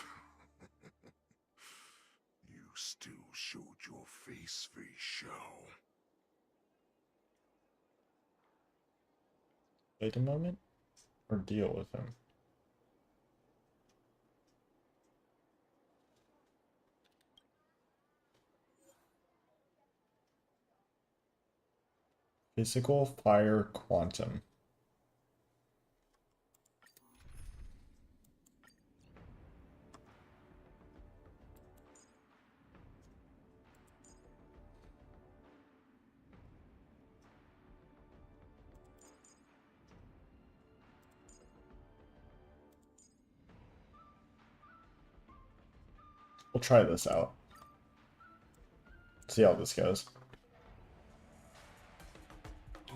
you still showed your face, Fei Xiao. Wait a moment? Or deal with him? Physical Fire Quantum. We'll try this out. See how this goes.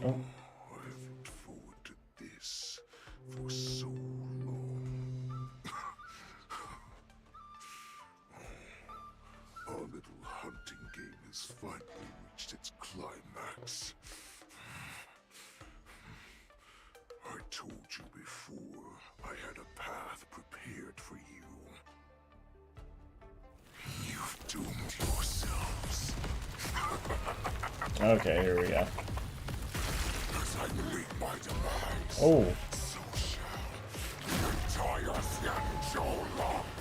Oh. I've looked forward to this for so long. Our little hunting game has finally reached its climax. I told you before, I had a path prepared for you. You've doomed yourselves. Okay, here we go. As I meet my demise, Oh. so shall the entire Xianzhou.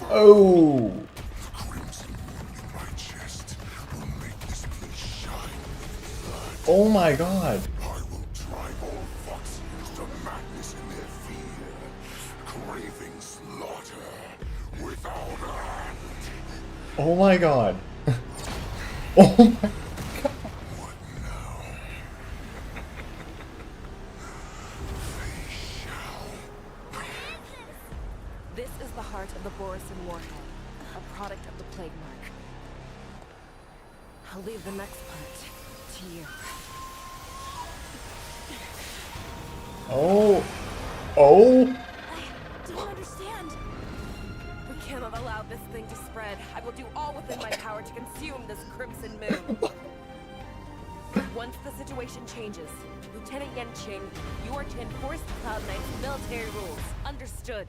Oh. The crimson wound in my chest will make this place shine with blood. Oh my god. I will drive all Foxians to madness in their fear, craving slaughter without end. Oh my god. Oh my god. This is the heart of the Borisin Warhead, a product of the Plague Mark. I'll leave the next part to you. Oh. Oh. I don't understand. We cannot allow this thing to spread. I will do all within my power to consume this Crimson Moon. Once the situation changes, Lieutenant Yanqing, you are to enforce the Cloud Knight's military rules. Understood.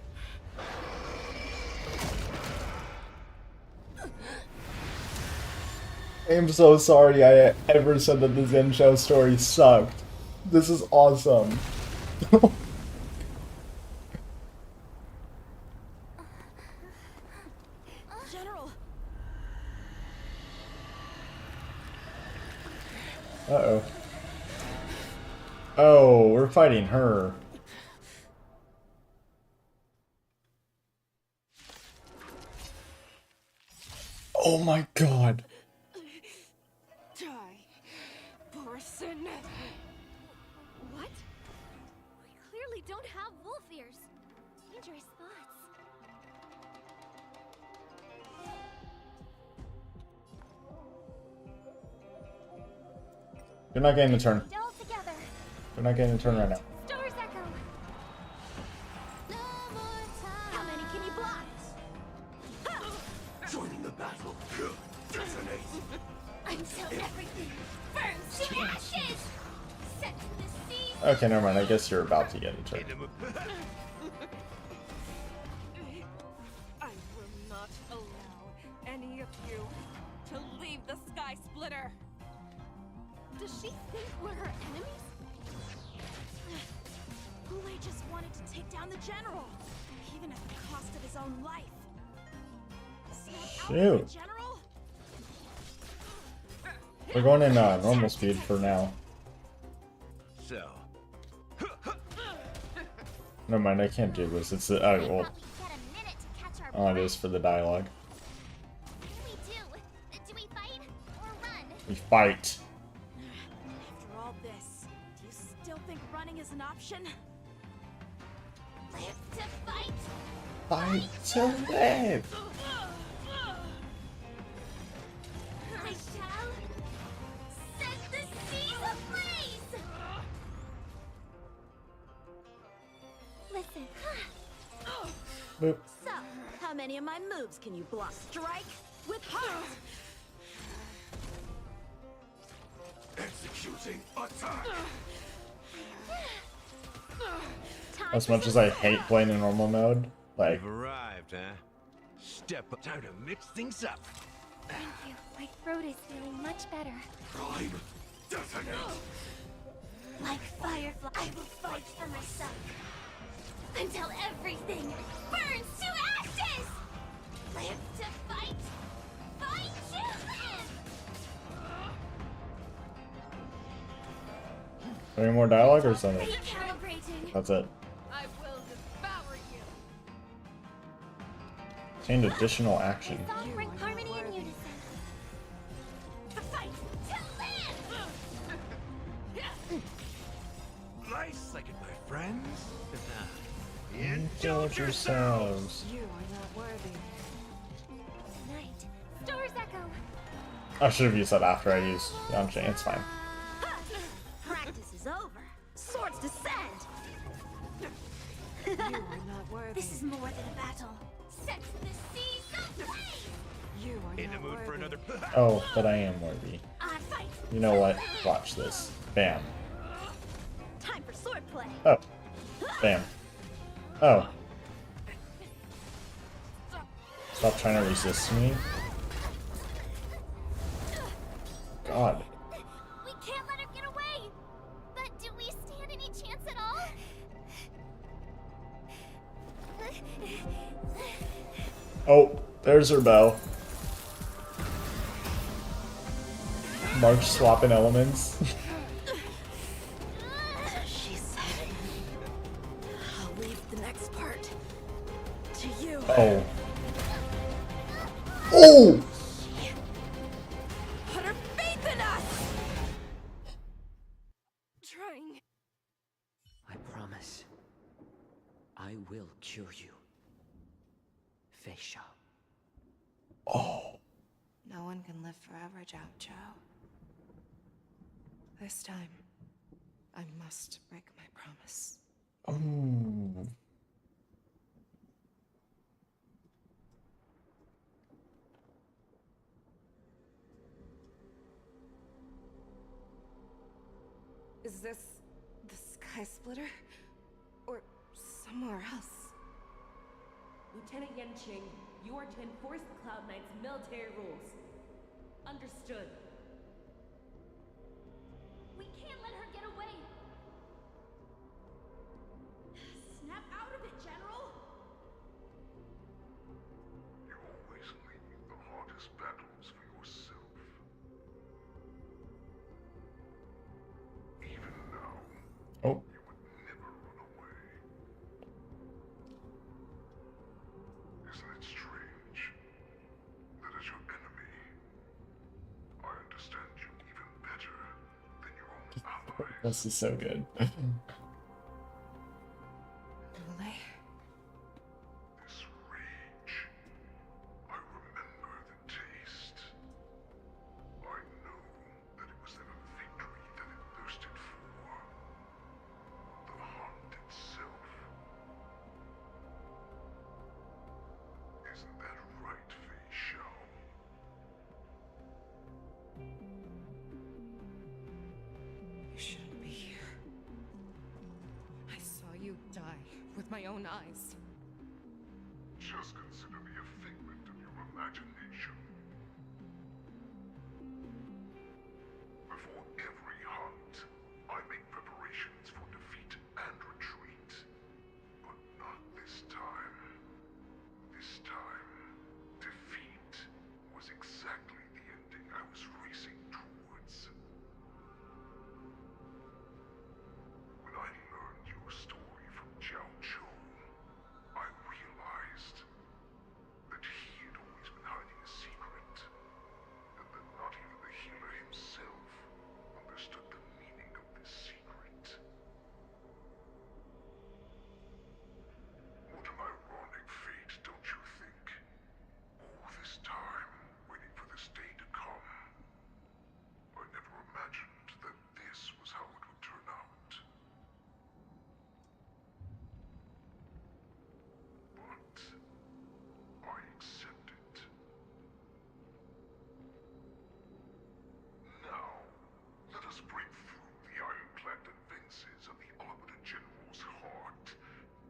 I am so sorry I ever said that the Zenshou story sucked. This is awesome. General. Uh-oh. Oh, we're fighting her. Oh my god. Die, Borisin. What? We clearly don't have wolf ears. Dangerous spots. You're not getting the turn. All together. You're not getting the turn right now. Stars echo. How many can you block? Joining the battle. Detonate. Until everything burns to ashes. Set to the sea. Okay, never mind. I guess you're about to get a turn. I will not allow any of you to leave the Sky Splitter. Does she think we're her enemies? Hule just wanted to take down the general, even at the cost of his own life. Shoot. General? We're going in normal speed for now. So, Never mind, I can't do this. It's the well. Oh, it is for the dialogue. Do we fight or run? We fight. After all this, do you still think running is an option? Live to fight. Fight to live. I shall set the seas ablaze. Listen. Boop. So, how many of my moves can you block? Strike with heart! Executing attack. As much as I hate playing in normal mode, like, you've arrived, huh? Step up. Time to mix things up. Thank you. My throat is feeling much better. Prime. Detonate. Like Firefly, I will fight for myself. Until everything burns to ashes! Live to fight! Fight to live! any more dialogue or something? Recalibrating. That's it. I will devour you. Change additional action. Song bring harmony and unison. The fight to live! Nice, like it, my friends. Indulge yourselves. You are not worthy. Tonight, I should have used that after I used Yamcha. It's fine. Practice is over. Swords descend. You are not worthy. This is more than a battle. Set the seas ablaze! You are In the not mood for worthy. another. Oh, but I am worthy. I fight. You know what? Watch this. Bam. Time for swordplay. Oh. Bam. Oh. Stop trying to resist me. God. We can't let her get away! But do we stand any chance at all? Oh, there's her bow. March swapping elements. She said, I'll leave the next part to you. Oh. Oh! Put her faith in us! Trying. I promise. I will cure you. Fei Xiao. Oh. No one can live forever, Zhao Zhao. This time, I must break my promise. Oh. Is this the Sky Splitter? Or somewhere else? Lieutenant Yanqing, you are to enforce the Cloud Knight's military rules. Understood. We can't let her get away! Snap out of it, General! You always leave the hardest battles for yourself. Even now, Oh. you would never run away. Isn't it strange that as your enemy, I understand you even better than your own allies? This is so good. Lule? This rage, I remember the taste. I know that it was never victory that it thirsted for. The hunt itself. Isn't that right, Fei Xiao? You shouldn't be here. I saw you die with my own eyes. Just consider me a figment of your imagination. Before every hunt, I make preparations for defeat and retreat. But not this time. This time, defeat was exactly the ending I was racing towards. When I learned your story from Jiao Zhou, I realized that he had always been hiding a secret, and that not even the healer himself understood the meaning of this secret. What an ironic fate, don't you think? All this time, waiting for this day to come. I never imagined that this was how it would turn out. But I accept it. Now, let us break through the ironclad defenses of the Arbiter General's heart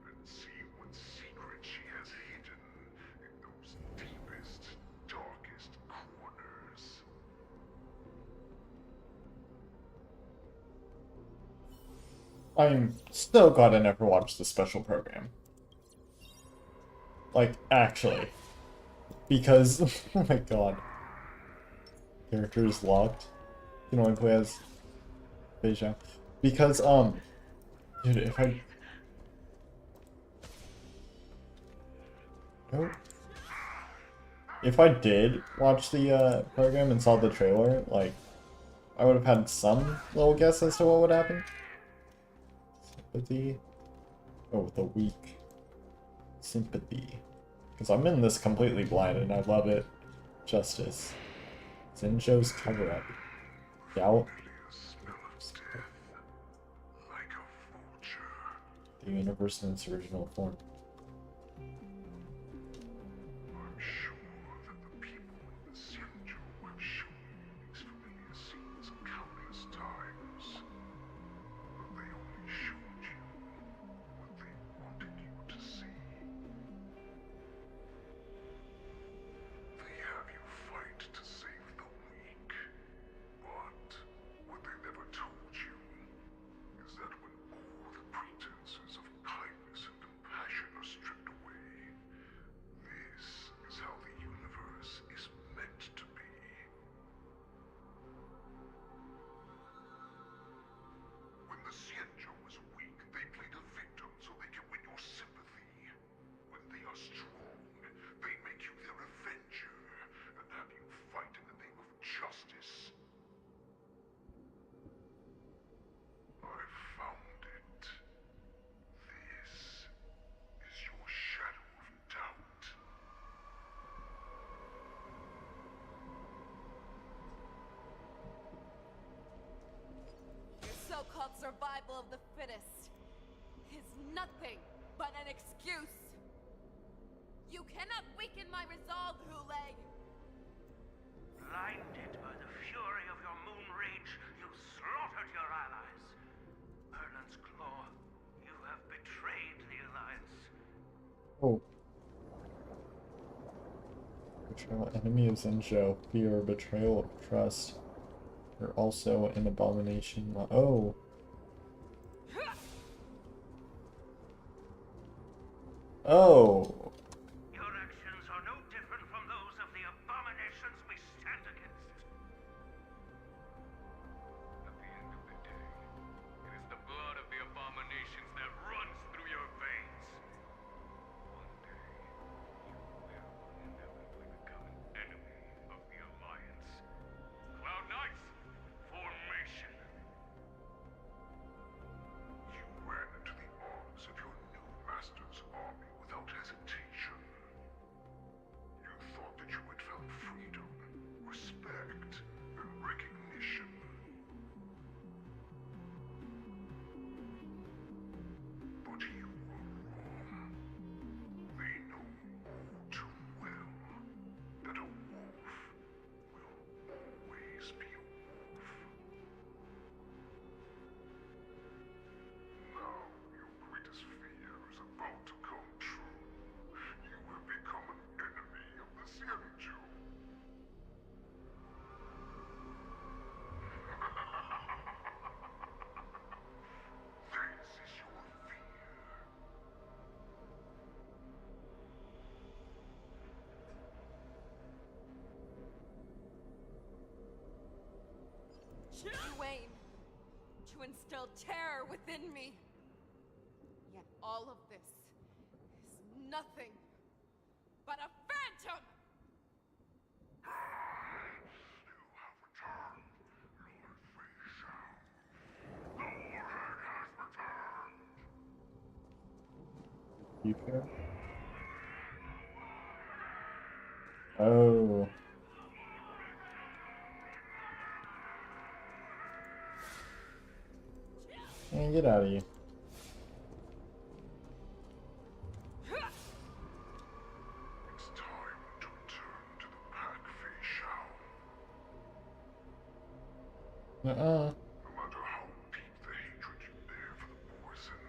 and see what secret she has hidden in those deepest, darkest corners. I'm so glad I never watched the special program. Like, actually. Because, oh my god. Character is locked. You can only play as Fei Xiao. Because, dude, if I... Oh. If I did watch the, program and saw the trailer, like, I would have had some little guess as to what would happen. Sympathy. Oh, the weak. Sympathy. Because I'm in this completely blind and I love it. Justice. Zenjo's cover-up. Doubt. The universe in its original form. I'm sure that the people of the Xianzhou have shown these familiar scenes countless times, but they only showed you what they wanted you to see. They have you fight to save the weak, but what they never told you is that when all the pretenses of kindness and compassion are stripped away, this is how the universe is meant to be. When the Xianzhou was weak, they played a victim so they can win your sympathy. When they are strong, they make you their avenger and have you fight in the name of justice. I found it. This is your shadow of doubt. Your so-called survival of the fittest is nothing but an excuse. You cannot weaken my resolve, Hulei. Blinded by the fury of your moon rage, you slaughtered your allies. Erland's Claw, you have betrayed the Alliance. Oh. Betrayal. Enemy of Zenjo. Fear. Betrayal of trust. You're also an abomination. Oh. Oh. Your actions are no different from those of the abominations we stand against. At the end of the day, it is the blood of the abominations that runs through your veins. One day, you will inevitably become an enemy of the Alliance. Cloud Knights, formation! You ran into the arms of your new master's army without hesitation. You thought that you had found freedom, respect, and recognition. But you were wrong. They know all too well that a wolf will always be a wolf. Now your greatest fear is about to come true. You have become an enemy of the Xianzhou. This is your fear. You aim to instill terror within me. Yet all of this is nothing but a phantom! You care? Oh. Man, get out of here. It's time to return to the pack, Fei Shao. Uh-uh. No matter how deep the hatred you bear for the Borson,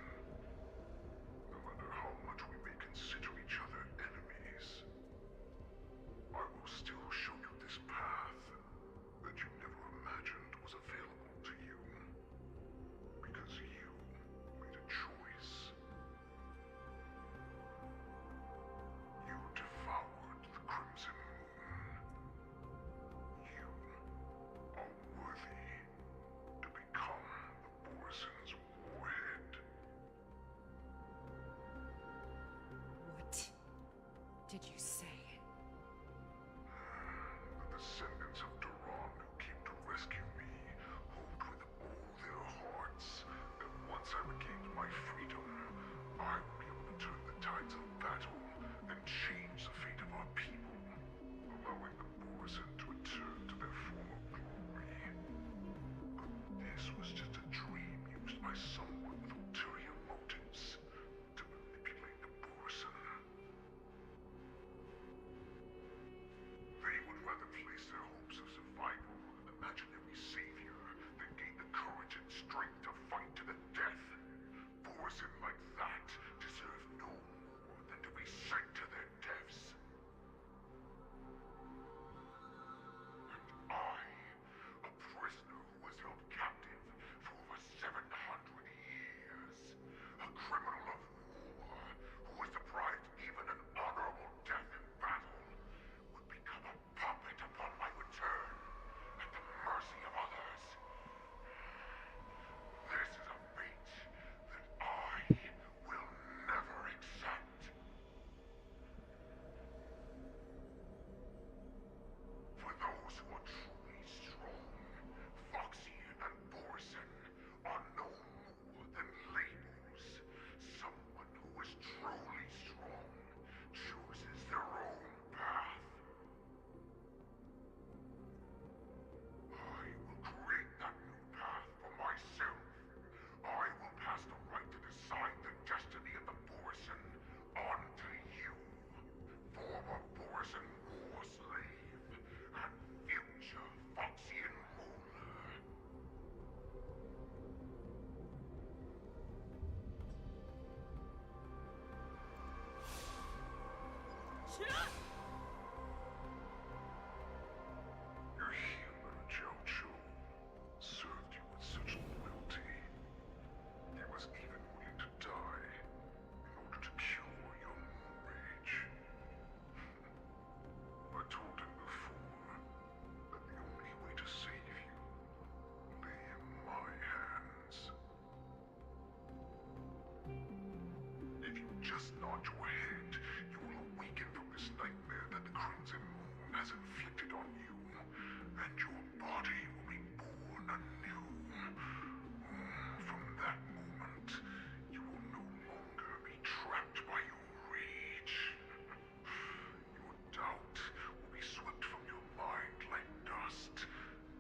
no matter how much we may consider each other enemies, I will still show you this path that you never imagined was available to you. Because you made a choice. You devoured the Crimson Moon. You are worthy. someone with ulterior motives to manipulate the Borisin. They would rather place their hopes of survival on an imaginary savior than gain the courage and strength to fight to the death. Borisin like that deserve no more than to be sent to their deaths. And I, a prisoner who was held captive for over 700 years, a criminal of war who was deprived even an honorable death in battle, would become a puppet upon my return, at the mercy of others. This is a fate that I will never accept. For those who are truly strong, Foxian and Borisin are no more than labels. Someone who is truly strong chooses their own path. I will create that new path for myself. I will pass the right to decide the destiny of the Borisin on to you, former Borisin war slave and future Foxian ruler. Your healer, Jiao-Chu, served you with such loyalty. He was even willing to die in order to cure your moon rage. I told him before that the only way to save you lay in my hands. If you just nod your head, you will awaken from this nightmare that the Crimson Moon has inflicted on you, and your body will be born anew. From that moment, you will no longer be trapped by your rage. Your doubt will be swept from your mind like dust,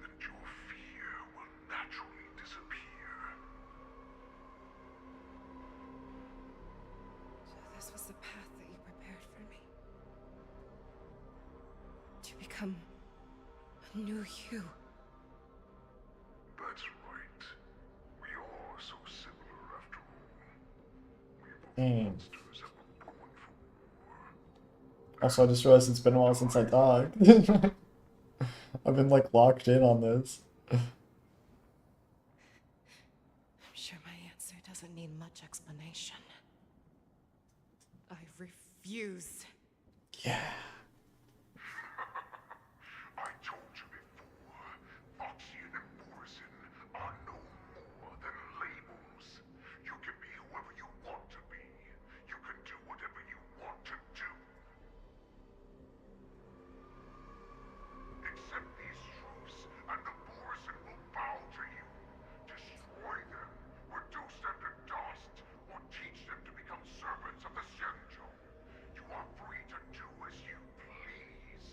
and your fear will naturally disappear. So this was the path that you prepared for me. To become a new you. That's right. We are so similar after all. We both Dang. monsters that were born for war. Also, I just realized it's been a while since I talked. I've been like locked in on this. I'm sure my answer doesn't need much explanation. I refuse. Yeah. I told you before, Foxian and Borisin are no more than labels. You can be whoever you want to be. You can do whatever you want to do. Accept these truths, and the Borisin will bow to you. Destroy them, reduce them to dust, or teach them to become servants of the Xianzhou. You are free to do as you please.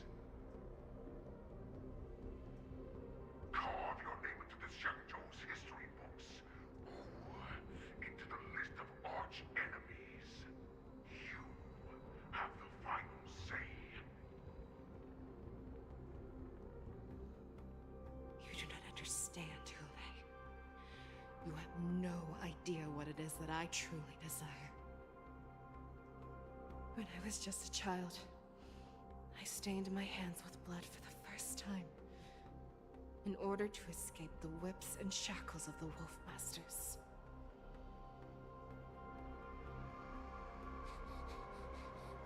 Carve your name into the Xianzhou's history books, or into the list of arch enemies. You have the final say. You do not understand, Hule. You have no idea what it is that I truly desire. When I was just a child, I stained my hands with blood for the first time, in order to escape the whips and shackles of the Wolf Masters.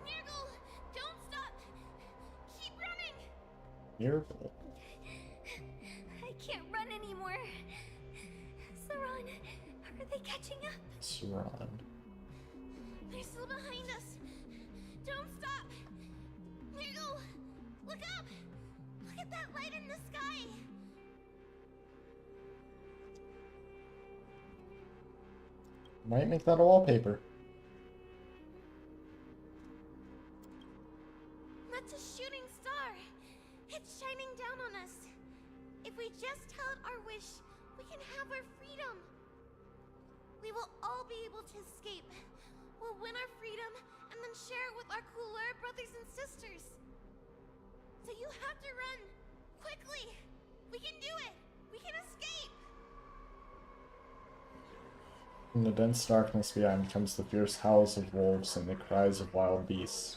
Nurgle! Don't stop! Keep running! Miracle. I can't run anymore. Saran, are they catching up? Saran. They're still behind us. Don't stop! Nurgle! Look up! Look at that light in the sky! Might make that a wallpaper. That's a shooting star. It's shining down on us. If we just tell it our wish, we can have our freedom. we will all be able to escape. We'll win our freedom and then share it with our cooler brothers and sisters. So you have to run. Quickly! We can do it! We can escape! In the dense darkness behind comes the fierce howls of wolves and the cries of wild beasts.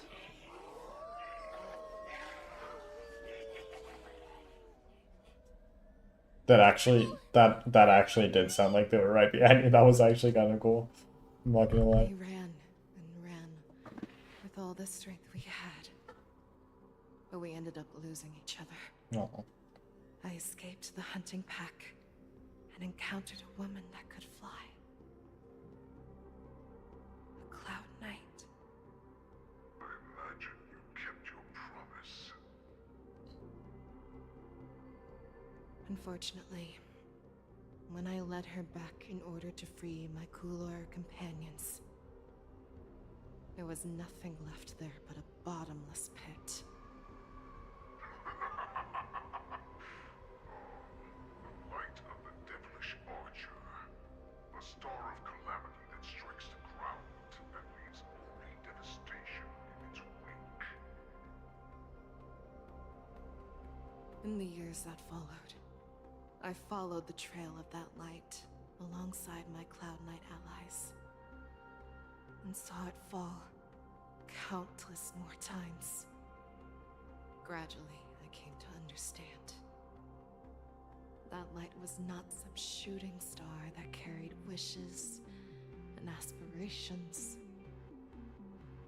That actually did sound like they were right behind me. That was actually kind of cool. I'm not gonna lie. We ran and ran with all the strength we had, but we ended up losing each other. No. I escaped the hunting pack and encountered a woman that could fly. A Cloud Knight. I imagine you kept your promise. Unfortunately, when I led her back in order to free my Kulor companions, there was nothing left there but a bottomless pit. The light of the devilish archer. A star of calamity that strikes the ground and leaves only devastation in its wake. In the years that followed, I followed the trail of that light alongside my Cloud Knight allies, and saw it fall countless more times. Gradually, I came to understand. That light was not some shooting star that carried wishes and aspirations.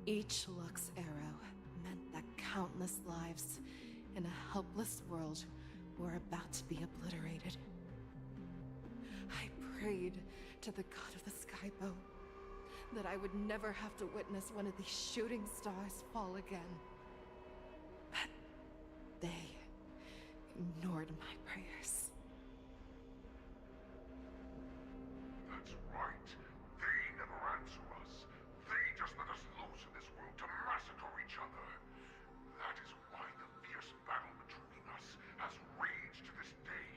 Each Lux arrow meant that countless lives in a helpless world were about to be obliterated. I prayed to the god of the Skybow that I would never have to witness one of these shooting stars fall again. But they ignored my prayers. That's right. They never answer us. They just let us loose in this world to massacre each other. That is why the fierce battle between us has raged to this day.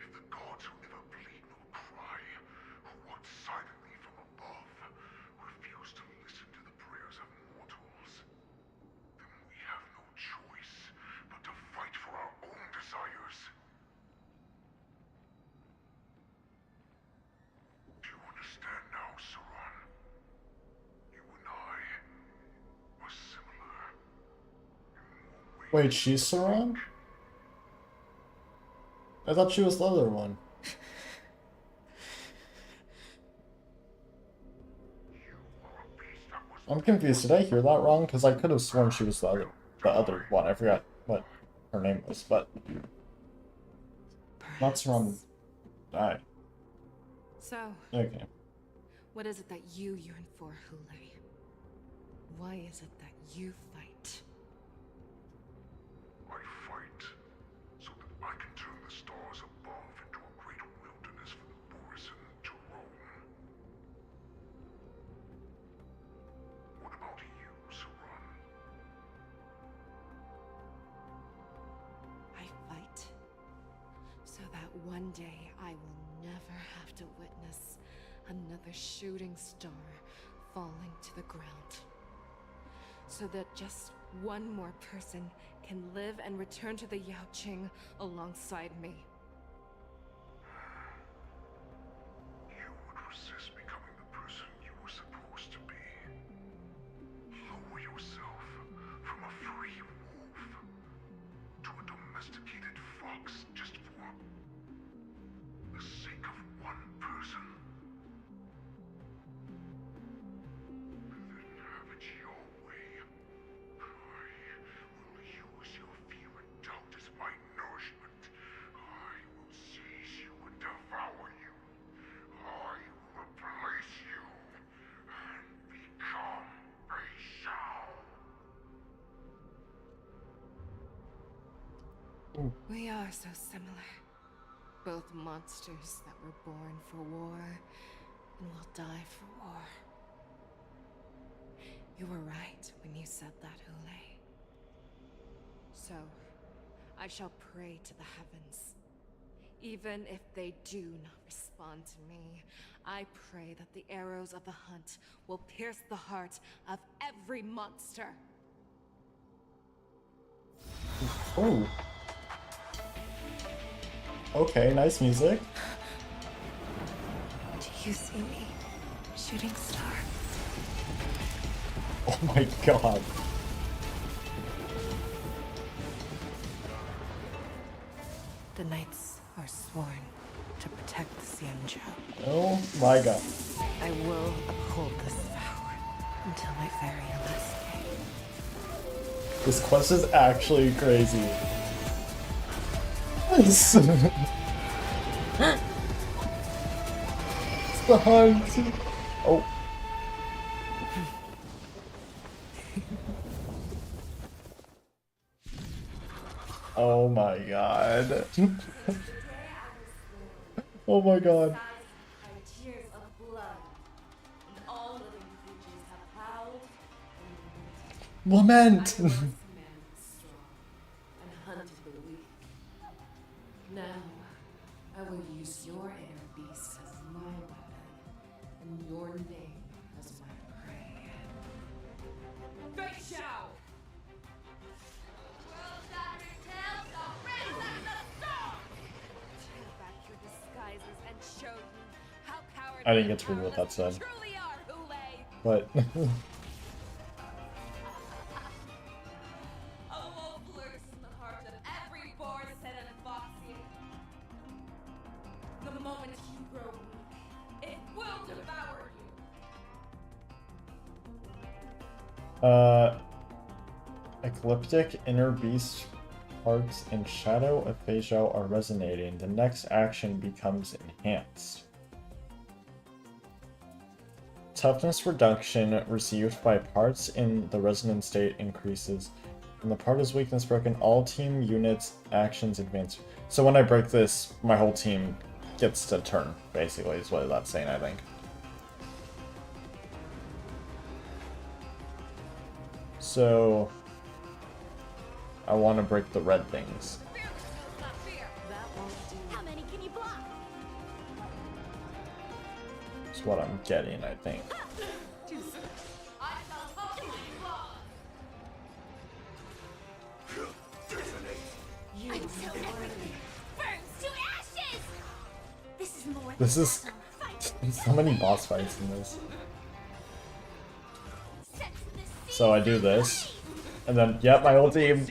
If the gods who never bleed nor cry, who watch silently from above, refuse to listen to the prayers of mortals, then we have no choice but to fight for our own desires. Do you understand now, Saran? You and I are similar. Wait, she's Saran? I thought she was the other one. I'm confused. Did I hear that wrong? Because I could have sworn she was the other one. I forgot what her name was, but not Saran died. So, Okay. what is it that you yearn for, Hule? Why is it that you fight? I fight so that I can turn the stars above into a great wilderness for the Borisin to roam. What about you, Saran? I fight so that one day I will never have to witness another shooting star falling to the ground. So that just one more person can live and return to the Yaoqing alongside me. You would resist becoming the person you were supposed to be. Lower yourself from a free wolf to a domesticated fox just for the sake of one person. Then have it your way. I will use your fear and doubt as my nourishment. I will seize you and devour you. I will replace you and become a Shao. We are so similar. Both monsters that were born for war and will die for war. You were right when you said that, Hule. So, I shall pray to the heavens. Even if they do not respond to me, I pray that the arrows of the hunt will pierce the heart of every monster. Oh. Okay, nice music. Do you see me, shooting star? Oh my god. The knights are sworn to protect the Xianzhou. Oh my god. I will uphold this vow until my very last day. This quest is actually crazy. It's the hunt. Oh. Oh my god. Oh my god. Tears of blood, and all living creatures have howled Lament. and hunted the weak. Now, I will use your air beast as my weapon, and your name as my prey. Fei Xiao! I didn't get to read what that said. But A wolf lurks in the heart of every Boris and Foxy. The moment you grow weak, it will devour you. Ecliptic, Inner Beast, Parts, and Shadow of Fei Xiao are resonating. The next action becomes enhanced. Toughness reduction received by parts in the resonant state increases. When the part is weakness broken, all team units actions advance. So when I break this, my whole team gets to turn, basically, is what that's saying, I think. So I want to break the red things. How many can you block? That's what I'm getting, I think. Until everything burns to ashes! This is more This is so many boss fights in this. So I do this, and then yep, my whole team.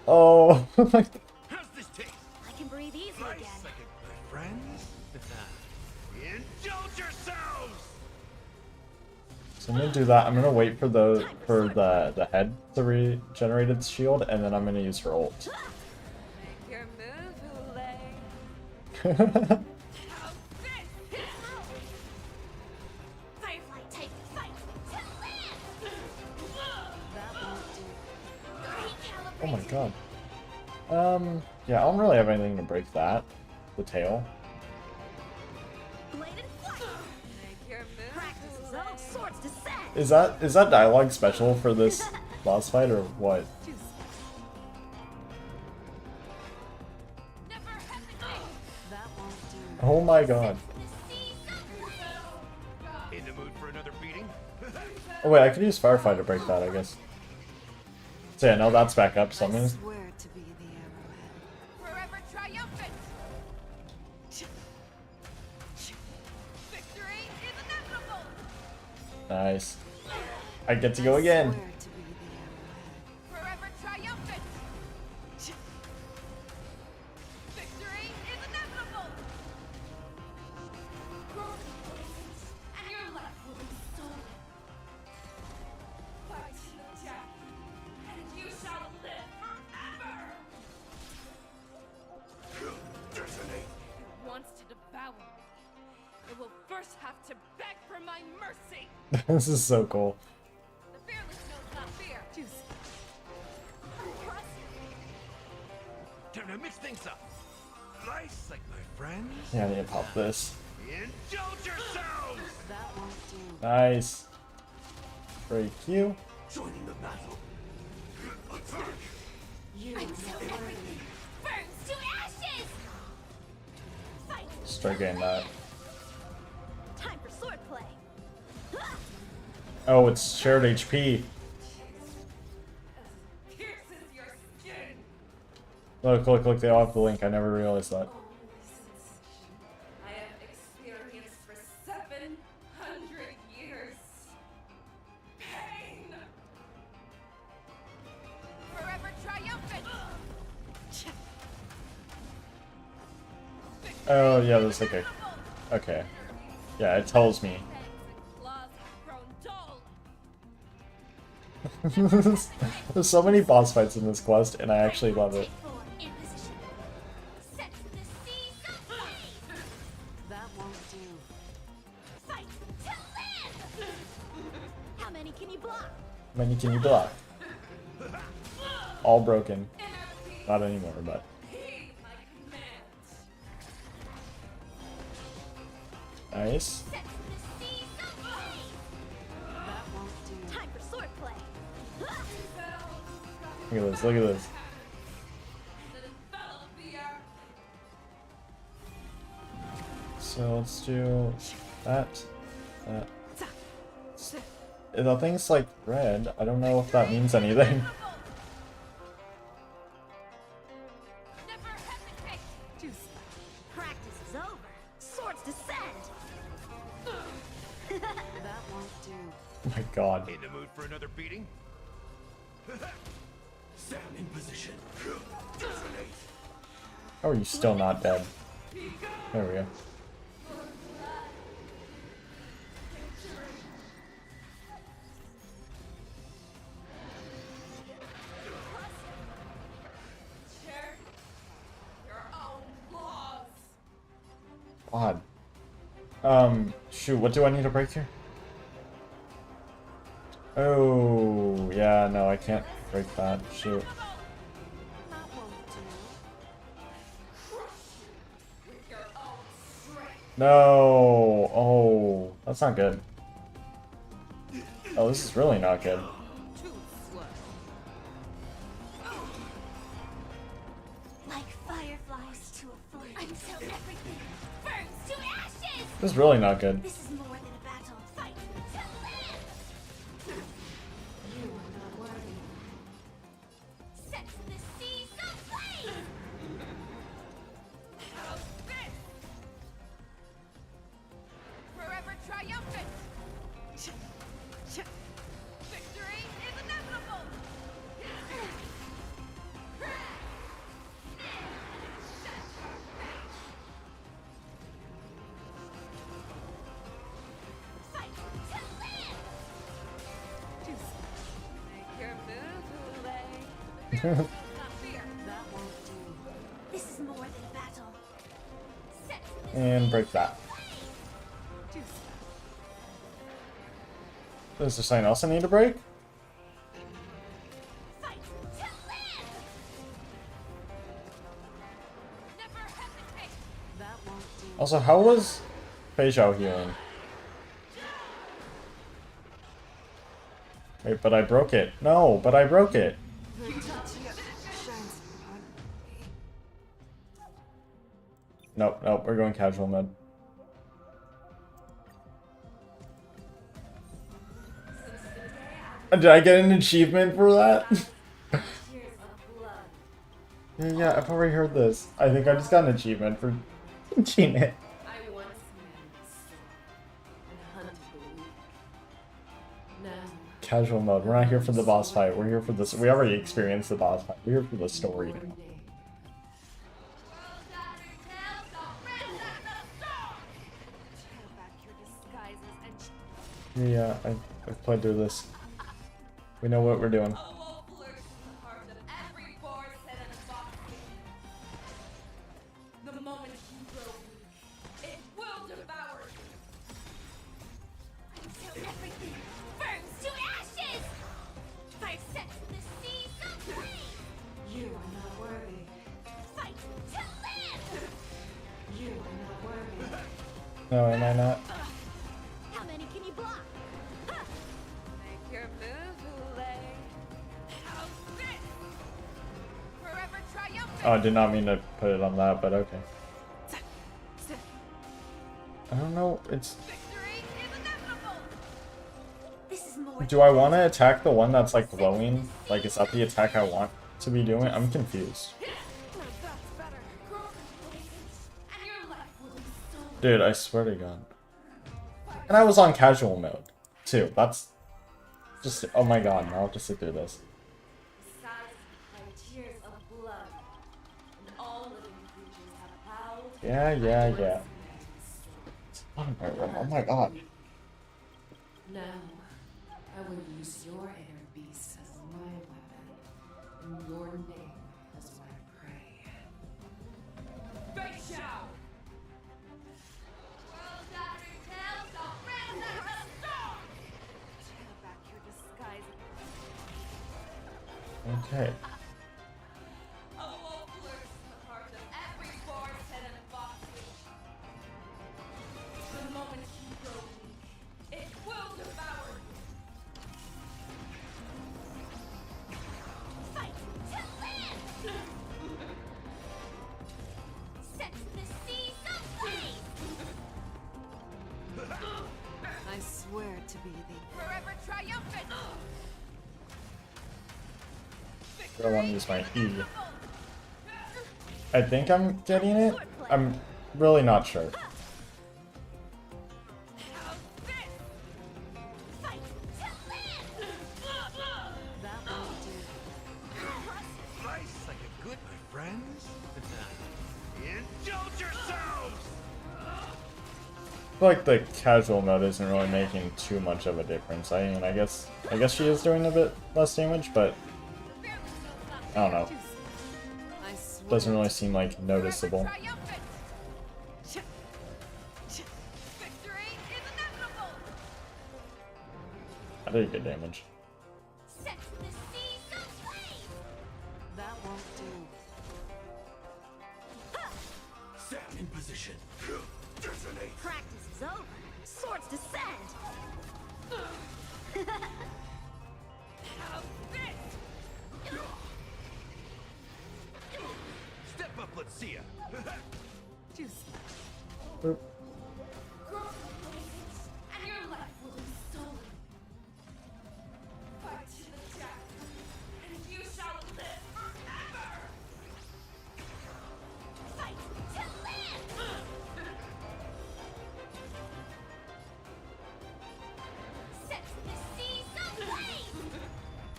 Oh, I can breathe easy again. Friends? Indulge yourselves! so I'm gonna do that. I'm gonna wait for the head to regenerate its shield, and then I'm gonna use her ult. Your move, Ulay. Firefly type fight to land! Oh my god. Yeah, I don't really have anything to break that. The tail. Blade and flight! Practices all sorts to set! Is that dialogue special for this boss fight or what? Oh my god. In the mood for another beating? Oh wait, I could use Firefly to break that, I guess. So yeah, no, that's back up, so I'm gonna... Swear to be the arrowhead. Forever triumphant! Victory is inevitable! Nice. I get to go again. Forever triumphant! Victory is inevitable! And your life will be stolen. Fight to the death, and you shall live forever! It wants to devour me. It will first have to beg for my mercy! This is so cool. The fearless knows not fear. Time to mix things up. Nice, like my friends. Yeah, I need to pop this. Indulge yourselves! That won't do. Nice. Break you. Joining the battle. Attack! Until everything burns to ashes! start getting that. Time for swordplay. Oh, it's shared HP. Look, they all have the link. I never realized that. I have experienced for 700 years. Pain! Forever triumphant! Oh, yeah, there's like a... Okay. Yeah, it tells me. There's so many boss fights in this quest, and I actually love it. That won't do. Fight to live! How many can you block? How many can you block? All broken. Not anymore, but... Nice. Time for swordplay. Look at this, look at this. So let's do that. The thing's like red. I don't know if that means anything. Practice is over. Swords descend. That won't do. Oh my god. In the mood for another beating? Stand in position. How are you still not dead? There we go. God. Shoot, what do I need to break here? Oh, yeah, no, I can't break that. Shoot. No! Oh, that's not good. Oh, this is really not good. Like fireflies to a flame. Until everything burns to ashes! This is really not good. This is more than a battle. Fight to live! You are not worthy. Set the seas aflame! Forever triumphant! Victory is inevitable! Fight to live! Make your move, Hule. That won't do. This is more than a battle. Set And break that. Is there something else I need to break? fight to live! That won't do. Also, how was Fei Zhao healing? Wait, but I broke it. No, but I broke it. The touch shines upon Nope, nope, we're going casual mode. Did I get an achievement for that? Yeah, I've already heard this. I think I just got an achievement for teaching it. I once meant and hunted the weak. Now Casual mode. We're not here for the boss fight. We're here for this. We already experienced the boss fight. We're here for the story now. tear back your disguises and Yeah, I've played through this. We know what we're doing. a wolf lurks in the heart of every boar set in a box. The moment you grow weak, it will devour you. Until everything burns to ashes! Fight set the seas aflame! You are not worthy. Fight to live! You are not worthy. No, am I not? How many can you block? Make your move, Hule. How's this? Forever triumphant. Oh, I did not mean to put it on that, but okay. don't know. It's. This is more. Do I want to attack the one that's like glowing? Like, is that the attack I want to be doing? I'm confused. Dude, I swear to God. And I was on casual mode too. That's just. Oh my God! Now I'll have to sit through this. Yeah. Oh my God. Now, I will use your air beast as my weapon, and your name as my prey. Fake Shao! Okay. I swear to be the Forever triumphant! I want to use my E. I think I'm getting it. I'm really not sure. Nice like a good, my friends. Indulge yourselves! I feel like the casual mode isn't really making too much of a difference. I mean, I guess she is doing a bit less damage, but I don't know. Doesn't really seem like noticeable. I did good damage. that won't do. Set in position. Detonate. Practice is over. Swords descend. Step up, let's see ya. Boop. And your life will be stolen. Fight to the death, and you shall live forever! Fight to live! Set the seas ablaze!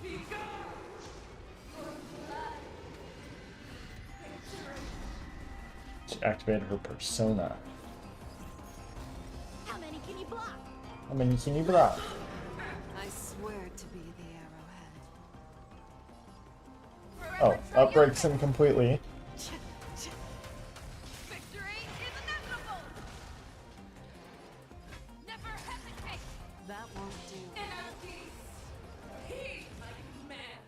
Be gone! Your blood. She activated her persona. How many can you block? How many can you block? I swear to be the arrowhead. Oh, that breaks him completely. That won't do. Inner peace. Heed my command.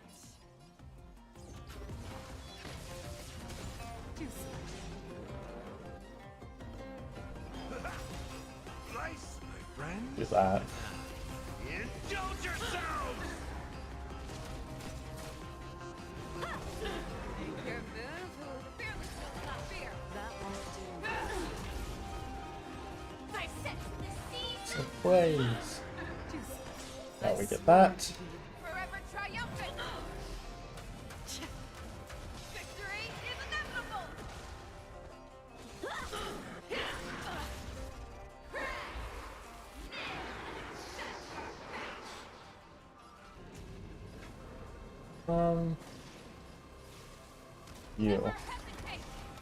Nice, my friend. Use that. Indulge yourselves! That won't do. I set the seas So please. Now we get that. Forever triumphant! Victory is inevitable! You.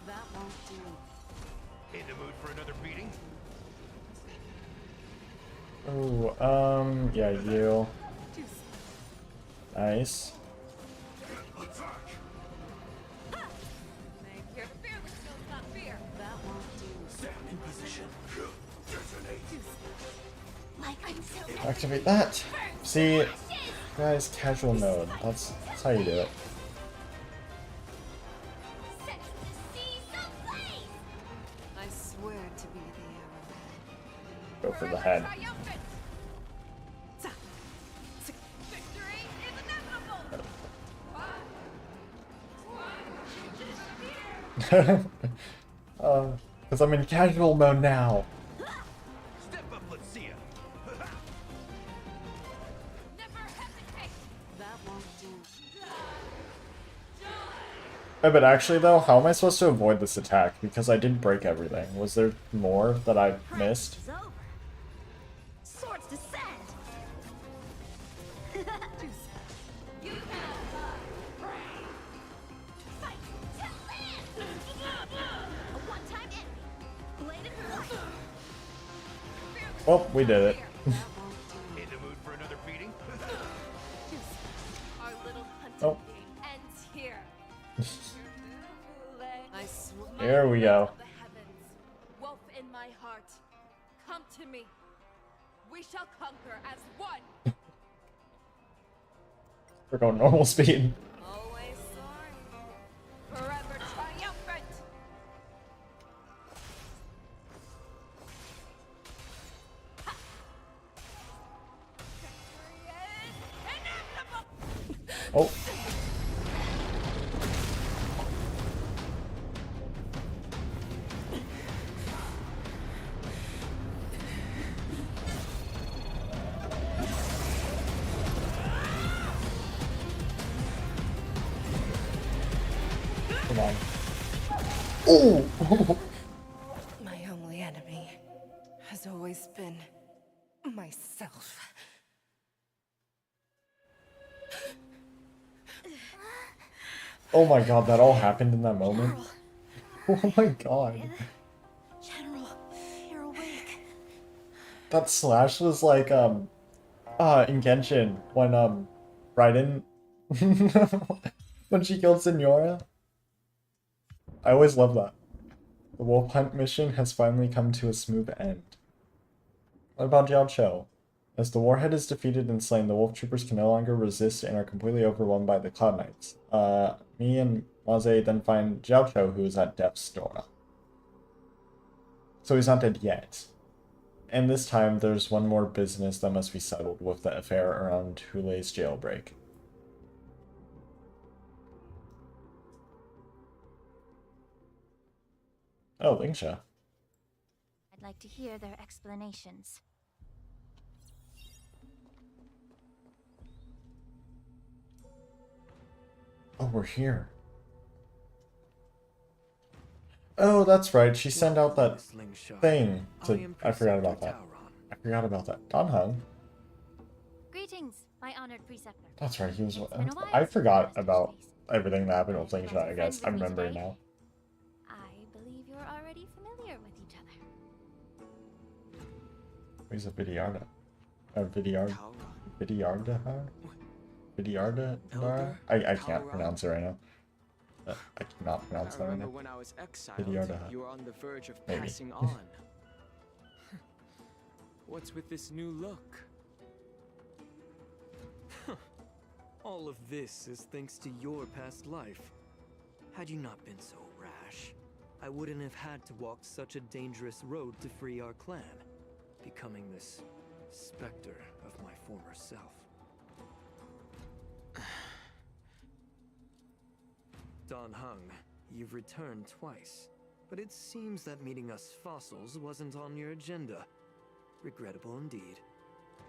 That won't do. In the mood for another beating? Oh, yeah, you. Nice. Make your fearlessness not fear! That won't do. Set in position. Detonate. like until Activate that. See, guys, casual mode. That's how you do it. set the seas ablaze! I swear to be the arrowhead. Go for the head. Triumphant! Victory is inevitable! Because I'm in casual mode now. But actually though, how am I supposed to avoid this attack? Because I did break everything. Was there more that I missed? Swords descend. Oh, we did it. In the mood for another beating? Our little hunting Oh. game ends here. There we go. The heavens, wolf in my heart, come to me. We shall conquer as one. We're going normal speed. Always soaring, forever triumphant. Oh. Come on. Oh! My only enemy has always been myself. Oh my god, that all happened in that moment. Oh my god. General, you're awake. That slash was like, in Genshin, when, Raiden, when she killed Signora. I always love that. The wolf hunt mission has finally come to a smooth end. What about Jiao Cho? As the warhead is defeated and slain, the wolf troopers can no longer resist and are completely overwhelmed by the Cloud Knights. Me and Maze then find Jiao Cho, who is at death's door. So he's not dead yet. And this time, there's one more business that must be settled with the affair around Hulei's jailbreak. Oh, Lingsha. I'd like to hear their explanations. Oh, we're here. Oh, that's right. She sent out that thing to... I forgot about that. I forgot about that. Dan Heng. Greetings, my honored preceptor. That's right. He was... It's been a while I since forgot we about everything that happened with You guys Lingsha, are I guess. friends I'm with me remembering today? now. I believe you're already familiar with each other. He's a Vidyarda. Vidyarda? Vidyarda? I can't pronounce it right now. I cannot pronounce that right now. When I was exiled, Vidyarda. you were on the verge of Maybe. passing on. What's with this new look? All of this is thanks to your past life. Had you not been so rash, I wouldn't have had to walk such a dangerous road to free our clan, becoming this specter of my former self. Dan Heng, you've returned twice, but it seems that meeting us fossils wasn't on your agenda. Regrettable indeed.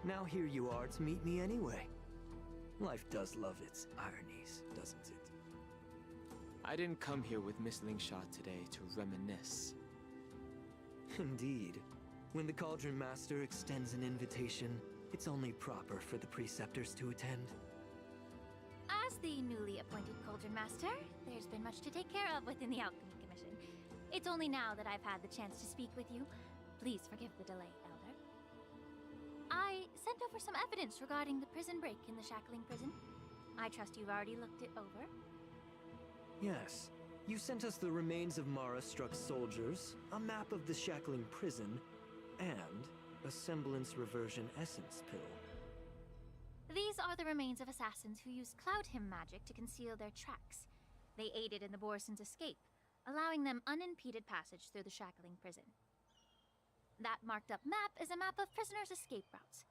Now here you are to meet me anyway. Life does love its ironies, doesn't it? I didn't come here with Miss Lingsha today to reminisce. Indeed. When the Cauldron Master extends an invitation, it's only proper for the preceptors to attend. As the newly appointed Cauldron Master, there's been much to take care of within the Alchemy Commission. It's only now that I've had the chance to speak with you. Please forgive the delay, Elder. I sent over some evidence regarding the prison break in the Shackling Prison. I trust you've already looked it over. Yes. You sent us the remains of Mara-struck soldiers, a map of the Shackling Prison, and a semblance reversion essence pill. These are the remains of assassins who used Cloud Hymn magic to conceal their tracks. They aided in the Borisons' escape, allowing them unimpeded passage through the Shackling Prison. That marked-up map is a map of prisoners' escape routes.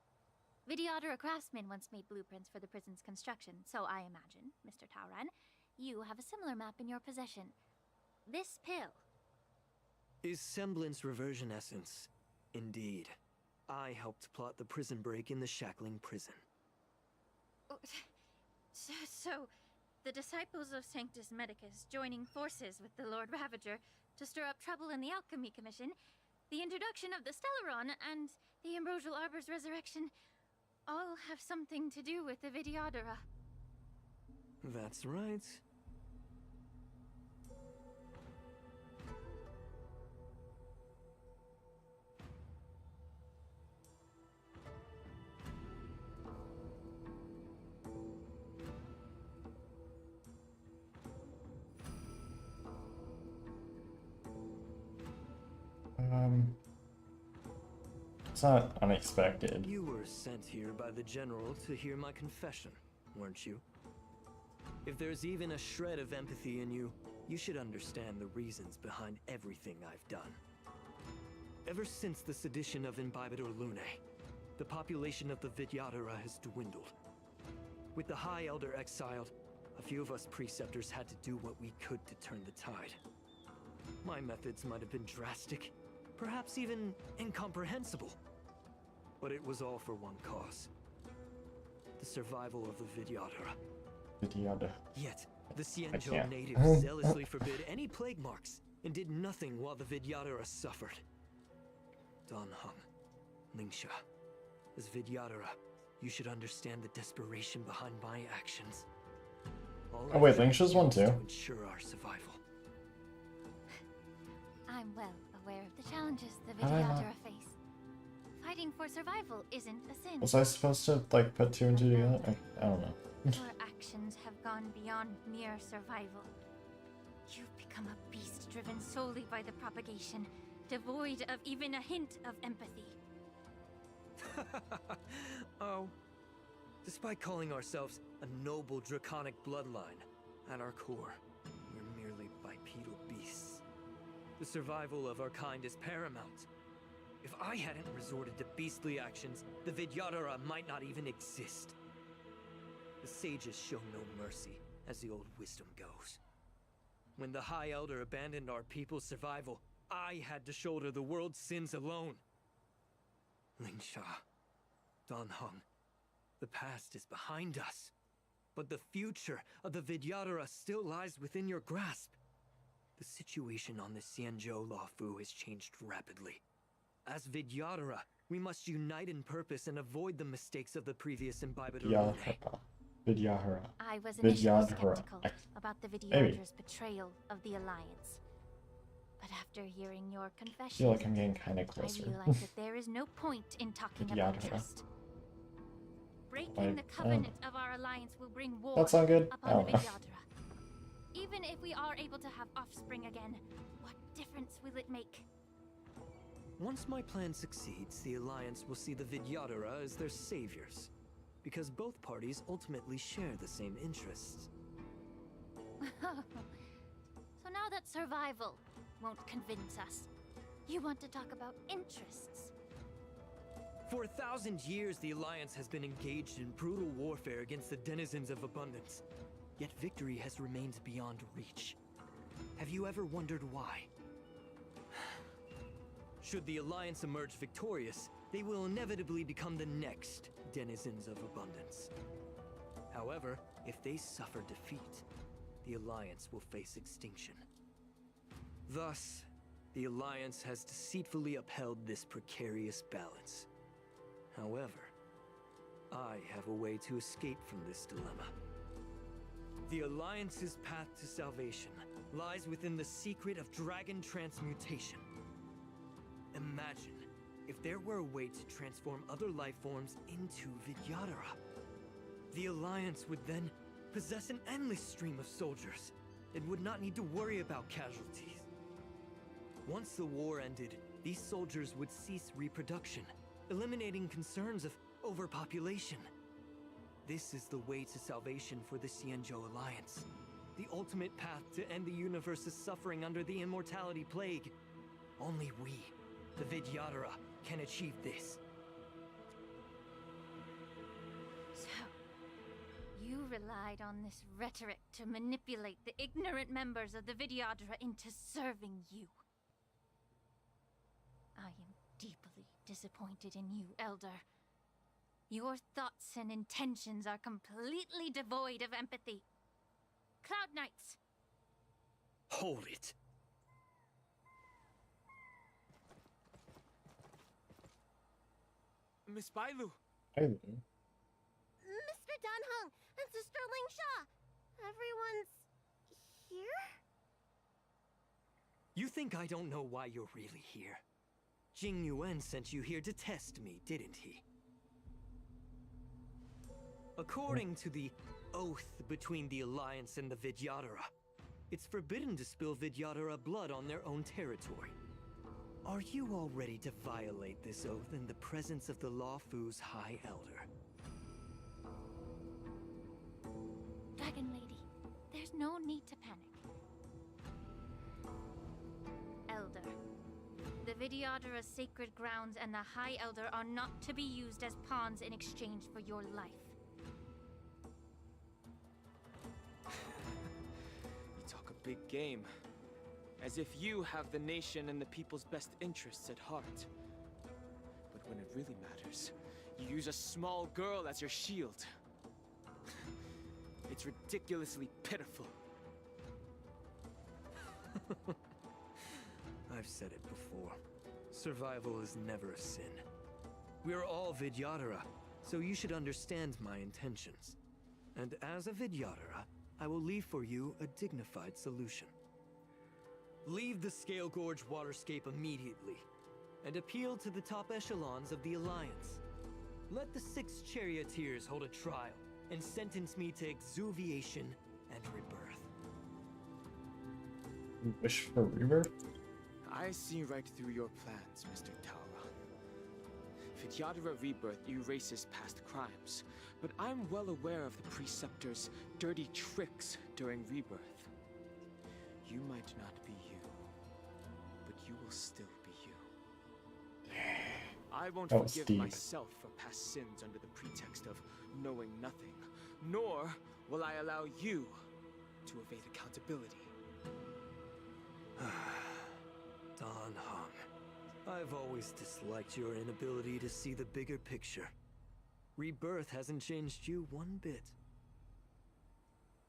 Vidyadhara craftsmen once made blueprints for the prison's construction, so I imagine, Mr. Tauran, you have a similar map in your possession. This pill. Is semblance reversion essence. Indeed. I helped plot the prison break in the Shackling Prison. So, the disciples of Sanctus Medicus joining forces with the Lord Ravager to stir up trouble in the Alchemy Commission, the introduction of the Stellaron, and the Ambrosial Arbor's resurrection all have something to do with the Vidyadhara. That's right. It's not unexpected. You were sent here by the General to hear my confession, weren't you? If there's even a shred of empathy in you, you should understand the reasons behind everything I've done. Ever since the sedition of Imbibitor Lunae, the population of the Vidyadhara has dwindled. With the High Elder exiled, a few of us preceptors had to do what we could to turn the tide. My methods might have been drastic, perhaps even incomprehensible. But it was all for one cause. The survival of the Vidyadhara. Vidyadhara. Yet, the I Xianzhou can't. natives zealously forbid any plague marks and did nothing while the Vidyadhara suffered. Dan Heng, Lingsha, as Vidyadhara, you should understand the desperation behind my actions. All Oh wait, I've done Lingsha's one is too. to ensure our survival. I'm well aware of the challenges the How did I not- Vidyadhara face. Fighting for survival isn't a sin. Was I supposed to like put two and two together? I don't know. Your actions have gone beyond mere survival. You've become a beast driven solely by the propagation, devoid of even a hint of empathy. Oh. Despite calling ourselves a noble draconic bloodline, at our core, we're merely bipedal beasts. The survival of our kind is paramount. If I hadn't resorted to beastly actions, the Vidyadhara might not even exist. The sages show no mercy, as the old wisdom goes. When the High Elder abandoned our people's survival, I had to shoulder the world's sins alone. Lingsha, Dan Heng, the past is behind us, but the future of the Vidyadhara still lies within your grasp. The situation on the Xianzhou Luofu has changed rapidly. As Vidyadhara, we must unite in purpose and avoid the mistakes of the previous Imbibitor Lunae. Vidyadhara. I was initially Vidyadhara. skeptical about the Maybe. Vidyadhara's betrayal of the Alliance. But after hearing your I confession, feel like I'm getting kind of closer. I realized that there is no point in talking about Vidyadhara. trust. Breaking Like, the covenant of our alliance will bring war That sound good? I upon don't the know. Vidyadhara. Even if we are able to have offspring again, what difference will it make? Once my plan succeeds, the Alliance will see the Vidyadhara as their saviors, because both parties ultimately share the same interests. So now that survival won't convince us, you want to talk about interests. For 1,000 years, the Alliance has been engaged in brutal warfare against the denizens of abundance, yet victory has remained beyond reach. Have you ever wondered why? Should the Alliance emerge victorious, they will inevitably become the next denizens of abundance. However, if they suffer defeat, the Alliance will face extinction. Thus, the Alliance has deceitfully upheld this precarious balance. However, I have a way to escape from this dilemma. The Alliance's path to salvation lies within the secret of dragon transmutation. Imagine if there were a way to transform other life forms into Vidyadhara. The Alliance would then possess an endless stream of soldiers and would not need to worry about casualties. Once the war ended, these soldiers would cease reproduction, eliminating concerns of overpopulation. This is the way to salvation for the Xianzhou Alliance. The ultimate path to end the universe's suffering under the Immortality Plague. Only we, the Vidyadhara, can achieve this. So, you relied on this rhetoric to manipulate the ignorant members of the Vidyadhara into serving you. I am deeply disappointed in you, Elder. Your thoughts and intentions are completely devoid of empathy. Cloud Knights! Hold it. Miss Bailu! Hey, Mr. Dunhung and Sister Ling Sha! Everyone's here? You think I don't know why you're really here? Jing Yuan sent you here to test me, didn't he? According to the oath between the Alliance and the Vidyadhara, it's forbidden to spill Vidyadhara blood on their own territory. Are you all ready to violate this oath in the presence of the Luofu's High Elder? Dragon Lady, there's no need to panic. Elder, the Vidyadhara's sacred grounds and the High Elder are not to be used as pawns in exchange for your life. You talk a big game. As if you have the nation and the people's best interests at heart. But when it really matters, you use a small girl as your shield. It's ridiculously pitiful. I've said it before. Survival is never a sin. We're all Vidyadhara, so you should understand my intentions. And as a Vidyadhara, I will leave for you a dignified solution. Leave the Scale Gorge waterscape immediately, and appeal to the top echelons of the Alliance. Let the 6 charioteers hold a trial, and sentence me to exuviation and rebirth. You wish for rebirth? I see right through your plans, Mr. Taura. Vidyadhara Rebirth erases past crimes, but I'm well aware of the Preceptor's dirty tricks during Rebirth. You might not be you, but you will still be you. I won't forgive myself for past sins under the pretext of knowing nothing, nor will I allow you to evade accountability. Dan Heng, I've always disliked your inability to see the bigger picture. Rebirth hasn't changed you one bit.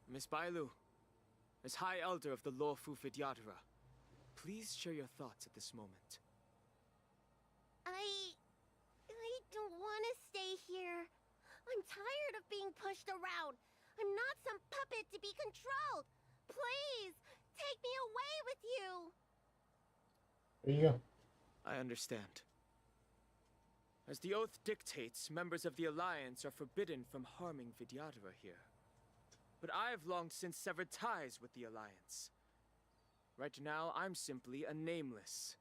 Miss Bailu, as High Elder of the Luofu Vidyadhara, please share your thoughts at this moment. I don't want to stay here. I'm tired of being pushed around. I'm not some puppet to be controlled. Please, take me away with you. There you go. I understand. As the oath dictates, members of the Alliance are forbidden from harming Vidyadhara here. But I've long since severed ties with the Alliance. Right now, I'm simply a nameless,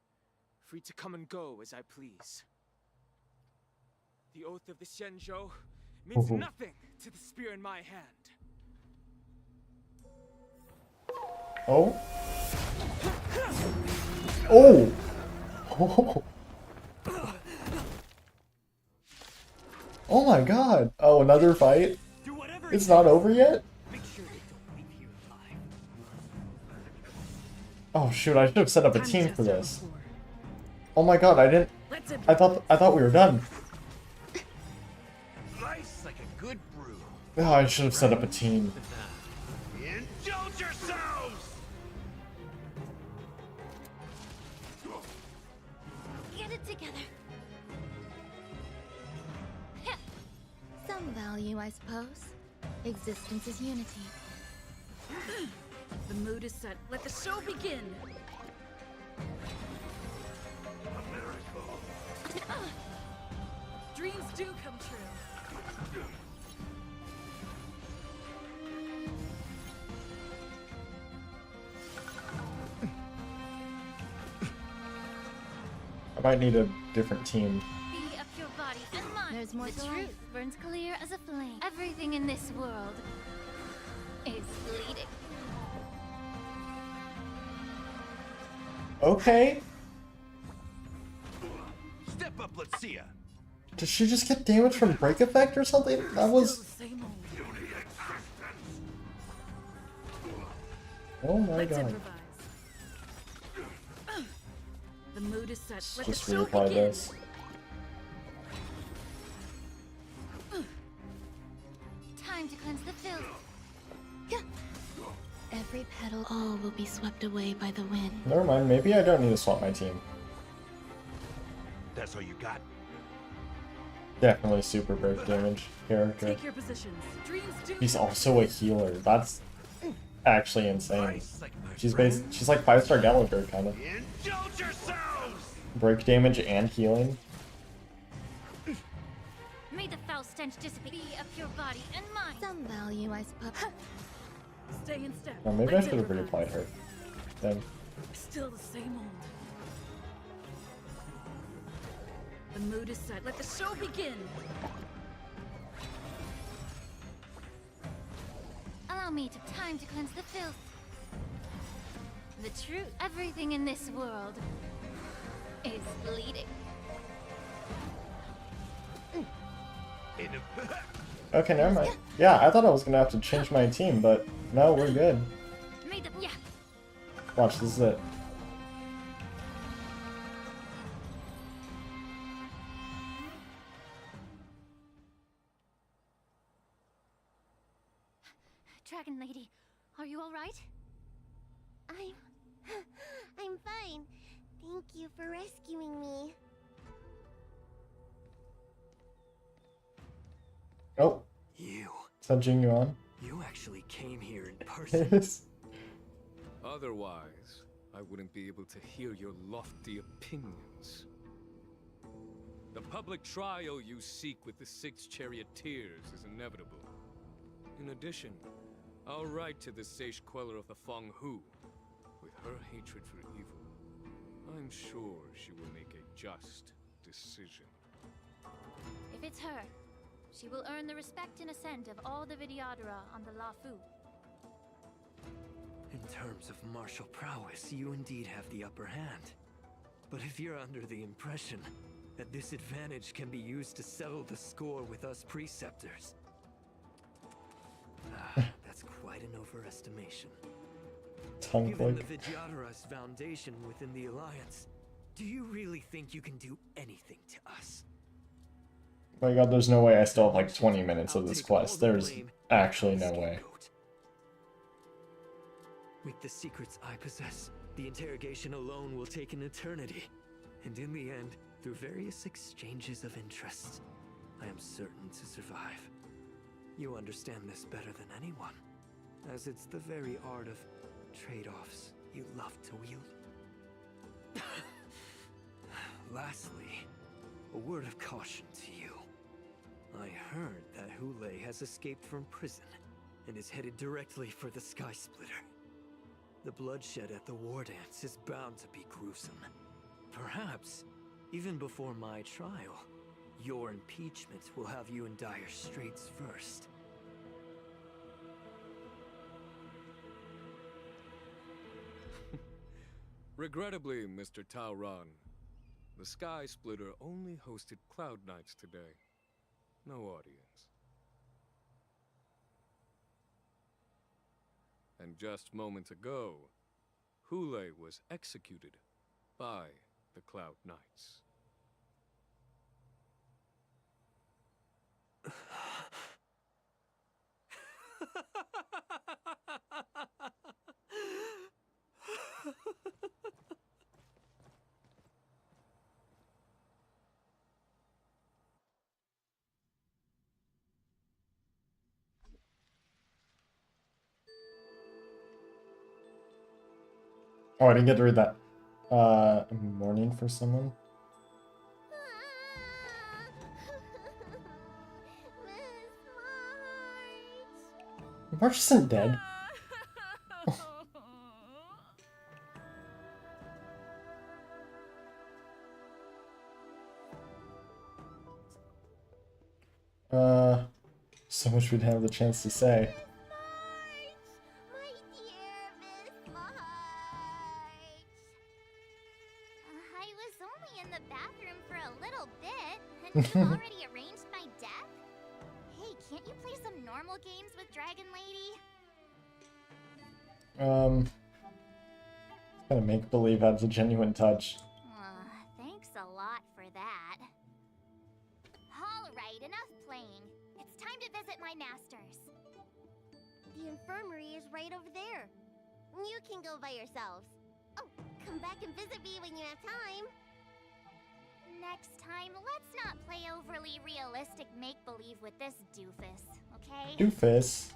free to come and go as I please. The oath of the Xianzhou means nothing to the spear in my hand. Oh? Oh! Oh! Oh my god! Oh, another fight? It's not over yet? Oh shoot, I should have set up a team for this. Oh my god, I thought we were done. Nice like a good brew. Oh, I should have set up a team. Indulge yourselves! Get it together. Some value, I suppose. Existence is unity. The mood is set. Let the show begin! Dreams do come true. I might need a different team. Be up your body and mind. There's more the to truth life. burns clear as a flame. Everything in this world is bleeding. Okay. Step up, let's see ya. Did she just get damage from break effect or something? That was... Oh my god. The mood is set. Let Just the show reapply begin. this. time to cleanse the filth. Every petal, all will be swept away by the wind. Never mind, maybe I don't need to swap my team. That's all you got? Definitely super break damage character. Take your positions. Dreams do. He's also a healer. That's actually insane. She's like 5-star Gallagher kind of. Indulge yourselves! Break damage and healing. May the foul stench dissipate of your body and mind. Some value, I suppose. Stay in step. Well, maybe I should have reapplied her. Then. Still the same old. The mood is set. Let the show begin. Allow me time to cleanse the filth. The truth, everything in this world is bleeding. Okay, never mind. Yeah, I thought I was gonna have to change my team, but no, we're good. Yeah. Watch, this is it. Dragon Lady, are you all right? I'm fine. Thank you for rescuing me. Oh. You. Is that Jing Yuan? You actually came here in person. Yes. Otherwise, I wouldn't be able to hear your lofty opinions. The public trial you seek with the 6 charioteers is inevitable. In addition, I'll write to the Sage Queller of the Feng Hu. With her hatred for evil, I'm sure she will make a just decision. If it's her, she will earn the respect and assent of all the Vidyadhara on the Luofu. In terms of martial prowess, you indeed have the upper hand. But if you're under the impression that this advantage can be used to settle the score with us preceptors, that's quite an overestimation. Given the Vidyadhara's foundation within the Alliance, do you really think you can do anything to us? Oh my god, there's no way I still have like 20 minutes of this quest. There's actually no way. With the secrets I possess, the interrogation alone will take an eternity. And in the end, through various exchanges of interest, I am certain to survive. You understand this better than anyone, as it's the very art of trade-offs you love to wield. Lastly, a word of caution to you. I heard that Hulei has escaped from prison and is headed directly for the Sky Splitter. The bloodshed at the War Dance is bound to be gruesome. Perhaps, even before my trial, your impeachment will have you in dire straits first. Regrettably, Mr. Taoran, the Sky Splitter only hosted Cloud Knights today. No audience. And just moments ago, Hulei was executed by the Cloud Knights. Oh, I didn't get to read that. Mourning for someone? March isn't dead. So much we'd have the chance to say. I was only in the bathroom for a little bit, and you already arranged my death? Hey, can't you play some normal games with Dragon Lady? Kind of make believe has a genuine touch. Thanks a lot for that. Alright, enough playing. It's time to visit my masters. The infirmary is right over there. You can go by yourselves. Oh, come back and visit me when you have time. Next time, let's not play overly realistic make-believe with this doofus, okay? Doofus.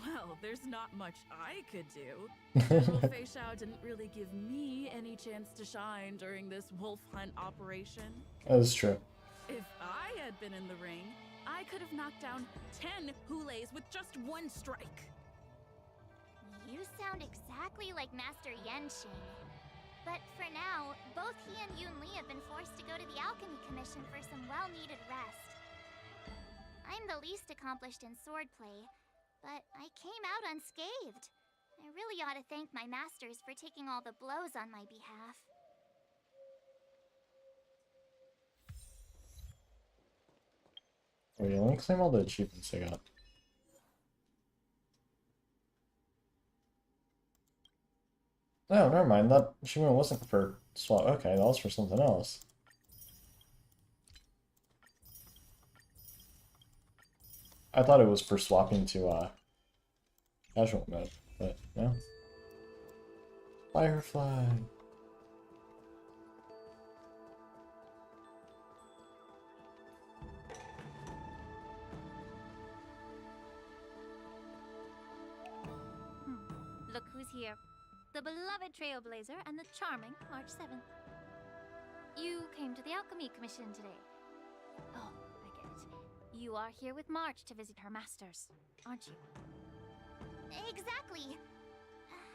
Well, there's not much I could do. General Fei Xiao didn't really give me any chance to shine during this wolf hunt operation. That is true. If I had been in the ring, I could have knocked down 10 Hulays with just one strike. You sound exactly like Master Yanqing. But for now, both he and Yun Li have been forced to go to the Alchemy Commission for some well-needed rest. I'm the least accomplished in swordplay, but I came out unscathed. I really ought to thank my masters for taking all the blows on my behalf. Wait, let me claim all the achievements I got. No, never mind. That achievement wasn't for swap. Okay, that was for something else. I thought it was for swapping to casual mode, but no. Firefly. Look who's here. The beloved Trailblazer and the charming March 7th. You came to the Alchemy Commission today. Oh, I get it. You are here with March to visit her masters, aren't you? Exactly.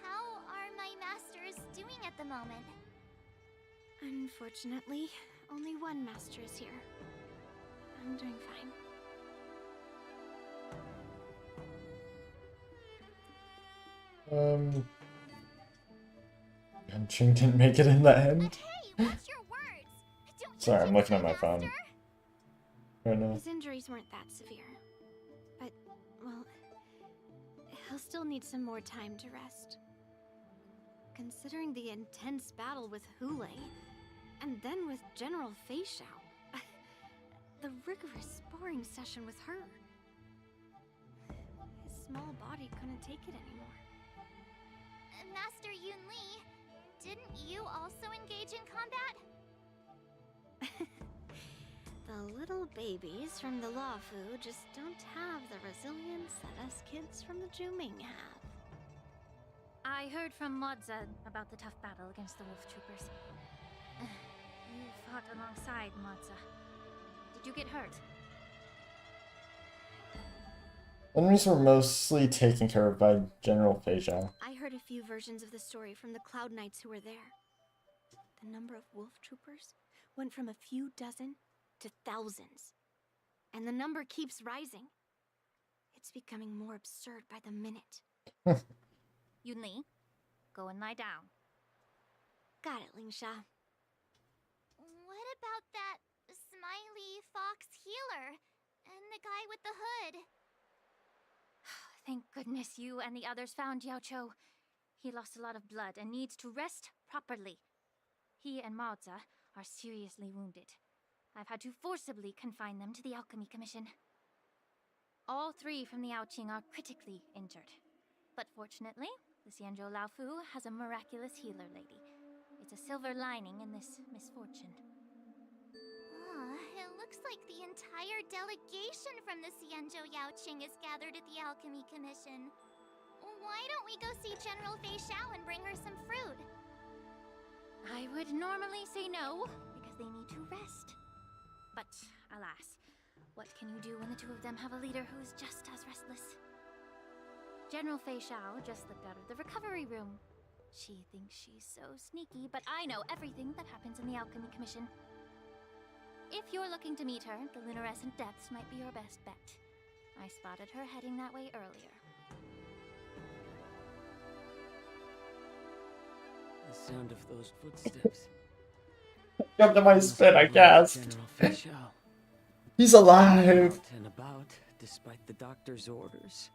How are my masters doing at the moment? Unfortunately, only one master is here. I'm doing fine. Yanqing didn't make it in the end. Hey, watch your words. Sorry, I'm looking at my phone right now. His injuries weren't that severe. But, well, he'll still need some more time to rest. Considering the intense battle with Hulei, and then with General Fei Xiao, the rigorous sparring session with her. His small body couldn't take it anymore. Master Yun Li, didn't you also engage in combat? The little babies from the Luofu just don't have the resilience that us kids from the Zhuming have. I heard from Modza about the tough battle against the Wolf Troopers. You fought alongside Modza. Did you get hurt? Enemies were mostly taken care of by General Fei Xiao. I heard a few versions of the story from the Cloud Knights who were there. The number of wolf troopers went from a few dozen to thousands. And the number keeps rising. It's becoming more absurd by the minute. Yun Li, go and lie down. Got it, Lingsha. What about that smiley fox healer and the guy with the hood? Thank goodness you and the others found Yaoqiu. He lost a lot of blood and needs to rest properly. He and Maoza are seriously wounded. I've had to forcibly confine them to the Alchemy Commission. All three from the Yaoqing are critically injured. But fortunately, the Xianzhou Laofu has a miraculous healer lady. It's a silver lining in this misfortune. It looks like the entire delegation from the Xianzhou Yaoqing is gathered at the Alchemy Commission. Why don't we go see General Fei Xiao and bring her some fruit? I would normally say no, because they need to rest. But, alas, what can you do when the two of them have a leader who is just as restless? General Fei Xiao just slipped out of the recovery room. She thinks she's so sneaky, but I know everything that happens in the Alchemy Commission. If you're looking to meet her, the Lunarescent Depths might be your best bet. I spotted her heading that way earlier. The sound of those footsteps. Jump to my spin, I guess. General Fei Xiao. He's alive! Out and about, despite the doctor's orders.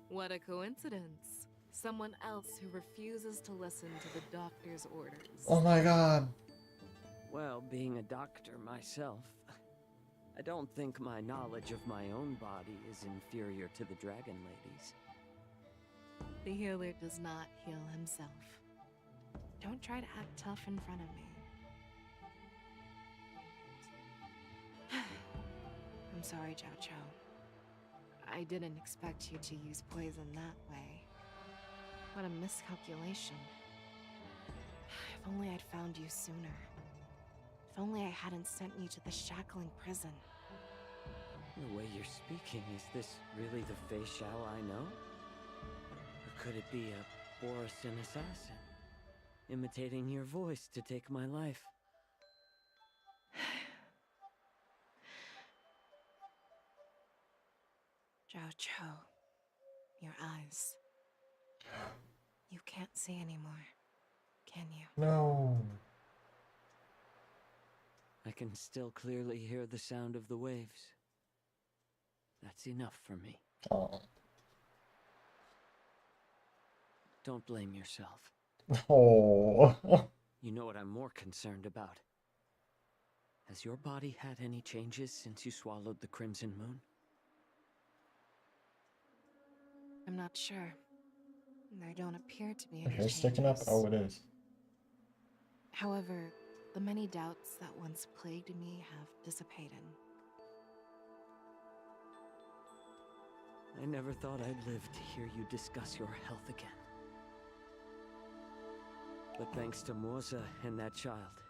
What a coincidence. Someone else who refuses to listen to the doctor's orders. Oh my god. Well, being a doctor myself, I don't think my knowledge of my own body is inferior to the Dragon Ladies. The healer does not heal himself. Don't try to act tough in front of me. I'm sorry, Zhao Cho. I didn't expect you to use poison that way. What a miscalculation. If only I'd found you sooner. If only I hadn't sent you to the shackling prison. The way you're speaking, is this really the Fei Xiao I know? Or could it be a Borisin assassin, imitating your voice to take my life? Zhao Cho, your eyes. You can't see anymore, can you? No. I can still clearly hear the sound of the waves. That's enough for me. Oh. Don't blame yourself. Oh. You know what I'm more concerned about? Has your body had any changes since you swallowed the Crimson Moon? I'm not sure. There don't appear to be Your any hair's sticking up? changes. Oh, it is. However, the many doubts that once plagued me have dissipated. I never thought I'd live to hear you discuss your health again. But thanks to Morza and that child,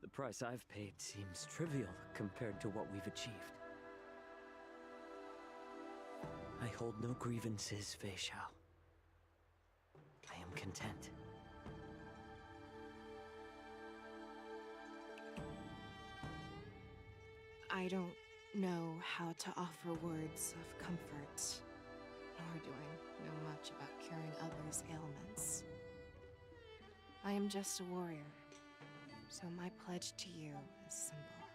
the price I've paid seems trivial compared to what we've achieved. I hold no grievances, Fei Xiao. I am content. I don't know how to offer words of comfort, nor do I know much about curing others' ailments. I am just a warrior, so my pledge to you is simple.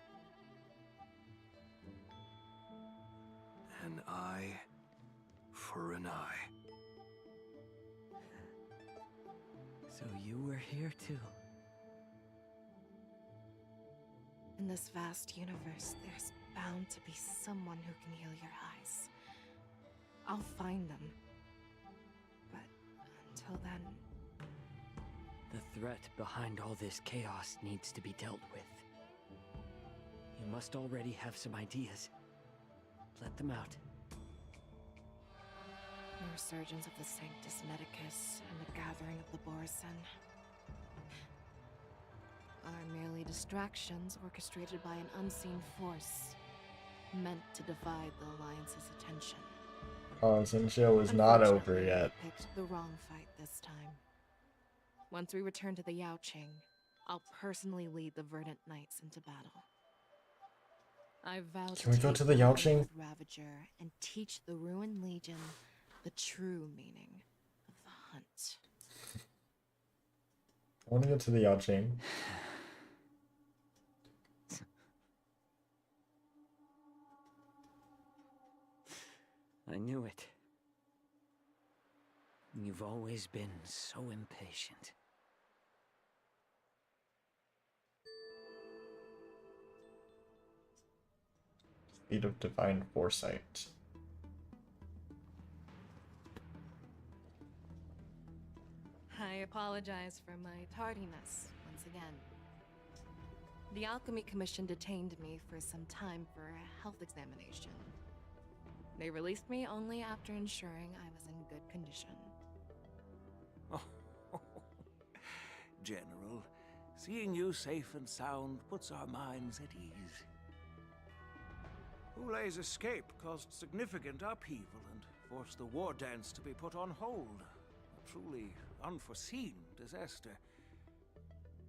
An eye for an eye. So you were here too. In this vast universe, there's bound to be someone who can heal your eyes. I'll find them. But until then... The threat behind all this chaos needs to be dealt with. You must already have some ideas. Let them out. The resurgence of the Sanctus Medicus and the gathering of the Borisin are merely distractions orchestrated by an unseen force, meant to divide the Alliance's attention. Oh, Xingqiu is not over yet. I picked the wrong fight this time. Once we return to the Yaoqing, I'll personally lead the Verdant Knights into battle. I vow Can we go to the Yaoqing? Ravager and teach the Ruined Legion the true meaning of the hunt. I want to go to the Yaoqing. I knew it. You've always been so impatient. Feat of Divine Foresight. I apologize for my tardiness once again. The Alchemy Commission detained me for some time for a health examination. They released me only after ensuring I was in good condition. Oh, General, seeing you safe and sound puts our minds at ease. Hulei's escape caused significant upheaval and forced the war dance to be put on hold. A truly unforeseen disaster.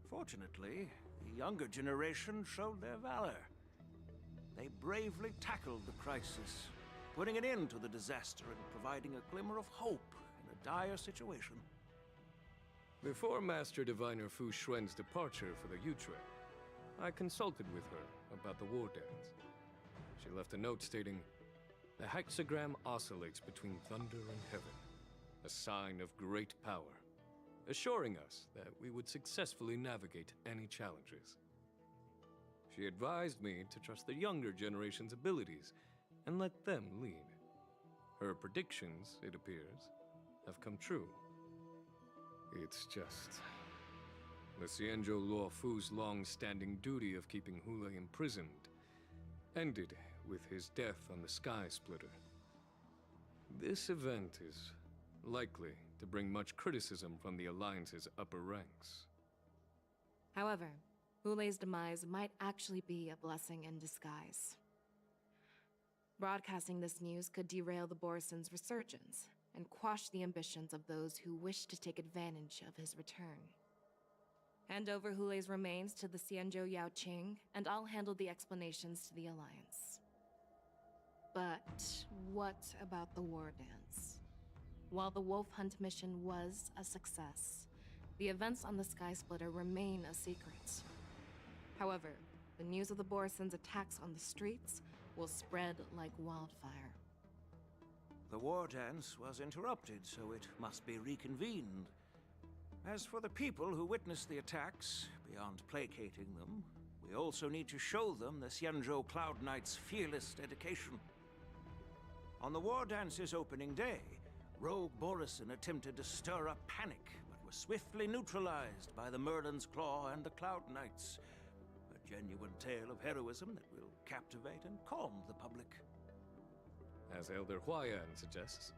Fortunately, the younger generation showed their valor. They bravely tackled the crisis, putting an end to the disaster and providing a glimmer of hope in a dire situation. Before Master Diviner Fu Xuan's departure for the Yutre, I consulted with her about the war dance. She left a note stating, "The hexagram oscillates between thunder and heaven, a sign of great power, assuring us that we would successfully navigate any challenges." She advised me to trust the younger generation's abilities and let them lead. Her predictions, it appears, have come true. It's just... the Xianzhou Luofu's long-standing duty of keeping Hule imprisoned ended with his death on the Sky Splitter. This event is likely to bring much criticism from the Alliance's upper ranks. However, Hule's demise might actually be a blessing in disguise. Broadcasting this news could derail the Borison's resurgence and quash the ambitions of those who wish to take advantage of his return. Hand over Hule's remains to the Xianzhou Yaoqing, and I'll handle the explanations to the Alliance. But what about the war dance? While the Wolf Hunt mission was a success, the events on the Sky Splitter remain a secret. However, the news of the Borison's attacks on the streets will spread like wildfire. The war dance was interrupted, so it must be reconvened. As for the people who witnessed the attacks, beyond placating them, we also need to show them the Xianzhou Cloud Knight's fearless dedication. On the war dance's opening day, Rogue Borison attempted to stir up panic, but was swiftly neutralized by the Merlin's Claw and the Cloud Knights. A genuine tale of heroism that will captivate and calm the public. As Elder Huayan suggests,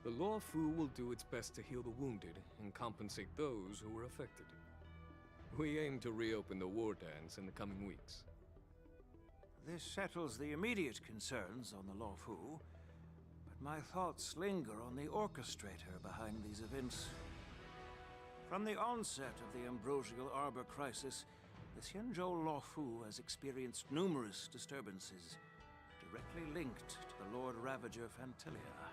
the Luofu will do its best to heal the wounded and compensate those who were affected. We aim to reopen the war dance in the coming weeks. This settles the immediate concerns on the Luofu, but my thoughts linger on the orchestrator behind these events. From the onset of the Ambrosial Arbor crisis, the Xianzhou Luofu has experienced numerous disturbances, directly linked to the Lord Ravager Phantilia.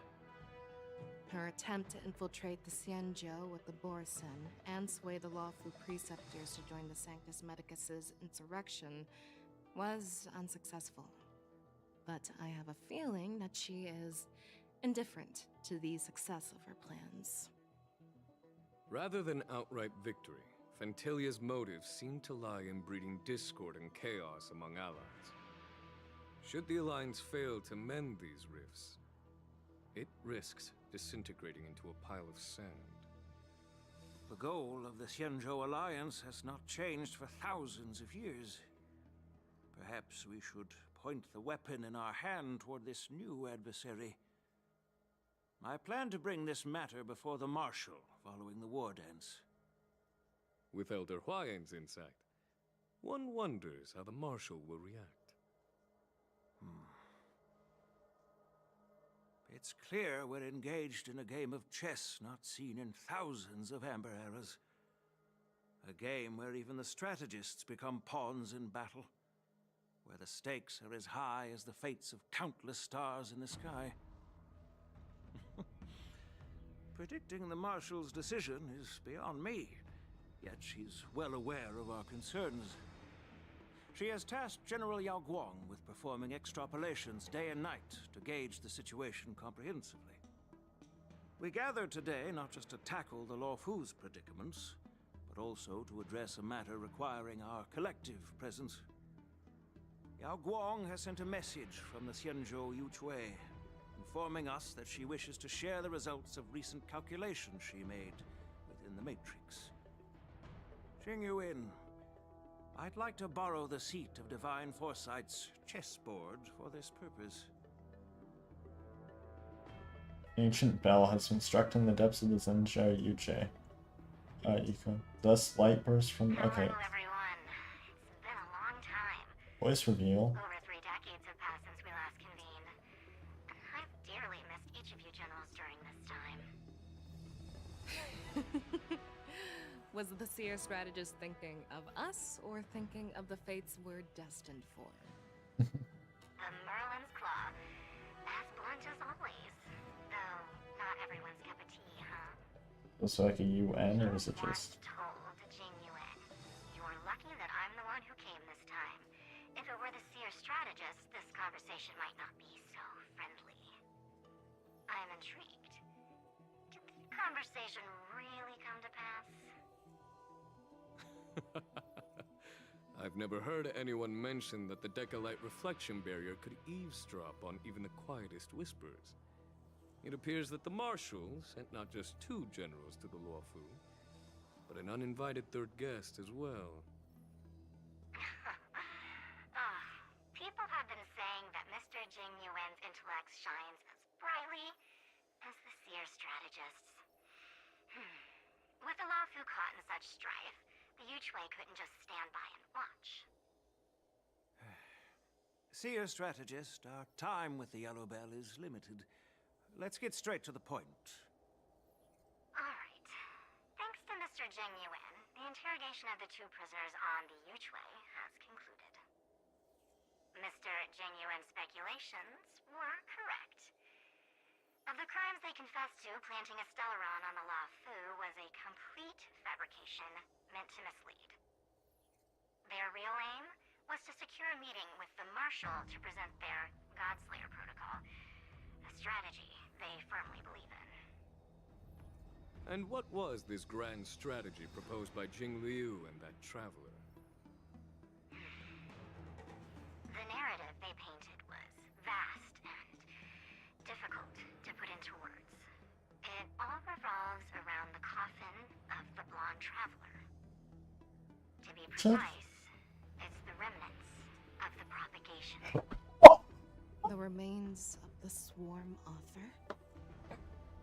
Her attempt to infiltrate the Xianzhou with the Borison and sway the Luofu preceptors to join the Sanctus Medicus' insurrection was unsuccessful. But I have a feeling that she is indifferent to the success of her plans. Rather than outright victory, Phantilia's motives seem to lie in breeding discord and chaos among allies. Should the Alliance fail to mend these rifts, it risks disintegrating into a pile of sand. The goal of the Xianzhou Alliance has not changed for thousands of years. Perhaps we should point the weapon in our hand toward this new adversary. I plan to bring this matter before the Marshal following the war dance. With Elder Huayan's insight, one wonders how the Marshal will react. It's clear we're engaged in a game of chess not seen in thousands of Amber Eras. A game where even the strategists become pawns in battle, where the stakes are as high as the fates of countless stars in the sky. Predicting the Marshal's decision is beyond me, yet she's well aware of our concerns. She has tasked General Yao Guang with performing extrapolations day and night to gauge the situation comprehensively. We gathered today not just to tackle the Luofu's predicaments, but also to address a matter requiring our collective presence. Yao Guang has sent a message from the Xianzhou Yuchui, informing us that she wishes to share the results of recent calculations she made within the Matrix. Xing Yuin, I'd like to borrow the seat of Divine Foresight's chessboard for this purpose. Ancient bell has been struck in the depths of the Xianzhou Yuche. Eco. Thus light bursts from... Okay. Hello, everyone. It's been a long time. Voice reveal. Over 3 decades have passed since we last convened. And I've dearly missed each of you generals during this time. Was the Seer strategist thinking of us, or thinking of the fates we're destined for? The Merlin's Claw. As blunt as always. Though, not everyone's cup of tea, huh? Was it like a UN, or was it just... Told Jing Yuan. You're lucky that I'm the one who came this time. If it were the Seer strategist, this conversation might not be so friendly. I'm intrigued. Did the conversation really come to pass? I've never heard anyone mention that the Decalite reflection barrier could eavesdrop on even the quietest whispers. It appears that the Marshal sent not just 2 generals to the Luofu, but an uninvited 3rd guest as well. People have been saying that Mr. Jing Yuan's intellect shines as brightly as the seer strategist's. With the Luofu caught in such strife, the Yuchwei couldn't just stand by and watch. Seer strategist, our time with the Yellow Bell is limited. Let's get straight to the point. Alright. Thanks to Mr. Jing Yuan, the interrogation of the 2 prisoners on the Yuchwei has concluded. Mr. Jing Yuan's speculations were correct. Of the crimes they confessed to, planting a Stellaron on the Luofu was a complete fabrication meant to mislead. Their real aim was to secure a meeting with the Marshal to present their Godslayer protocol, a strategy they firmly believe in. And what was this grand strategy proposed by Jing Liu and that traveler? The narrative they painted was vast and difficult to put into words. It all revolves around the coffin of the blonde traveler. To be precise, it's the remnants of the propagation. The remains of the swarm author?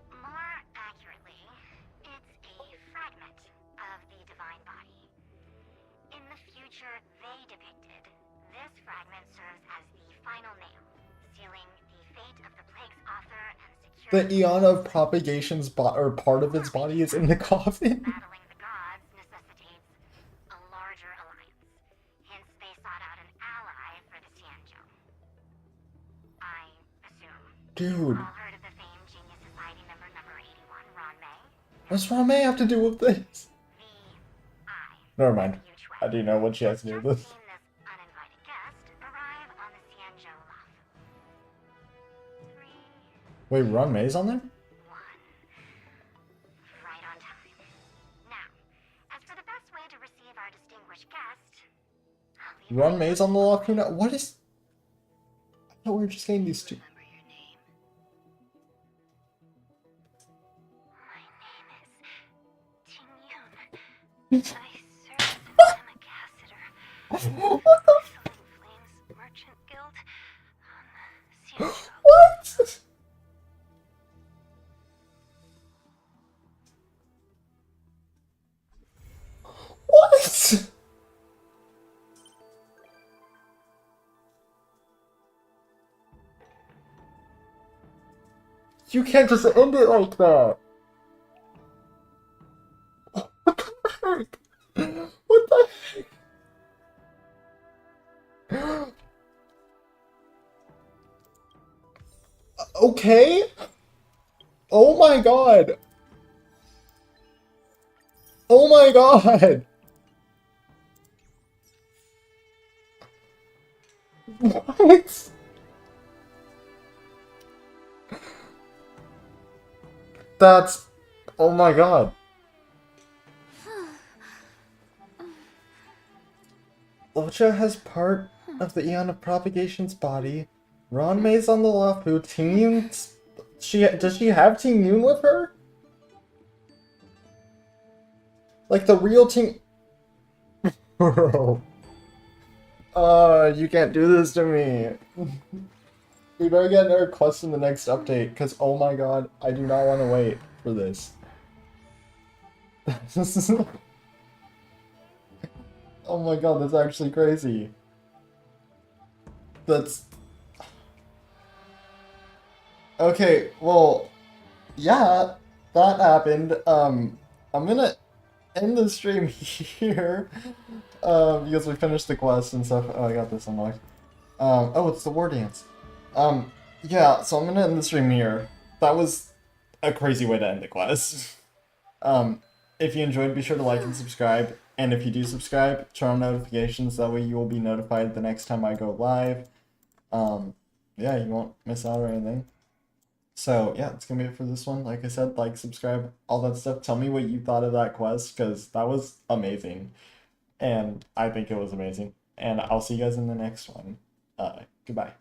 More accurately, it's a fragment of the divine body. In the future they depicted, this fragment serves as the final nail, sealing the fate of the plague's author and The Eon of Propagation's or part of its body is in the coffin. battling the gods necessitates a larger alliance. Hence, they sought out an ally for the Xianzhou. I assume. Dude. All heard of the famed Genius Society member number 81, Ron May? What's Ron May have to do with this? Never mind. I do know what she has to do with this. Uninvited guest arrive on the Xianzhou Luofu. Wait, Ron May's on there? Right on time. Now, as for the best way to receive our distinguished guest, Ron May's on the Lacuna? What is... I thought we were just getting these 2. I serve as an ambassador of the Whistling Flames Merchant Guild on the Xianzhou. What? What? You can't just end it like that. What the heck? What the heck? Okay. Oh my god. Oh my god. What? That's... Oh my god. Ultra has part of the Eon of Propagation's body. Ron May's on the Luofu. Ting Yun's... Does she have Ting Yun with her? Like the real Ting... Bro. You can't do this to me. We better get another quest in the next update, because oh my god, I do not want to wait for this. Oh my god, that's actually crazy. That's... Okay, well, yeah, that happened. I'm gonna end the stream here, because we finished the quest and stuff. Oh, I got this unlocked. Oh, it's the war dance. Yeah, so I'm gonna end the stream here. That was a crazy way to end the quest. If you enjoyed, be sure to like and subscribe. And if you do subscribe, turn on notifications. That way you will be notified the next time I go live. Yeah, you won't miss out or anything. So, yeah, it's gonna be it for this one. Like I said, like, subscribe, all that stuff. Tell me what you thought of that quest, because that was amazing. and I think it was amazing. And I'll see you guys in the next one. Goodbye.